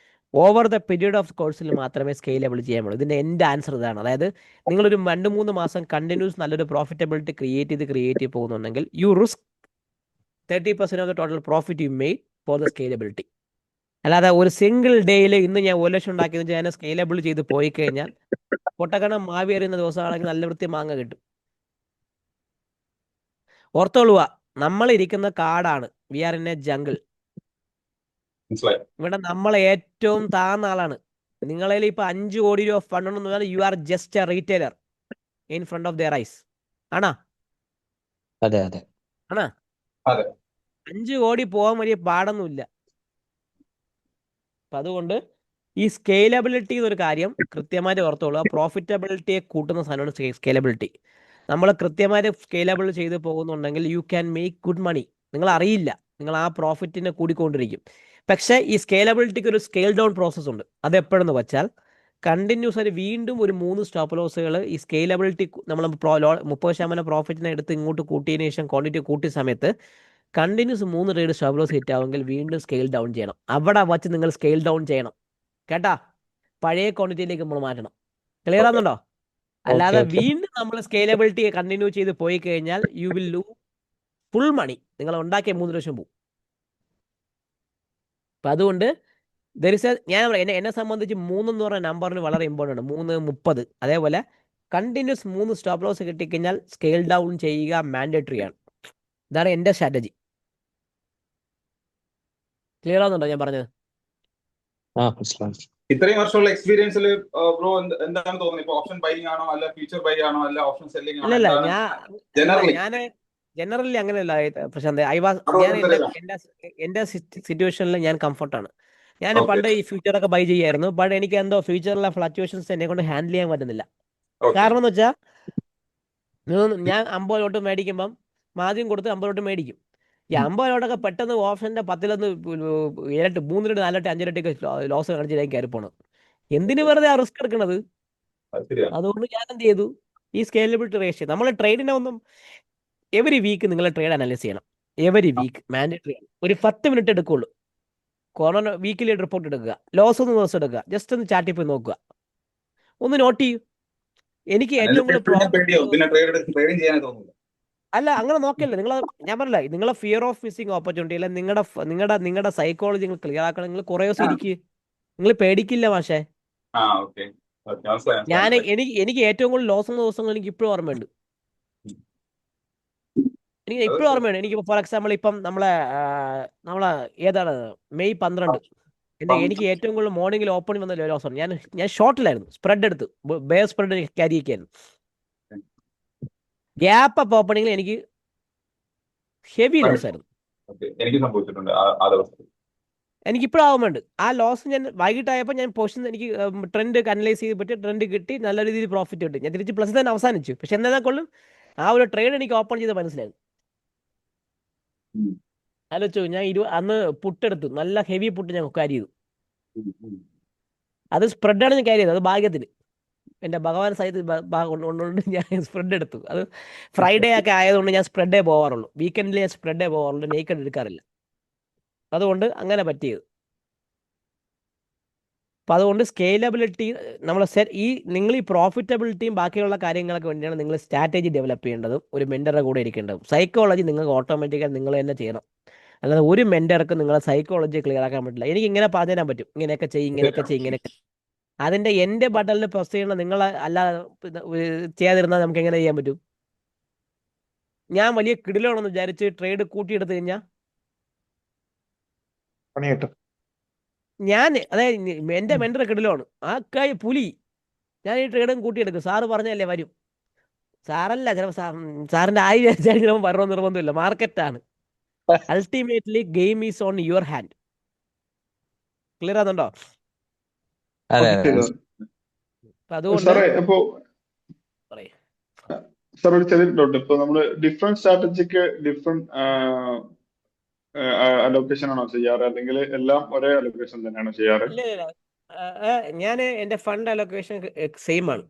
ഓവർ ദ പീരീഡ് ഓഫ് കോഴ്സിൽ മാത്രമേ സ്കെയിലബിൾ ചെയ്യാൻ പാടുള്ളൂ. ഇതിൻ്റെ എൻ്റെ ആൻസർ ഇതാണ്. അതായത് നിങ്ങളൊരു 2-3 മാസം കണ്ടിന്യൂസ് നല്ലൊരു പ്രോഫിറ്റബിലിറ്റി ക്രിയേറ്റ് ചെയ്ത് പോകുന്നുണ്ടെങ്കിൽ you risk 30% of the total profit you made for the scalability. അല്ലാതെ ഒരു സിംഗിൾ ഡേയിൽ ഇന്ന് ഞാൻ 1 ലക്ഷം ഉണ്ടാക്കിയെന്ന് വെച്ചാൽ ഞാൻ സ്കെയിലബിൾ ചെയ്ത് പോയി കഴിഞ്ഞാൽ പൊട്ടക്കണം മാവി എറിയുന്ന ദിവസമാണെങ്കിൽ നല്ല വൃത്തി മാങ്ങ കിട്ടും. ഓർത്തോളുക, നമ്മളിരിക്കുന്ന കാടാണ്. We are in a jungle. മനസ്സിലായി. ഇവിടെ നമ്മൾ ഏറ്റവും താഴ്ന്ന ആളാണ്. നിങ്ങളിൽ ഇപ്പൊ 5 കോടി രൂപ ഫണ്ട് ഉണ്ടെന്ന് പറഞ്ഞാൽ you are just a retailer in front of their eyes. ആണാ അതെ അതെ ആണാ അതെ. 5 കോടി പോകാൻ വലിയ പാടൊന്നുമില്ല. അപ്പം അതുകൊണ്ട് ഈ സ്കെയിലബിലിറ്റി എന്നൊരു കാര്യം കൃത്യമായിട്ട് ഓർത്തോളൂ. പ്രോഫിറ്റബിലിറ്റിയെ കൂട്ടുന്ന സാധനമാണ് സ്കെയിലബിലിറ്റി. നമ്മൾ കൃത്യമായിട്ട് സ്കെയിലബിൾ ചെയ്ത് പോകുന്നുണ്ടെങ്കിൽ യു ക്യാൻ മേക്ക് ഗുഡ് മണി. നിങ്ങൾ അറിയില്ല, നിങ്ങൾ ആ പ്രോഫിറ്റിനെ കൂടിക്കൊണ്ടിരിക്കും. പക്ഷേ ഈ സ്കെയിലബിലിറ്റിക്ക് ഒരു സ്കെയിൽ ഡൗൺ പ്രോസസ്സ് ഉണ്ട്. അത് എപ്പോഴെന്ന് വെച്ചാൽ കണ്ടിന്യൂസ് ആയിട്ട് വീണ്ടും ഒരു 3 സ്റ്റോപ്പ് ലോസുകൾ ഈ സ്കെയിലബിലിറ്റി നമ്മൾ 30% പ്രോഫിറ്റിനെ എടുത്ത് ഇങ്ങോട്ട് കൂട്ടിയതിന് ശേഷം ക്വാണ്ടിറ്റി കൂട്ടിയ സമയത്ത് continues 3 trade stop loss hit ആവുമെങ്കിൽ വീണ്ടും സ്കെയിൽ ഡൗൺ ചെയ്യണം. അവിടെ വച്ച് നിങ്ങൾ സ്കെയിൽ ഡൗൺ ചെയ്യണം കേട്ടാ. പഴയ ക്വാണ്ടിറ്റിയിലേക്ക് നമ്മൾ മാറ്റണം. ക്ലിയർ ആകുന്നുണ്ടോ? അല്ലാതെ വീണ്ടും നമ്മൾ സ്കെയിലബിലിറ്റി കണ്ടിന്യൂ ചെയ്ത് പോയി കഴിഞ്ഞാൽ യു വിൽ ലൂസ് ഫുൾ മണി. നിങ്ങൾ ഉണ്ടാക്കിയ 3 ലക്ഷം പോകും. അപ്പം അതുകൊണ്ട് ഞാൻ എന്നെ സംബന്ധിച്ച് 3 എന്ന് പറഞ്ഞ നമ്പറിന് വളരെ ഇമ്പോർട്ടൻ്റ് ആണ്. 3.30. അതേപോലെ കണ്ടിന്യൂസ് 3 സ്റ്റോപ്പ് ലോസ് കിട്ടിക്കഴിഞ്ഞാൽ സ്കെയിൽ ഡൗൺ ചെയ്യുക മാൻഡേറ്ററി ആണ്. ഇതാണ് എൻ്റെ സ്ട്രാറ്റജി. ക്ലിയർ ആവുന്നുണ്ടോ ഞാൻ പറഞ്ഞത്? ഇത്രയും വർഷമുള്ള എക്സ്പീരിയൻസിൽ ബ്രോ എന്താണ് തോന്നുന്നത്? ഇപ്പൊ ഓപ്ഷൻ ബൈയിങ് ആണോ അല്ല ഫ്യൂച്ചർ ബൈ ആണോ അല്ല ഓപ്ഷൻ സെല്ലിംഗ് ആണോ? അല്ലല്ല, ജനറലി ഞാൻ ജനറലി അങ്ങനെയല്ല പ്രശാന്ത്. ഞാൻ എൻ്റെ സിറ്റുവേഷനിൽ ഞാൻ കംഫർട്ടാണ്. ഞാൻ പണ്ട് ഈ ഫ്യൂച്ചറൊക്കെ ബൈ ചെയ്യായിരുന്നു. ബട്ട് എനിക്ക് എന്തോ ഫ്യൂച്ചറിലെ ഫ്ലക്ച്വേഷൻസ് എന്നെ കൊണ്ട് ഹാൻഡിൽ ചെയ്യാൻ പറ്റുന്നില്ല. കാരണം എന്ന് വെച്ചാൽ ഞാൻ 50 ലോട്ട് മേടിക്കുമ്പം ആദ്യം കൊടുത്ത് 50 ലോട്ട് മേടിക്കും. ഈ 50 ലോട്ടൊക്കെ പെട്ടെന്ന് ഓപ്ഷൻ്റെ 10 ഇരട്ടി 3 ഇരട്ടി 4 ഇരട്ടി 5 ഇരട്ടിയൊക്കെ ലോസ് കാണിച്ചിലേക്ക് കയറി പോകണം. എന്തിനു വെറുതെ ആ റിസ്ക് എടുക്കണത്? അതുകൊണ്ട് ഞാൻ എന്ത് ചെയ്തു, ഈ സ്കെയിലബിലിറ്റി റേഷ്യോ നമ്മൾ ട്രേഡിനെ ഒന്നും എവറി വീക്ക് നിങ്ങൾ ട്രേഡ് അനലൈസ് ചെയ്യണം. എവറി വീക്ക് മാൻഡേറ്ററി ആണ്. ഒരു 10 മിനിറ്റ് എടുക്കുള്ളൂ. കൊറോണ വീക്കിലി റിപ്പോർട്ട് എടുക്കുക, ലോസ് ഒന്ന് ദിവസം എടുക്കുക, ജസ്റ്റ് ഒന്ന് ചാറ്റിൽ പോയി നോക്കുക, ഒന്ന് നോട്ട് ചെയ്യൂ. എനിക്ക് ഏറ്റവും കൂടുതൽ അല്ല അങ്ങനെ നോക്കില്ല. നിങ്ങൾ ഞാൻ പറഞ്ഞില്ല, നിങ്ങളെ ഫിയർ ഓഫ് മിസ്സിങ് ഓപ്പർച്യൂണിറ്റി അല്ല, നിങ്ങളുടെ സൈക്കോളജി നിങ്ങൾ ക്ലിയർ ആക്കണം. നിങ്ങൾ കുറേ ദിവസം ഇരിക്കുക, നിങ്ങൾ പേടിക്കില്ല. പക്ഷേ എനിക്ക് ഏറ്റവും കൂടുതൽ ലോസ് എന്ന ദിവസങ്ങൾ എനിക്ക് ഇപ്പോഴും ഓർമ്മയുണ്ട്. എനിക്ക് ഇപ്പോഴും ഓർമ്മയുണ്ട്. എനിക്ക് ഫോർ എക്സാമ്പിൾ ഇപ്പം നമ്മളെ ഏതാണ് മെയ് 12 എനിക്ക് ഏറ്റവും കൂടുതൽ മോർണിംഗിൽ ഓപ്പണിംഗ് വന്ന ലോസാണ്. ഞാൻ ഷോർട്ടിലായിരുന്നു, സ്പ്രെഡ് എടുത്ത് ബേ സ്പ്രെഡ് ക്യാരി ചെയ്യായിരുന്നു. ഗ്യാപ്പ് അപ്പ് ഓപ്പണിംഗിൽ എനിക്ക് ഹെവി ലോസ് ആയിരുന്നു. എനിക്കിപ്പോഴും ഓർമ്മയുണ്ട്. ആ ലോസ് ഞാൻ വൈകിട്ടായപ്പോൾ ഞാൻ പൊസിഷൻ എനിക്ക് ട്രെൻഡ് അനലൈസ് ചെയ്ത് പറ്റി, ട്രെൻഡ് കിട്ടി, നല്ല രീതിയിൽ പ്രോഫിറ്റ് കിട്ടി. ഞാൻ തിരിച്ച് പ്ലസ് തന്നെ അവസാനിച്ചു. പക്ഷെ എന്നാൽ കൊള്ളും ആ ഒരു ട്രേഡ് എനിക്ക് ഓപ്പൺ ചെയ്ത് മനസ്സിലായി. ആലോചിച്ചു, ഞാൻ അന്ന് പുട്ടെടുത്തു, നല്ല ഹെവി പുട്ട് ഞാൻ ക്യാരി ചെയ്തു. അത് സ്പ്രെഡാണ് ഞാൻ ക്യാരി ചെയ്തത്. അത് ഭാഗ്യത്തിന് എൻ്റെ ഭഗവാൻ സഹിത്ത് കൊണ്ടുകൊണ്ട് ഞാൻ സ്പ്രെഡ് എടുത്തു. അത് ഫ്രൈഡേ ഒക്കെ ആയതുകൊണ്ട് ഞാൻ സ്പ്രെഡേ പോകാറുള്ളൂ. വീക്കെൻഡിൽ ഞാൻ സ്പ്രെഡേ പോകാറുള്ളൂ, നേക്കഡ് എടുക്കാറില്ല. അതുകൊണ്ട് അങ്ങനെ പറ്റിയത്. അപ്പം അതുകൊണ്ട് സ്കെയിലബിലിറ്റി നമ്മൾ നിങ്ങൾ ഈ പ്രോഫിറ്റബിലിറ്റിയും ബാക്കിയുള്ള കാര്യങ്ങളൊക്കെ വേണ്ടിയാണ് നിങ്ങൾ സ്ട്രാറ്റജി ഡെവലപ്പ് ചെയ്യേണ്ടതും ഒരു മെൻറ്ററുടെ കൂടെ ഇരിക്കേണ്ടതും. സൈക്കോളജി നിങ്ങൾക്ക് ഓട്ടോമാറ്റിക്കായി നിങ്ങൾ തന്നെ ചെയ്യണം. അല്ലാതെ ഒരു മെൻറ്റർക്ക് നിങ്ങളെ സൈക്കോളജി ക്ലിയർ ആക്കാൻ പറ്റില്ല. എനിക്ക് ഇങ്ങനെ പറഞ്ഞു തരാൻ പറ്റും, ഇങ്ങനെയൊക്കെ ചെയ്യും, ഇങ്ങനെയൊക്കെ ചെയ്യും, ഇങ്ങനെയൊക്കെ. അതിൻ്റെ എൻ്റെ ബട്ടണിൽ പ്രസ് ചെയ്യണം. നിങ്ങൾ അല്ലാതെ ചെയ്യാതിരുന്നാൽ നമുക്ക് എങ്ങനെ ചെയ്യാൻ പറ്റും? ഞാൻ വലിയ കിടിലാണെന്ന് വിചാരിച്ച് ട്രേഡ് കൂട്ടിയെടുത്ത് കഴിഞ്ഞാൽ അതായത് എൻ്റെ മെൻറ്റർ കിടിലാണ്, ആ പുലി. ഞാൻ ഈ ട്രേഡും കൂട്ടിയെടുക്കും. സാറ് പറഞ്ഞല്ലേ വരും. സാറല്ല, ചിലപ്പോൾ സാറിൻ്റെ ചിലപ്പോൾ വരണമെന്ന് നിർബന്ധമില്ല. മാർക്കറ്റാണ്. Ultimately game is on your hand. Clear ആകുന്നുണ്ടോ? അതുകൊണ്ട് സാർ ഒരു ചെറിയ ഡൗട്ട്. ഇപ്പൊ നമ്മള് ഡിഫറെന്റ് സ്ട്രാറ്റജിക്ക് ഡിഫറെന്റ് അലോക്കേഷൻ ആണോ ചെയ്യാറ്, അല്ലെങ്കിൽ എല്ലാം ഒരേ അലോക്കേഷൻ തന്നെയാണോ ചെയ്യാറ്? ഞാൻ എന്റെ ഫണ്ട് അലോക്കേഷൻ സെയിം ആണ്.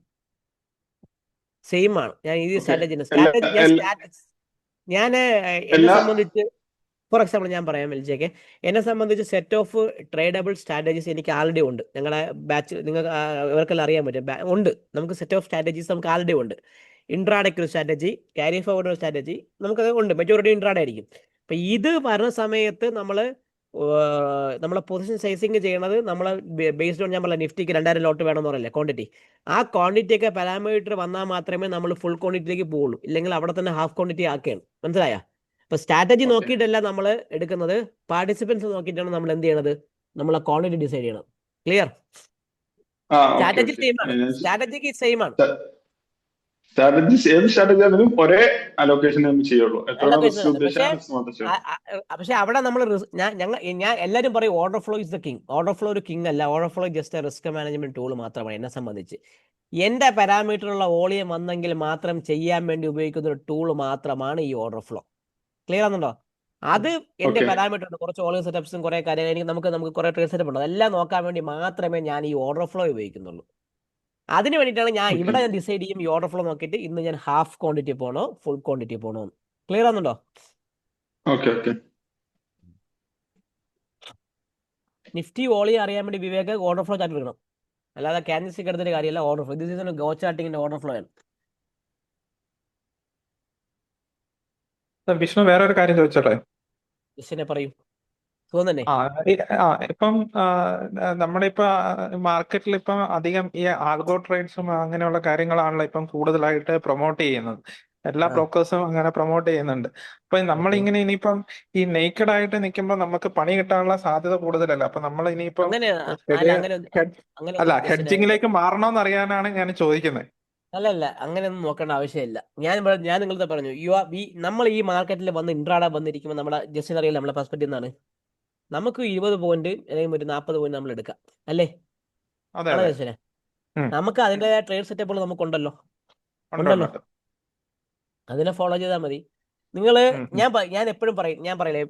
ഞാൻ ഈ സ്ട്രാറ്റജി ഞാൻ എന്നെ സംബന്ധിച്ച് ഫോർ എക്സാമ്പിൾ ഞാൻ പറയാം എൽജെക്ക്, എന്നെ സംബന്ധിച്ച് സെറ്റ് ഓഫ് ട്രേഡബിൾ സ്ട്രാറ്റജീസ് എനിക്ക് ആൾറെഡി ഉണ്ട്. ഞങ്ങളുടെ ബാച്ച് നിങ്ങൾക്ക് ഇവർക്കെല്ലാം അറിയാൻ പറ്റും ഉണ്ട്. നമുക്ക് സെറ്റ് ഓഫ് സ്ട്രാറ്റജീസ് നമുക്ക് ആൾറെഡി ഉണ്ട്. ഇൻട്രാഡേക്ക് ഒരു സ്ട്രാറ്റജി, ക്യാരി ഫോർവേഡ് ഒരു സ്ട്രാറ്റജി നമുക്കത് ഉണ്ട്. മെജോറിറ്റി ഇൻട്രാഡേ ആയിരിക്കും. അപ്പം ഇത് വരുന്ന സമയത്ത് നമ്മളെ പൊസിഷൻ സൈസിങ് ചെയ്യണത് നമ്മൾ ബേസ്ഡ് ഓൺ ഞാൻ പറഞ്ഞ നിഫ്റ്റിക്ക് 2000 ലോട്ട് വേണമെന്ന് പറയല്ലേ ക്വാണ്ടിറ്റി. ആ ക്വാണ്ടിറ്റിയൊക്കെ പാരാമീറ്റർ വന്നാൽ മാത്രമേ നമ്മൾ ഫുൾ ക്വാണ്ടിറ്റിയിലേക്ക് പോവുള്ളൂ. ഇല്ലെങ്കിൽ അവിടെ തന്നെ ഹാഫ് ക്വാണ്ടിറ്റി ആക്കുകയാണ്. മനസ്സിലായ? ഇപ്പൊ സ്ട്രാറ്റജി Okay. നോക്കിയിട്ടല്ല നമ്മൾ എടുക്കുന്നത്, പാർട്ടിസിപ്പൻസ് നോക്കിയിട്ടാണ് നമ്മൾ എന്ത് ചെയ്യണത്, നമ്മളെ ക്വാണ്ടിറ്റി ഡിസൈഡ് ചെയ്യണം. Clear? Okay strategy okay. Same ആണ്, സ്ട്രാറ്റജിക്ക് സെയിം ആണ്. സ്ട്രാറ്റജി ഏത് സ്ട്രാറ്റജി ആണെങ്കിലും ഒരേ അലോക്കേഷൻ നമ്മൾ ചെയ്യുള്ളൂ. എത്ര Allocation റിസ്ക് ആണ്. ഉദ്ദേശിച്ചാൽ റിസ്ക് മാത്രം ചെയ്യും. പക്ഷെ അവിടെ നമ്മൾ ഞാൻ എല്ലാവരും പറയും order flow is the king. Order flow ഒരു കിങ് അല്ല, order flow just risk management tool മാത്രമാണ് എന്നെ സംബന്ധിച്ച്. എന്റെ പാരാമീറ്ററുള്ള വോളിയം വന്നെങ്കിൽ മാത്രം ചെയ്യാൻ വേണ്ടി ഉപയോഗിക്കുന്ന ഒരു ടൂൾ മാത്രമാണ് ഈ ഓർഡർ ഫ്ലോ. ക്ലിയർ ആണെന്നുണ്ടോ? അത് എന്റെ Okay. പാരാമീറ്റർ ഉണ്ട്, കുറച്ച് വോളിയം സെറ്റപ്സും കുറെ കാര്യങ്ങൾ എനിക്ക് നമുക്ക് കുറെ ട്രേഡ് സെറ്റപ്പ് ഉണ്ട്, അതെല്ലാം നോക്കാൻ വേണ്ടി മാത്രമേ ഞാൻ ഈ ഓർഡർ ഫ്ലോ ഉപയോഗിക്കുന്നുള്ളൂ. അതിന് വേണ്ടിയിട്ടാണ് ഞാൻ Okay. ഇവിടെ ഞാൻ ഡിസൈഡ് ചെയ്യും ഈ ഓർഡർ ഫ്ലോ നോക്കിയിട്ട് ഇന്ന് ഞാൻ ഹാഫ് ക്വാണ്ടിറ്റി പോകണോ ഫുൾ ക്വാണ്ടിറ്റി പോകണോ. ക്ലിയർ ആണെന്നുണ്ടോ? Okay okay. നിഫ്റ്റി വോളിയം അറിയാൻ വേണ്ടി വിവേക് ഓർഡർ ഫ്ലോ ചാർട്ട് എടുക്കണം, അല്ലാതെ ക്യാൻഡിൽസ്റ്റിക് എടുത്തിട്ട് കാര്യമല്ല. Order flow this is go ചാർട്ടിങ്ങിന്റെ ഓർഡർ ഫ്ലോ ആണ്. വിഷ്ണു, വേറെ ഒരു കാര്യം ചോദിച്ചോട്ടെ? ക്വസ്റ്റിനെ പറയും. തോന്നുന്നേ ഇപ്പം നമ്മുടെ ഇപ്പൊ മാർക്കറ്റിൽ ഇപ്പം അധികം ഈ ആൽഗോ ട്രേഡ്സും അങ്ങനെയുള്ള കാര്യങ്ങളാണല്ലോ ഇപ്പം കൂടുതലായിട്ട് പ്രൊമോട്ട് ചെയ്യുന്നത്. എല്ലാ ബ്രോക്കേഴ്സും അങ്ങനെ പ്രൊമോട്ട് ചെയ്യുന്നുണ്ട്. അപ്പൊ നമ്മളിങ്ങനെ ഇനിയിപ്പം ഈ നെയ്ക്കഡ് ആയിട്ട് നിൽക്കുമ്പോൾ നമുക്ക് പണി കിട്ടാനുള്ള സാധ്യത കൂടുതലല്ല. അപ്പൊ നമ്മൾ ഇനിയിപ്പം അല്ല ഹെഡ്ജിങ്ങിലേക്ക് മാറണോന്ന് അറിയാനാണ് ഞാൻ ചോദിക്കുന്നത്. അല്ലല്ല, അങ്ങനെയൊന്നും നോക്കേണ്ട ആവശ്യമില്ല. ഞാൻ നിങ്ങളത്തെ പറഞ്ഞു, നമ്മൾ ഈ മാർക്കറ്റിൽ വന്ന് ഇൻട്രാഡ വന്നിരിക്കുമ്പോൾ നമ്മുടെ ജസ്റ്റ് അറിയില്ല നമ്മളെ പെർസ്പെക്റ്റീവ് എന്നാണ്, നമുക്ക് 20 പോയിന്റ് അല്ലെങ്കിൽ ഒരു 40 പോയിന്റ് നമ്മൾ എടുക്കാം അല്ലേ? നമുക്ക് അതിൻ്റെതായ ട്രേഡ് സെറ്റപ്പുകൾ നമുക്കുണ്ടല്ലോ, അതിനെ ഫോളോ ചെയ്താൽ മതി. ഞാൻ എപ്പോഴും പറയും, ഞാൻ പറയില്ലേ,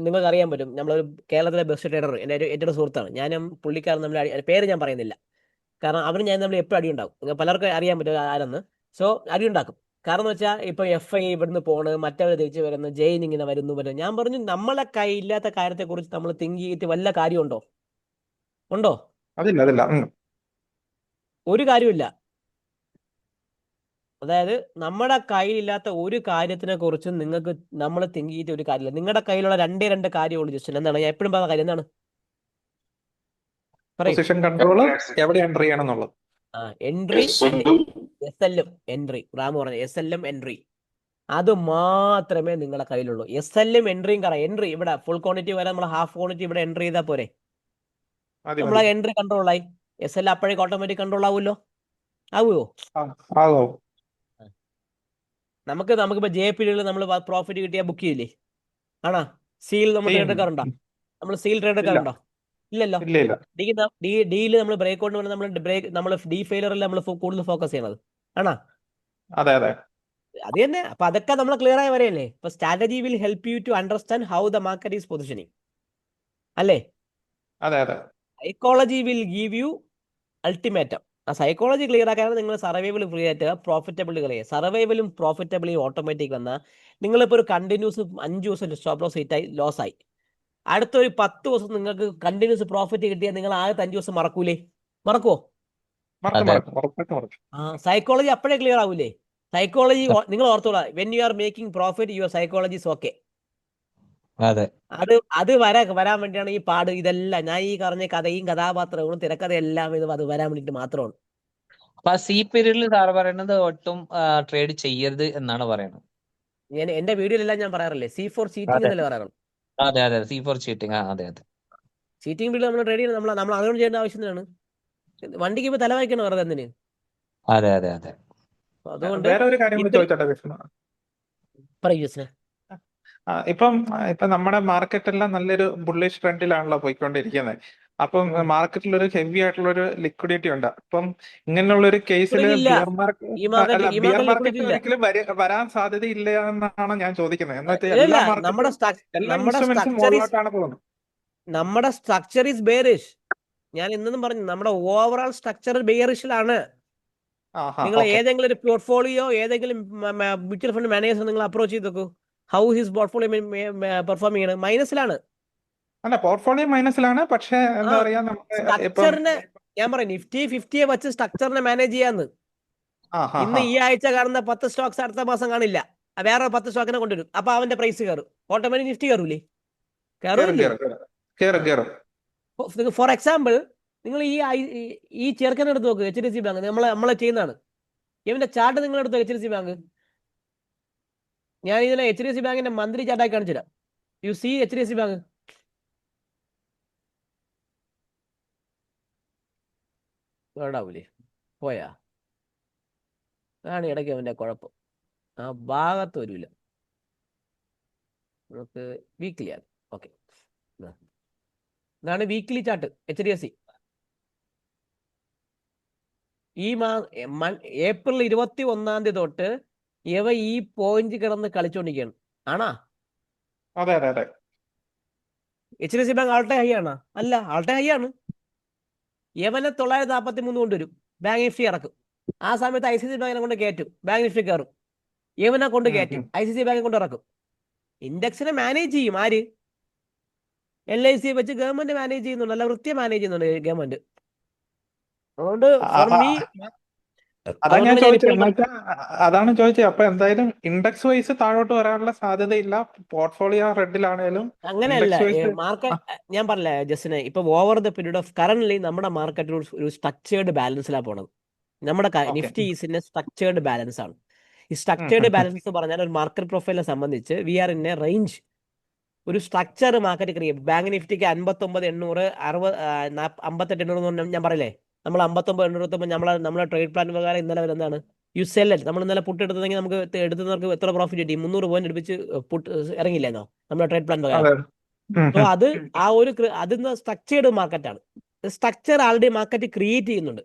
നിങ്ങൾക്ക് അറിയാൻ പറ്റും, നമ്മളൊരു കേരളത്തിലെ ബെസ്റ്റ് ട്രേഡർ എൻ്റെ ഏറ്റവും സുഹൃത്താണ്. ഞാനും പുള്ളിക്കാരൻ നമ്മൾ പേര് ഞാൻ പറയുന്നില്ല, കാരണം അവരും ഞാൻ നമ്മൾ എപ്പോഴും അടിയുണ്ടാവും. പലർക്കും അറിയാൻ പറ്റും ആരെന്ന്. സോ അടിയുണ്ടാക്കും. കാരണം എന്ന് വെച്ചാൽ ഇപ്പൊ FI ഇവിടുന്ന് പോണ്, മറ്റവർ തിരിച്ചു വരുന്നു, ജെയിൻ ഇങ്ങനെ വരുന്നു. ഞാൻ പറഞ്ഞു, നമ്മളെ കയ്യില്ലാത്ത കാര്യത്തെ കുറിച്ച് നമ്മൾ തിങ്ക് ചെയ്തിട്ട് വല്ല കാര്യമുണ്ടോ? അതില്ല. ഒരു കാര്യമില്ല. അതായത് നമ്മുടെ കയ്യിലില്ലാത്ത ഒരു കാര്യത്തിനെ കുറിച്ച് നിങ്ങൾക്ക് നമ്മൾ തിങ്ക് ചെയ്തിട്ട് ഒരു കാര്യമില്ല. നിങ്ങളുടെ കയ്യിലുള്ള രണ്ട് കാര്യമുള്ളൂ. ജസ്റ്റ് എന്താണ് ഞാൻ എപ്പോഴും പറയുന്ന കാര്യം, എന്താണ്? പൊസിഷൻ കൺട്രോൾ എവിടെ എൻട്രി ചെയ്യണം എന്നുള്ളത്. എൻട്രി SLM എൻട്രി, റാം പറഞ്ഞ SLM എൻട്രി, അത് മാത്രമേ നിങ്ങളുടെ കയ്യിലുള്ളൂ. SLM എൻട്രിയും എൻട്രി ഇവിടെ ഫുൾ ക്വാണ്ടിറ്റി വരെ നമ്മൾ ഹാഫ് ക്വാണ്ടിറ്റി ഇവിടെ എൻട്രി ചെയ്താൽ പോരെ, നമ്മളെ എൻട്രി കൺട്രോൾ ആയി. SL അപ്പോഴേക്ക് ഓട്ടോമാറ്റിക് കൺട്രോൾ ആവുമല്ലോ. നമുക്കിപ്പോ JP നമ്മൾ പ്രോഫിറ്റ് കിട്ടിയാൽ ബുക്ക് ചെയ്യില്ലേ? ആണോ? സീൽ നമ്മൾ ട്രേഡ് എടുക്കാറുണ്ടോ? നമ്മൾ സീൽ ട്രേഡ് എടുക്കാറുണ്ടോ? ഇല്ലല്ലോ. ഡീല് നമ്മൾ ബ്രേക്ക് ഔട്ട് നമ്മൾ ഡി ഫെയിലറിൽ നമ്മൾ കൂടുതൽ ഫോക്കസ് ചെയ്യണത് ആണോ? അതെ. അത് തന്നെ. അപ്പൊ അതൊക്കെ നമ്മൾ ക്ലിയർ ആയി വരെയല്ലേ. ഇപ്പൊ strategy will help you to understand how the market is positioning അല്ലേ? അതെ. Psychology will give you ultimatum. ആ സൈക്കോളജി ക്ലിയർ ആക്കാനാണ് നിങ്ങൾ സർവൈവൽ ഫ്രീ ആയിട്ട് പ്രോഫിറ്റബിൾ ക്ലിയർ. സർവൈവലും പ്രോഫിറ്റബിളും ഓട്ടോമാറ്റിക് വന്നാൽ നിങ്ങളിപ്പോൾ ഒരു കണ്ടിന്യൂസ് 5 ദിവസം സ്റ്റോപ്പ് ലോസ് ഹിറ്റായി ലോസ് ആയി, അടുത്തൊരു 10 ദിവസം നിങ്ങൾക്ക് കണ്ടിന്യൂസ് പ്രോഫിറ്റ് കിട്ടിയാൽ നിങ്ങൾ ആദ്യത്തെ 5 ദിവസം മറക്കുവോ? സൈക്കോളജി അപ്പോഴേ ക്ലിയർ ആവൂലേ? സൈക്കോളജി നിങ്ങൾ ഓർത്തോളാം, when you are making profit your psychology is okay. അത് വരാൻ വേണ്ടിയാണ് ഈ പാട്. ഇതെല്ലാം ഞാൻ ഈ പറഞ്ഞ കഥയും കഥാപാത്രങ്ങളും തിരക്കഥയെല്ലാം അത് വരാൻ വേണ്ടിട്ട് മാത്രമാണ്. അപ്പൊ സി പീരീഡിൽ സാർ പറയുന്നത് ഒട്ടും ട്രേഡ് ചെയ്യരുത് എന്നാണ് പറയുന്നത്. ഞാൻ എന്റെ വീഡിയോയിലെല്ലാം ഞാൻ പറയാറില്ലേ, C4 ചീറ്റിംഗ് എന്നല്ലേ പറയാറുള്ളൂ. അതെ. C4 cheating. അതെ. ചീറ്റിംഗ് ബില്ല് നമ്മൾ ട്രേഡ് ചെയ്യുന്നത് നമ്മൾ അതുകൊണ്ട് ചെയ്യേണ്ട ആവശ്യത്തിനാണ്. വണ്ടിക്ക് ഇപ്പൊ തലവായിക്കണം വെറുതെ എന്തിന്? അതെ. അതുകൊണ്ട് വേറെ ഒരു കാര്യം ചോദിച്ചോട്ടെ വിഷ്ണു? പറയൂ. ഇപ്പം നമ്മുടെ മാർക്കറ്റ് എല്ലാം നല്ലൊരു ബുള്ളിഷ് ട്രെൻഡിലാണല്ലോ പോയിക്കൊണ്ടിരിക്കുന്നത്. അപ്പം മാർക്കറ്റിൽ ഒരു ഹെവി ആയിട്ടുള്ള ഒരു ലിക്വിഡിറ്റി ഉണ്ട്. അപ്പം ഇങ്ങനെയുള്ള ഒരു കേസിൽ ബിയർ മാർക്കറ്റ് ഒരിക്കലും വരാൻ സാധ്യതയില്ല എന്നാണ് ഞാൻ ചോദിക്കുന്നത്. എന്ന് വെച്ചാൽ എല്ലാ ഇൻസ്ട്രുമെന്റ്സും മുകളിലോട്ടാണ് പോകുന്നത്. നമ്മുടെ സ്ട്രക്ചർ ഈസ് ബെയറിഷ്. ഞാൻ ഇന്നും പറഞ്ഞു, നമ്മുടെ ഓവറോൾ സ്ട്രക്ചർ ബെയറിഷിലാണ്. നിങ്ങൾ ഏതെങ്കിലും ഒരു പോർട്ട്ഫോളിയോ ഏതെങ്കിലും മ്യൂച്വൽ ഫണ്ട് മാനേജർ നിങ്ങൾ അപ്രോച്ച് ചെയ്ത് നോക്കൂ, ഹൗ ഹിസ് പോർട്ട്ഫോളിയോ പെർഫോം ചെയ്യണം. മൈനസിലാണ്. അല്ല, പോർട്ട്ഫോളിയോ മൈനസിലാണ്. പക്ഷേ എന്താ പറയാ, സ്ട്രക്ചറിനെ ഞാൻ പറയും Nifty 50 വെച്ച് സ്ട്രക്ചറിനെ മാനേജ് ചെയ്യാന്ന്. ഇന്ന് ഈ ആഴ്ച കാണുന്ന 10 സ്റ്റോക്സ് അടുത്ത മാസം കാണില്ല, വേറെ 10 സ്റ്റോക്കിനെ കൊണ്ടുവരും. അപ്പൊ അവന്റെ പ്രൈസ് കയറും, ഓട്ടോമാറ്റിക് നിഫ്റ്റി കയറൂലേ? ഫോർ എക്സാമ്പിൾ, നിങ്ങൾ ഈ ചെറുക്കനെ എടുത്ത് നോക്ക്, HDFC ബാങ്ക് നമ്മളെ ചെയ്യുന്നതാണ്. ഇവന്റെ ചാർട്ട് നിങ്ങൾ എടുത്ത് HDFC ബാങ്ക് ഞാൻ ഇതിനെ HDFC ബാങ്കിന്റെ മന്ത്ലി ചാർട്ടായി കാണിച്ചു തരാം. യു സി HDFC ബാങ്ക് വേണ്ടാവൂലേ, പോയാ അതാണ് ഇടയ്ക്ക് അവന്റെ കുഴപ്പം. ആ ഭാഗത്ത് വരില്ല. നമുക്ക് വീക്ക്ലി ആണ്. ഓക്കെ, ഇതാണ് വീക്ക്ലി ചാർട്ട് HDFC. ഈ ഏപ്രിൽ 21 തൊട്ട് ഇവ ഈ പോയിന്റ് കിടന്ന് കളിച്ചോണ്ടിരിക്കുകയാണ്. ആണാ? അതെ അതെ അതെ. HDFC ബാങ്ക് ആൾട്ടൈ ഹൈ ആണോ? അല്ല, ആൾട്ടൈ ഹൈ ആണ്. യവനെ 943 കൊണ്ടുവരും, ബാങ്ക് നിഫ്റ്റി ഇറക്കും. ആ സമയത്ത് ICICI ബാങ്കിനെ കൊണ്ട് കയറ്റും, ബാങ്ക് നിഫ്റ്റി കയറും. യവനെ കൊണ്ട് കയറ്റും, ICICI ബാങ്കെ കൊണ്ട് ഇറക്കും. ഇൻഡെക്സിനെ മാനേജ് ചെയ്യും ആര്? LIC വെച്ച് ഗവൺമെന്റ് മാനേജ് ചെയ്യുന്നുണ്ട്, നല്ല വൃത്തിയെ മാനേജ് ചെയ്യുന്നുണ്ട് ഗവൺമെന്റ്. അതുകൊണ്ട് ഫോർ മീ അതാ ഞാൻ ചോദിച്ചത്. എന്നുവെച്ചാൽ അതാണ് ചോദിച്ചത്. അപ്പൊ എന്തായാലും ഇൻഡെക്സ് വൈസ് താഴോട്ട് വരാനുള്ള സാധ്യതയില്ല. പോർട്ട്ഫോളിയോ റെഡിലാണേലും അങ്ങനെയല്ല. ഇൻഡെക്സ് വൈസ് മാർക്കറ്റ് ഞാൻ പറഞ്ഞില്ല ജസ്റ്റിനെ, ഇപ്പൊ over the period of currently നമ്മുടെ മാർക്കറ്റ് ഒരു സ്ട്രക്ചേർഡ് ബാലൻസിലാണ് പോണത്. നമ്മുടെ നിഫ്റ്റി ഈസിന്റെ സ്ട്രക്ചേർഡ് ബാലൻസ് ആണ്. ഈ സ്ട്രക്ചേർഡ് ബാലൻസ് എന്ന് പറഞ്ഞാൽ ഒരു മാർക്കറ്റ് പ്രൊഫൈലിനെ സംബന്ധിച്ച് we are in a range, ഒരു സ്ട്രക്ചർ മാർക്കറ്റ് ക്രിയേറ്റ്. ബാങ്ക് നിഫ്റ്റിക്ക് 59,800 58,800 എന്ന് പറഞ്ഞാൽ ഞാൻ പറയില്ലേ, നമ്മൾ 59,800 നമ്മളെ ട്രേഡ് പ്ലാൻ പ്രകാരം ഇന്നലെ വരെ എന്താണ് യു സെൽ അറ്റ്. നമ്മൾ ഇന്നലെ പുട്ട് എടുത്തെങ്കിൽ നമുക്ക് എടുത്തവർക്ക് എത്ര പ്രോഫിറ്റ് കിട്ടി? 300 പോയിന്റ് എടുപ്പിച്ച് പുട്ട് ഇറങ്ങിയില്ലെന്നോ നമ്മുടെ ട്രേഡ് പ്ലാൻ പ്രകാരം. സോ അത് ആ ഒരു അതിന്ന് സ്ട്രക്ചേർഡ് മാർക്കറ്റാണ്. സ്ട്രക്ചർ ആൾറെഡി മാർക്കറ്റ് ക്രിയേറ്റ് ചെയ്യുന്നുണ്ട്.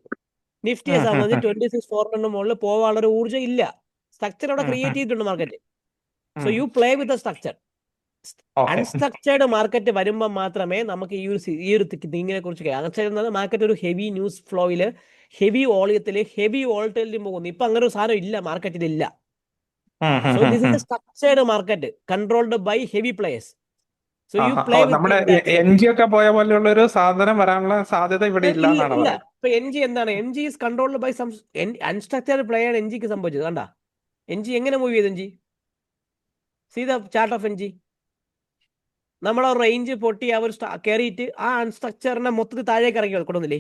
നിഫ്റ്റിയെ സംബന്ധിച്ച് 26,400 മുകളിൽ പോകാനുള്ള ഒരു ഊർജ്ജം ഇല്ല. സ്ട്രക്ചർ അവിടെ ക്രിയേറ്റ് ചെയ്തിട്ടുണ്ട് market. So you play with the structure. Unstructured market വരുമ്പോൾ മാത്രമേ നമുക്ക് ഈ ഒരു തിങ്ങിനെ കുറിച്ച് അൺസ്ട്രക്ചേർഡ് മാർക്കറ്റ് ഒരു ഹെവി ന്യൂസ് ഫ്ലോയില്, ഹെവി വോളിയത്തില്, ഹെവി വോൾട്ടേജിലും പോകുന്നു. ഇപ്പൊ അങ്ങനെ ഒരു സാധനം ഇല്ല, മാർക്കറ്റിൽ ഇല്ല. So this is a structured market controlled by heavy players. So you play നമ്മുടെ NG ഒക്കെ പോയ പോലെയുള്ള ഒരു സാധനം വരാനുള്ള സാധ്യത ഇവിടെ ഇല്ല എന്നാണ് ഇല്ല. പറയുന്നത്. ഇപ്പൊ NG എന്താണ്? NG is controlled by some unstructured play ആണ് NGക്ക് സംഭവിച്ചത്. കണ്ടാ NG എങ്ങനെ മൂവ് ചെയ്ത്? NG see the chart of NG. നമ്മളെ റേഞ്ച് പൊട്ടി അവർ കയറിയിട്ട് ആ അൺസ്ട്രക്ചറിനെ മൊത്തത്തിൽ താഴേക്ക് ഇറങ്ങി കൊടുക്കുന്നില്ലേ?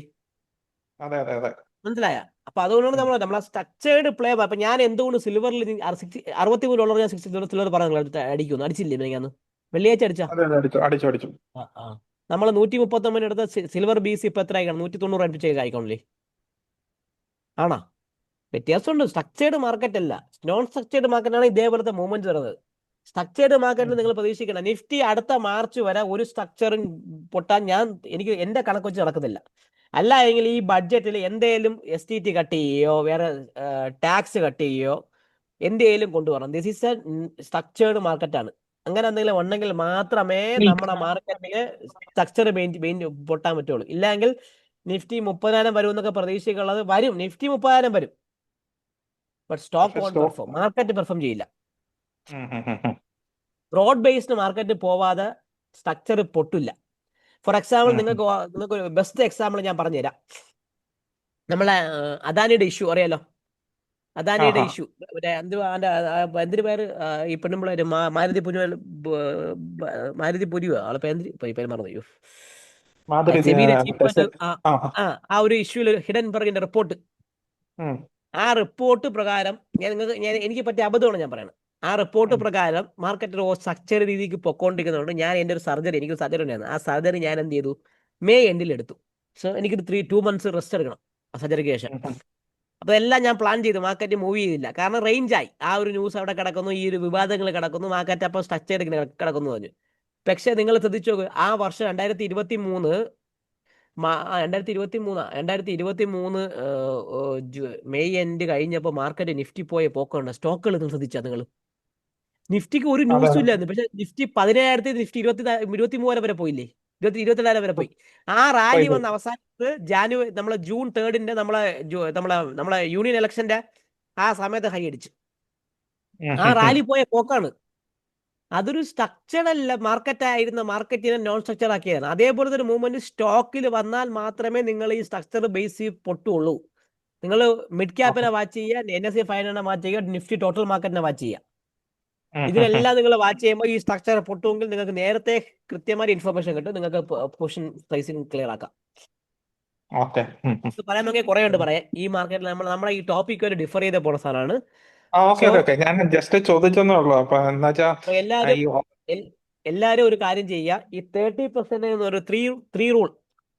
അതെ അതെ അതെ. മനസ്സിലായ? അപ്പൊ അതുകൊണ്ടാണ് നമ്മളെ സ്ട്രക്ചേർഡ് പ്ലേ. അപ്പൊ ഞാൻ എന്തുകൊണ്ട് സിൽവറിൽ $63 ഞാൻ സിൽവർ പറഞ്ഞു അടിക്കുന്നു, അടിച്ചില്ലേ ഞാന്ന്? വെള്ളിയാഴ്ച അടിച്ചാ? അടിച്ചു. നമ്മൾ 139 എടുത്ത സിൽവർ BC ഇപ്പൊ എത്ര ആയിക്കണം? 190 അടുപ്പിച്ച് ആയിക്കോണല്ലേ? ആണോ? വ്യത്യാസമുണ്ട്. സ്ട്രക്ചേർഡ് മാർക്കറ്റ് അല്ല, നോൺ സ്ട്രക്ചേർഡ് മാർക്കറ്റാണ് ഇതേപോലത്തെ മൂവ്മെന്റ് വരുന്നത്. സ്ട്രക്ചേർഡ് മാർക്കറ്റിൽ നിങ്ങൾ പ്രതീക്ഷിക്കണം നിഫ്റ്റി അടുത്ത മാർച്ച് വരെ ഒരു സ്ട്രക്ചറും പൊട്ടാൻ എനിക്ക് എന്റെ കണക്ക് വെച്ച് നടക്കുന്നില്ല. അല്ല എങ്കിൽ ഈ ബഡ്ജറ്റിൽ എന്തേലും STT കട്ട് ചെയ്യോ, വേറെ ടാക്സ് കട്ട് ചെയ്യോ, എന്തേലും കൊണ്ടുവരണം. ദിസ് ഈസ് എ സ്ട്രക്ചേർഡ് മാർക്കറ്റാണ്. അങ്ങനെ എന്തെങ്കിലും ഉണ്ടെങ്കിൽ മാത്രമേ നമ്മുടെ മാർക്കറ്റിന് സ്ട്രക്ചർ പൊട്ടാൻ പറ്റുള്ളൂ. ഇല്ലെങ്കിൽ നിഫ്റ്റി 30,000 വരും എന്നൊക്കെ പ്രതീക്ഷിക്കുള്ളത് വരും. നിഫ്റ്റി 30,000 വരും, but stock won't perform. Market perform ചെയ്യില്ല. ബ്രോഡ് ബേസ്ഡ് മാർക്കറ്റ് പോവാതെ സ്ട്രക്ചർ പൊട്ടില്ല. ഫോർ എക്സാമ്പിൾ നിങ്ങൾക്ക് ഒരു ബെസ്റ്റ് എക്സാമ്പിൾ ഞാൻ പറഞ്ഞുതരാം. നമ്മളെ അദാനിയുടെ ഇഷ്യൂ അറിയാലോ? അദാനിയുടെ ഇഷ്യൂ എന്തിനു പേര് ഈ പെണ്ണുമ്പിള്ളേര് മാരുതി പുരിയോ ആളെ പേര് മറന്നു. ആ ഒരു ഇഷ്യൂല് ഹിഡൻബർഗിന്റെ റിപ്പോർട്ട്, ആ റിപ്പോർട്ട് പ്രകാരം എനിക്ക് പറ്റിയ അബദ്ധമാണ് ഞാൻ പറയുന്നത്. ആ റിപ്പോർട്ട് പ്രകാരം മാർക്കറ്റ് സ്ട്രക്ചർ രീതിക്ക് പൊക്കോണ്ടിരിക്കുന്നതുകൊണ്ട് ഞാൻ എൻ്റെ ഒരു സർജറി, എനിക്കൊരു സർജറി ഉണ്ടായിരുന്നു. ആ സർജറി ഞാൻ എന്ത് ചെയ്തു? മെയ് എൻഡിൽ എടുത്തു. സോ എനിക്കൊരു 2 months റെസ്റ്റ് എടുക്കണം ആ സർജറിക്ക് ശേഷം. അപ്പോൾ എല്ലാം ഞാൻ പ്ലാൻ ചെയ്തു. മാർക്കറ്റ് മൂവ് ചെയ്തില്ല, കാരണം റേഞ്ചായി. ആ ഒരു ന്യൂസ് അവിടെ കിടക്കുന്നു, ഈ ഒരു വിവാദങ്ങൾ കിടക്കുന്നു, മാർക്കറ്റ് അപ്പോൾ സ്ട്രക്ചർ കിടക്കുന്നു പറഞ്ഞു. പക്ഷേ നിങ്ങൾ ശ്രദ്ധിച്ചു നോക്ക്, ആ വർഷം 2023 മെയ് എൻഡ് കഴിഞ്ഞപ്പോൾ മാർക്കറ്റ് നിഫ്റ്റി പോയ പോക്കുണ്ട്. സ്റ്റോക്കുകൾ നിങ്ങൾ ശ്രദ്ധിച്ചാൽ നിങ്ങൾ നിഫ്റ്റിക്ക് ഒരു ന്യൂസും ഇല്ലായിരുന്നു. പക്ഷെ നിഫ്റ്റി 17,000 നിഫ്റ്റി 23,000 വരെ പോയില്ലേ? 22,000 വരെ പോയി. ആ റാലി വന്ന അവസാനത്ത് നമ്മളെ June 3 നമ്മളെ യൂണിയൻ ഇലക്ഷന്റെ ആ സമയത്ത് ഹൈ അടിച്ചു. ആ റാലി പോയ പോക്കാണ്. അതൊരു സ്ട്രക്ചർഡ് അല്ല മാർക്കറ്റ് ആയിരുന്ന മാർക്കറ്റിനെ നോൺ സ്ട്രക്ചർ ആക്കിയതാണ്. അതേപോലത്തെ ഒരു മൂവ്മെന്റ് സ്റ്റോക്കിൽ വന്നാൽ മാത്രമേ നിങ്ങൾ ഈ സ്ട്രക്ചർ ബേസ് പൊട്ടുള്ളൂ. നിങ്ങൾ മിഡ് ക്യാപ്പിനെ വാച്ച് ചെയ്യുക, NSE 500 വാച്ച് ചെയ്യുക, നിഫ്റ്റി ടോട്ടൽ മാർക്കറ്റിനെ വാച്ച് ചെയ്യുക. ഇതിലെല്ലാം നിങ്ങൾ വാച്ച് ചെയ്യുമ്പോൾ ഈ സ്ട്രക്ചർ പൊട്ടുമെങ്കിൽ നിങ്ങൾക്ക് നേരത്തെ കൃത്യമായ ഇൻഫർമേഷൻ കിട്ടും. നിങ്ങൾക്ക് പൊസിഷൻ പ്രൈസിങ് ക്ലിയർ ആക്കാം. പറയാൻ നോക്കിയാൽ കുറെ ഉണ്ട് പറയാൻ. ഈ മാർക്കറ്റിൽ നമ്മുടെ ഈ ടോപ്പിക് ഒരു ഡിഫർ ചെയ്ത പോണ സാധനമാണ്. ഓക്കെ സോ ഓക്കെ ഓക്കെ, ഞാൻ ജസ്റ്റ് ചോദിച്ചെന്നേ ഉള്ളൂ. അപ്പൊ എന്താ വെച്ചാ എല്ലാരും ഈ എല്ലാരും ഒരു കാര്യം ചെയ്യുക. ഈ 30% ഒരു ത്രീ റൂൾ,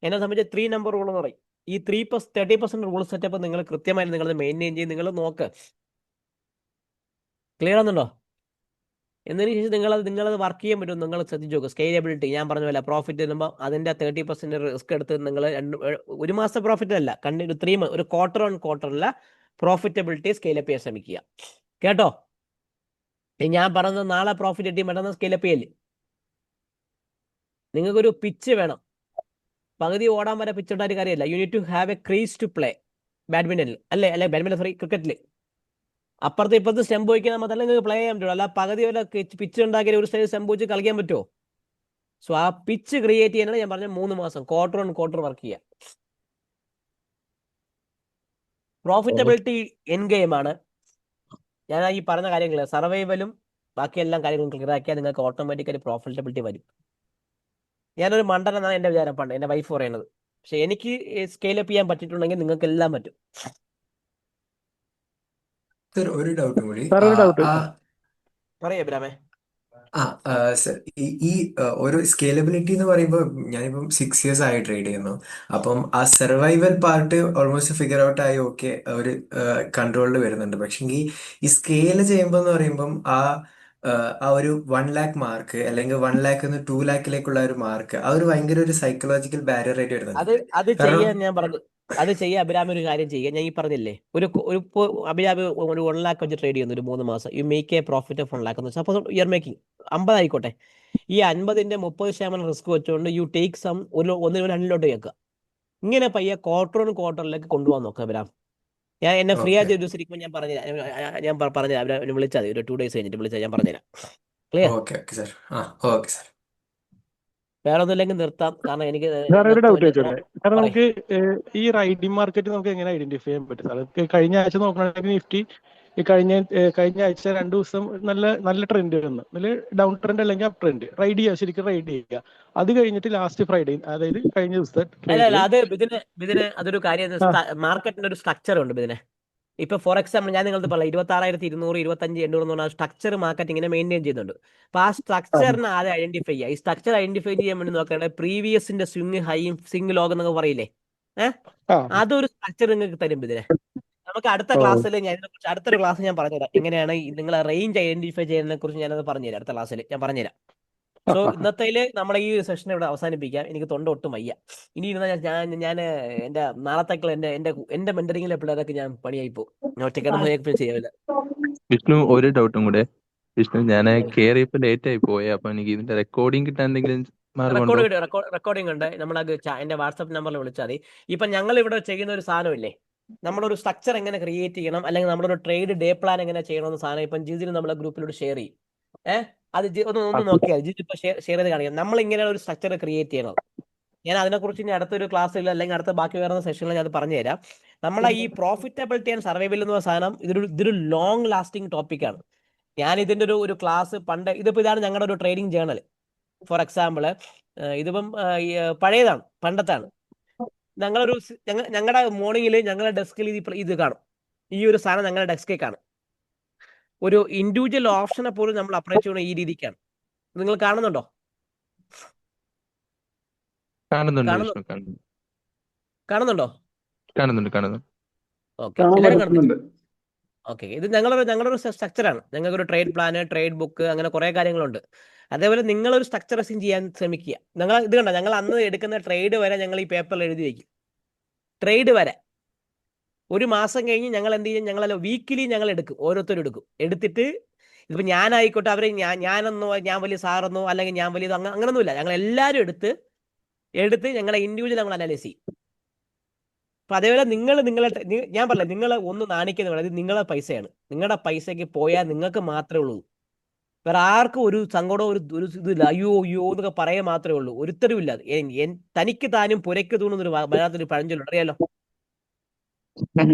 എന്നെ സംബന്ധിച്ച് 3 നമ്പർ റൂൾ എന്ന് പറയും. ഈ 30% റൂൾ സെറ്റപ്പ് നിങ്ങൾ കൃത്യമായിട്ട് നിങ്ങൾ മെയിൻറ്റെയിൻ ചെയ്ത് നിങ്ങൾ നോക്ക്. ക്ലിയർ ആകുന്നുണ്ടോ? എന്നതിന് ശേഷം നിങ്ങളത് വർക്ക് ചെയ്യാൻ പറ്റും. നിങ്ങൾ ശ്രദ്ധിച്ചു നോക്കുക. സ്കെയിലബിലിറ്റി ഞാൻ പറഞ്ഞ പോലെ പ്രോഫിറ്റ് വരുമ്പോൾ അതിന്റെ 30% റിസ്ക് എടുത്ത് നിങ്ങൾ ഒരു മാസം പ്രോഫിറ്റ് അല്ല, കണ്ടിന്യൂ 3 months, ഒരു ക്വാർട്ടർ ഓൺ ക്വാർട്ടറിലെ പ്രോഫിറ്റബിലിറ്റി സ്കെയിലപ്പ് ചെയ്യാൻ ശ്രമിക്കുക. കേട്ടോ? ഞാൻ പറഞ്ഞത് നാളെ പ്രോഫിറ്റ് കിട്ടി മറ്റന്നാൾ സ്കെയിലപ്പ് ചെയ്യല്ലേ. നിങ്ങൾക്കൊരു പിച്ച് വേണം. പകുതി ഓടാൻ വരെ പിച്ച് ഉണ്ടായിട്ട് കാര്യമില്ല. You need to have a crease to play. ബാഡ്മിന്റണിൽ അല്ലെ ബാഡ്മിന്റൺ സോറി ക്രിക്കറ്റിൽ അപ്പുറത്ത് ഇപ്പുറത്ത് സ്റ്റെമ്പ് വയ്ക്കാൻ മാത്രമല്ല നിങ്ങൾക്ക് പ്ലേ ചെയ്യാൻ പറ്റുള്ളൂ. അല്ല പകുതി വരെ പിച്ച് ഉണ്ടാക്കിയ ഒരു സൈഡ് സ്റ്റെമ്പ് വെച്ച് കളിക്കാൻ പറ്റുമോ? സോ ആ പിച്ച് ക്രിയേറ്റ് ചെയ്യാനാണ് ഞാൻ പറഞ്ഞ 3 മാസം ക്വാർട്ടർ ഓൺ ക്വാർട്ടർ വർക്ക് ചെയ്യുക. പ്രോഫിറ്റബിലിറ്റി എൻ ഗെയിമാണ്. ഞാൻ ഈ പറഞ്ഞ കാര്യങ്ങൾ സർവൈവലും ബാക്കിയെല്ലാം കാര്യങ്ങളും ക്ലിയർ ആക്കിയാൽ നിങ്ങൾക്ക് ഓട്ടോമാറ്റിക്കലി പ്രോഫിറ്റബിലിറ്റി വരും. ഞാനൊരു മണ്ടൻ എന്നാണ് എൻ്റെ വിചാരം, പണ്ട് എൻ്റെ വൈഫ് പറയുന്നത്. പക്ഷെ എനിക്ക് സ്കെയിലപ്പ് ചെയ്യാൻ പറ്റിയിട്ടുണ്ടെങ്കിൽ നിങ്ങൾക്ക് എല്ലാം പറ്റും. സർ ഒരു ഡൗട്ടും കൂടി. സാർ ഒരു ഡൗട്ട്. പറയൂ അഭിരാമേ. സർ ഈ ഒരു സ്കേലബിലിറ്റി എന്ന് പറയുമ്പോൾ ഞാനിപ്പം 6 years ആയി ട്രേഡ് ചെയ്യുന്നു. അപ്പം ആ survival part almost figure out ആയി, ഓക്കെ, ഒരു കൺട്രോളിൽ വരുന്നുണ്ട്. പക്ഷെങ്കിൽ ഈ സ്കെയില് ചെയ്യുമ്പോൾ എന്ന് പറയുമ്പം ആ ഒരു 1 lakh മാർക്ക് അല്ലെങ്കിൽ 1 lakh 2 lakhലേക്കുള്ള ഒരു മാർക്ക്, ആ ഒരു ഭയങ്കര ഒരു സൈക്കോളജിക്കൽ ബാരിയർ ആയിട്ട് വരുന്നുണ്ട്. അത് ചെയ്യാൻ ഞാൻ പറഞ്ഞു. അത് ചെയ്യാൻ അഭിരാമ ഒരു കാര്യം ചെയ്യുക. ഞാൻ ഈ പറഞ്ഞില്ലേ, ഒരു അഭിരാമ ഒരു 1 lakh വെച്ച് ട്രേഡ് ചെയ്യുന്നു ഒരു 3 മാസം. You make A profit of 1 lakh എന്ന്. സപ്പോസ് യു ആർ മേക്കിംഗ് 50 ആയിക്കോട്ടെ. ഈ 50ന്റെ 30% റിസ്ക് വെച്ചുകൊണ്ട് യു ടേക്ക് സം ഒന്നിന് 2 കേൾക്കുക. ഇങ്ങനെ പയ്യെ ക്വാർട്ടർ ഓൺ ക്വാർട്ടറിലേക്ക് കൊണ്ടുപോകാൻ നോക്കുക അഭിരാം. എന്നെ ഫ്രീ ആയിട്ട് ഒരു ദിവസം ഇരിക്കുമ്പോൾ ഞാൻ പറഞ്ഞുതരാം. ഞാൻ പറഞ്ഞുതരാം. വിളിച്ചാൽ മതി, ഒരു 2 days കഴിഞ്ഞിട്ട് വിളിച്ചാൽ ഞാൻ പറഞ്ഞുതരാം. Clear? Okay sir. Okay sir. വേറെ ഒന്നുമില്ലെങ്കിൽ നിർത്താം. കാരണം എനിക്ക് സാറേ ഒരു ഡൗട്ട് ചോദിച്ചോട്ടെ? കാരണം പറയ്. നമുക്ക് ഈ റൈഡിംഗ് മാർക്കറ്റ് നമുക്ക് എങ്ങനെ ഐഡന്റിഫൈ ചെയ്യാൻ പറ്റും സാർ? കഴിഞ്ഞ ആഴ്ച നോക്കുകയാണെങ്കിൽ നിഫ്റ്റി ഈ കഴിഞ്ഞ ആഴ്ച 2 ദിവസം നല്ല ട്രെൻഡ് വന്നു. നല്ല ഡൗൺ ട്രെൻഡ് അല്ലെങ്കിൽ അപ് ട്രെൻഡ്. ശരിക്കും റൈഡ് ചെയ്യുക. അത് കഴിഞ്ഞിട്ട് ലാസ്റ്റ് ഫ്രൈഡേ, അതായത് കഴിഞ്ഞ ദിവസത്തെ അല്ല അത് ഇതിന് അതൊരു കാര്യം. മാർക്കറ്റിന്റെ ഒരു സ്ട്രക്ചർ ഉണ്ട് ഇതിനെ. ഇപ്പൊ ഫോർ എക്സാമ്പിൾ ഞാൻ നിങ്ങൾക്ക് പറയാം, 26,200, 25,800 എന്ന് പറഞ്ഞാൽ സ്ട്രക്ചർ മാർക്കറ്റിങ്ങിനെ മെയിൻറ്റെയിൻ ചെയ്യുന്നുണ്ട്. അപ്പൊ ആ സ്ട്രക്ചറിനെ ആദ്യം ഐഡന്റിഫൈ ചെയ്യുക. ഈ സ്ട്രക്ചർ ഐഡന്റിഫൈ ചെയ്യാൻ വേണ്ടി നോക്കേണ്ടത് പ്രീവിയസിന്റെ സ്വിംഗ് ഹൈയും സ്വിംഗ് ലോഗ് എന്നൊക്കെ പറയില്ലേ, അതൊരു സ്ട്രക്ചർ നിങ്ങൾക്ക് തരും ഇതിനെ. നമുക്ക് അടുത്ത ക്ലാസ്സിൽ ഞാൻ ഇതിനെക്കുറിച്ച് അടുത്തൊരു ക്ലാസ് ഞാൻ പറഞ്ഞുതരാം. എങ്ങനെയാണ് നിങ്ങൾ റേഞ്ച് ഐഡന്റിഫൈ ചെയ്യുന്നതിനെ കുറിച്ച് ഞാനത് പറഞ്ഞുതരാം. അടുത്ത ക്ലാസ്സിൽ ഞാൻ പറഞ്ഞുതരാം. സോ ഇന്നത്തേല് നമ്മളെ ഈ സെഷൻ ഇവിടെ അവസാനിപ്പിക്കാം. എനിക്ക് തൊണ്ട ഒട്ടും വയ്യ. ഇനി ഇരുന്ന ഞാൻ എന്റെ നാളത്തേക്കുള്ള എന്റെ മെന്ററിംഗിലെ പിള്ളേരൊക്കെ ഞാൻ പണിയായി പോകും. ഞാൻ ഒറ്റയ്ക്ക് ചെയ്യാവില്ല. വിഷ്ണു, ഒരു ഡൗട്ടും കൂടെ. വിഷ്ണു, ഞാൻ കേറിയപ്പോ ലേറ്റ് ആയി പോയി. അപ്പൊ എനിക്ക് ഇതിന്റെ റെക്കോർഡിംഗ് കിട്ടാൻ എന്തെങ്കിലും മാർഗമുണ്ടോ? റെക്കോർഡിംഗ് ഉണ്ട്. നമ്മളത് എന്റെ വാട്സ്ആപ്പ് നമ്പറിൽ വിളിച്ചാൽ മതി. ഇപ്പൊ ഞങ്ങൾ ഇവിടെ ചെയ്യുന്ന ഒരു സാധനമില്ലേ, നമ്മളൊരു സ്ട്രക്ചർ എങ്ങനെ ക്രിയേറ്റ് ചെയ്യണം, അല്ലെങ്കിൽ നമ്മളൊരു ട്രേഡ് ഡേ പ്ലാൻ എങ്ങനെ ചെയ്യണമെന്ന സാധനം ഇപ്പം ജിജിന് നമ്മളെ ഗ്രൂപ്പിലൂടെ ഷെയർ ചെയ്യും. അത് ഒന്ന് നോക്കിയാൽ ജിജി ഇപ്പൊ ഷെയർ ചെയ്ത് കാണിക്കാം. നമ്മൾ ഇങ്ങനെ ഒരു സ്ട്രക്ചർ ക്രിയേറ്റ് ചെയ്യണം. ഞാൻ അതിനെക്കുറിച്ച് ഇനി അടുത്തൊരു ക്ലാസ്സിൽ അല്ലെങ്കിൽ അടുത്ത ബാക്കി വരുന്ന സെഷനിൽ ഞാൻ അത് പറഞ്ഞുതരാം. നമ്മളെ ഈ പ്രോഫിറ്റബിലിറ്റി ആൻഡ് സർവൈവൽ എന്ന സാധനം ഇതൊരു ലോങ് ലാസ്റ്റിംഗ് ടോപ്പിക്കാണ്. ഞാൻ ഇതിന്റെ ഒരു ക്ലാസ് പണ്ട്, ഇതാണ് ഞങ്ങളുടെ ഒരു ട്രേഡിംഗ് ജേർണൽ. ഫോർ എക്സാമ്പിൾ ഇതിപ്പം പഴയതാണ്, പണ്ടത്താണ്. ഞങ്ങളുടെ മോർണിംഗിൽ ഞങ്ങളുടെ ഡെസ്കിൽ ഇത് കാണും. ഈ ഒരു സാധനം ഞങ്ങളുടെ ഡെസ്കിൽ കാണും. ഒരു ഇൻഡിവിജ്വൽ ഓപ്ഷനെ പോലും നമ്മൾ അപ്രോച്ച് ചെയ്യുന്ന ഈ രീതിക്കാണ്. നിങ്ങൾ കാണുന്നുണ്ടോ? കാണുന്നുണ്ടോ? ഓക്കെ. ഇത് ഞങ്ങളുടെ ഒരു സ്ട്രക്ചറാണ്. ഞങ്ങൾക്കൊരു ട്രേഡ് പ്ലാന്, ട്രേഡ് ബുക്ക്, അങ്ങനെ കുറെ കാര്യങ്ങളുണ്ട്. അതേപോലെ നിങ്ങളൊരു സ്ട്രക്ചർ ചെയ്യാൻ ശ്രമിക്കുക. ഇത് കണ്ടോ, ഞങ്ങൾ അന്ന് എടുക്കുന്ന ട്രേഡ് വരെ ഞങ്ങൾ ഈ പേപ്പറിൽ എഴുതി വയ്ക്കും. ട്രേഡ് വരെ ഒരു മാസം കഴിഞ്ഞ് ഞങ്ങൾ എന്ത് ചെയ്യും, ഞങ്ങളല്ല വീക്കിലി ഞങ്ങൾ എടുക്കും, ഓരോരുത്തരും എടുത്തിട്ട് ഇതിപ്പോൾ ഞാനായിക്കോട്ടെ, അവരെ ഞാനെന്നോ, ഞാൻ വലിയ സാറെന്നോ, അല്ലെങ്കിൽ ഞാൻ വലിയ അങ്ങനൊന്നുമില്ല. ഞങ്ങൾ എല്ലാവരും എടുത്ത് ഞങ്ങളെ ഇൻഡിവിജ്വൽ ഞങ്ങൾ അനലൈസ് ചെയ്യും. അപ്പൊ അതേപോലെ ഞാൻ പറഞ്ഞില്ല, നിങ്ങളെ ഒന്ന് നാണിക്കുന്ന അത് നിങ്ങളെ പൈസയാണ്. നിങ്ങളുടെ പൈസയ്ക്ക് പോയാൽ നിങ്ങൾക്ക് മാത്രമേ ഉള്ളൂ. വേറെ ആർക്കും ഒരു സങ്കടമോ ഒരു ഇതില്ല. അയ്യോ എന്നൊക്കെ പറയാൻ മാത്രമേ ഉള്ളൂ. ഒരുത്തരും ഇല്ല. തനിക്ക് താനും പുരയ്ക്ക് തൂണുന്നൊരു വരാത്തൊരു പഴഞ്ചൊല്ലുണ്ട്, അറിയാലോ.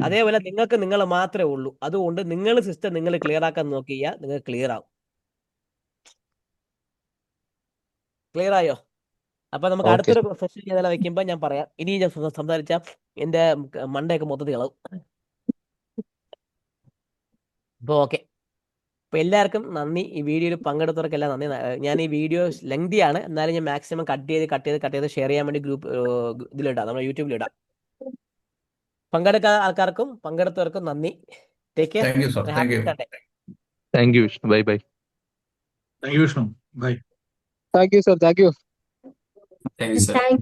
അതേപോലെ നിങ്ങൾക്ക് നിങ്ങൾ മാത്രമേ ഉള്ളൂ. അതുകൊണ്ട് നിങ്ങൾ സിസ്റ്റം നിങ്ങൾ ക്ലിയർ ആക്കാൻ നോക്കിയാൽ നിങ്ങൾ ക്ലിയർ ആവും. ക്ലിയർ ആയോ? അപ്പൊ നമുക്ക് അടുത്തൊരു സെഷൻ ചെയ്താൽ വെക്കുമ്പോ ഞാൻ പറയാം. ഇനി ഞാൻ സംസാരിച്ച എന്റെ മണ്ടയൊക്കെ മൊത്തത്തിൽ ഇളവും. അപ്പോൾ ഓക്കെ. അപ്പോൾ എല്ലാവർക്കും നന്ദി. ഈ വീഡിയോയിൽ പങ്കെടുത്തവർക്കെല്ലാം നന്ദി. ഞാൻ ഈ വീഡിയോ ലെങ്തിയാണ്, എന്നാലും ഞാൻ മാക്സിമം കട്ട് ചെയ്ത് ഷെയർ ചെയ്യാൻ വേണ്ടി ഇതിലിടാം, നമ്മുടെ യൂട്യൂബിലിടാം. പങ്കെടുക്കാത്ത ആൾക്കാർക്കും പങ്കെടുത്തവർക്കും നന്ദി. Take care. Thank you sir. Thank you. Thank you Vishnu. Bye bye. Thank you Vishnu. Bye. Thank you sir. Thank you. Thank you sir. Thank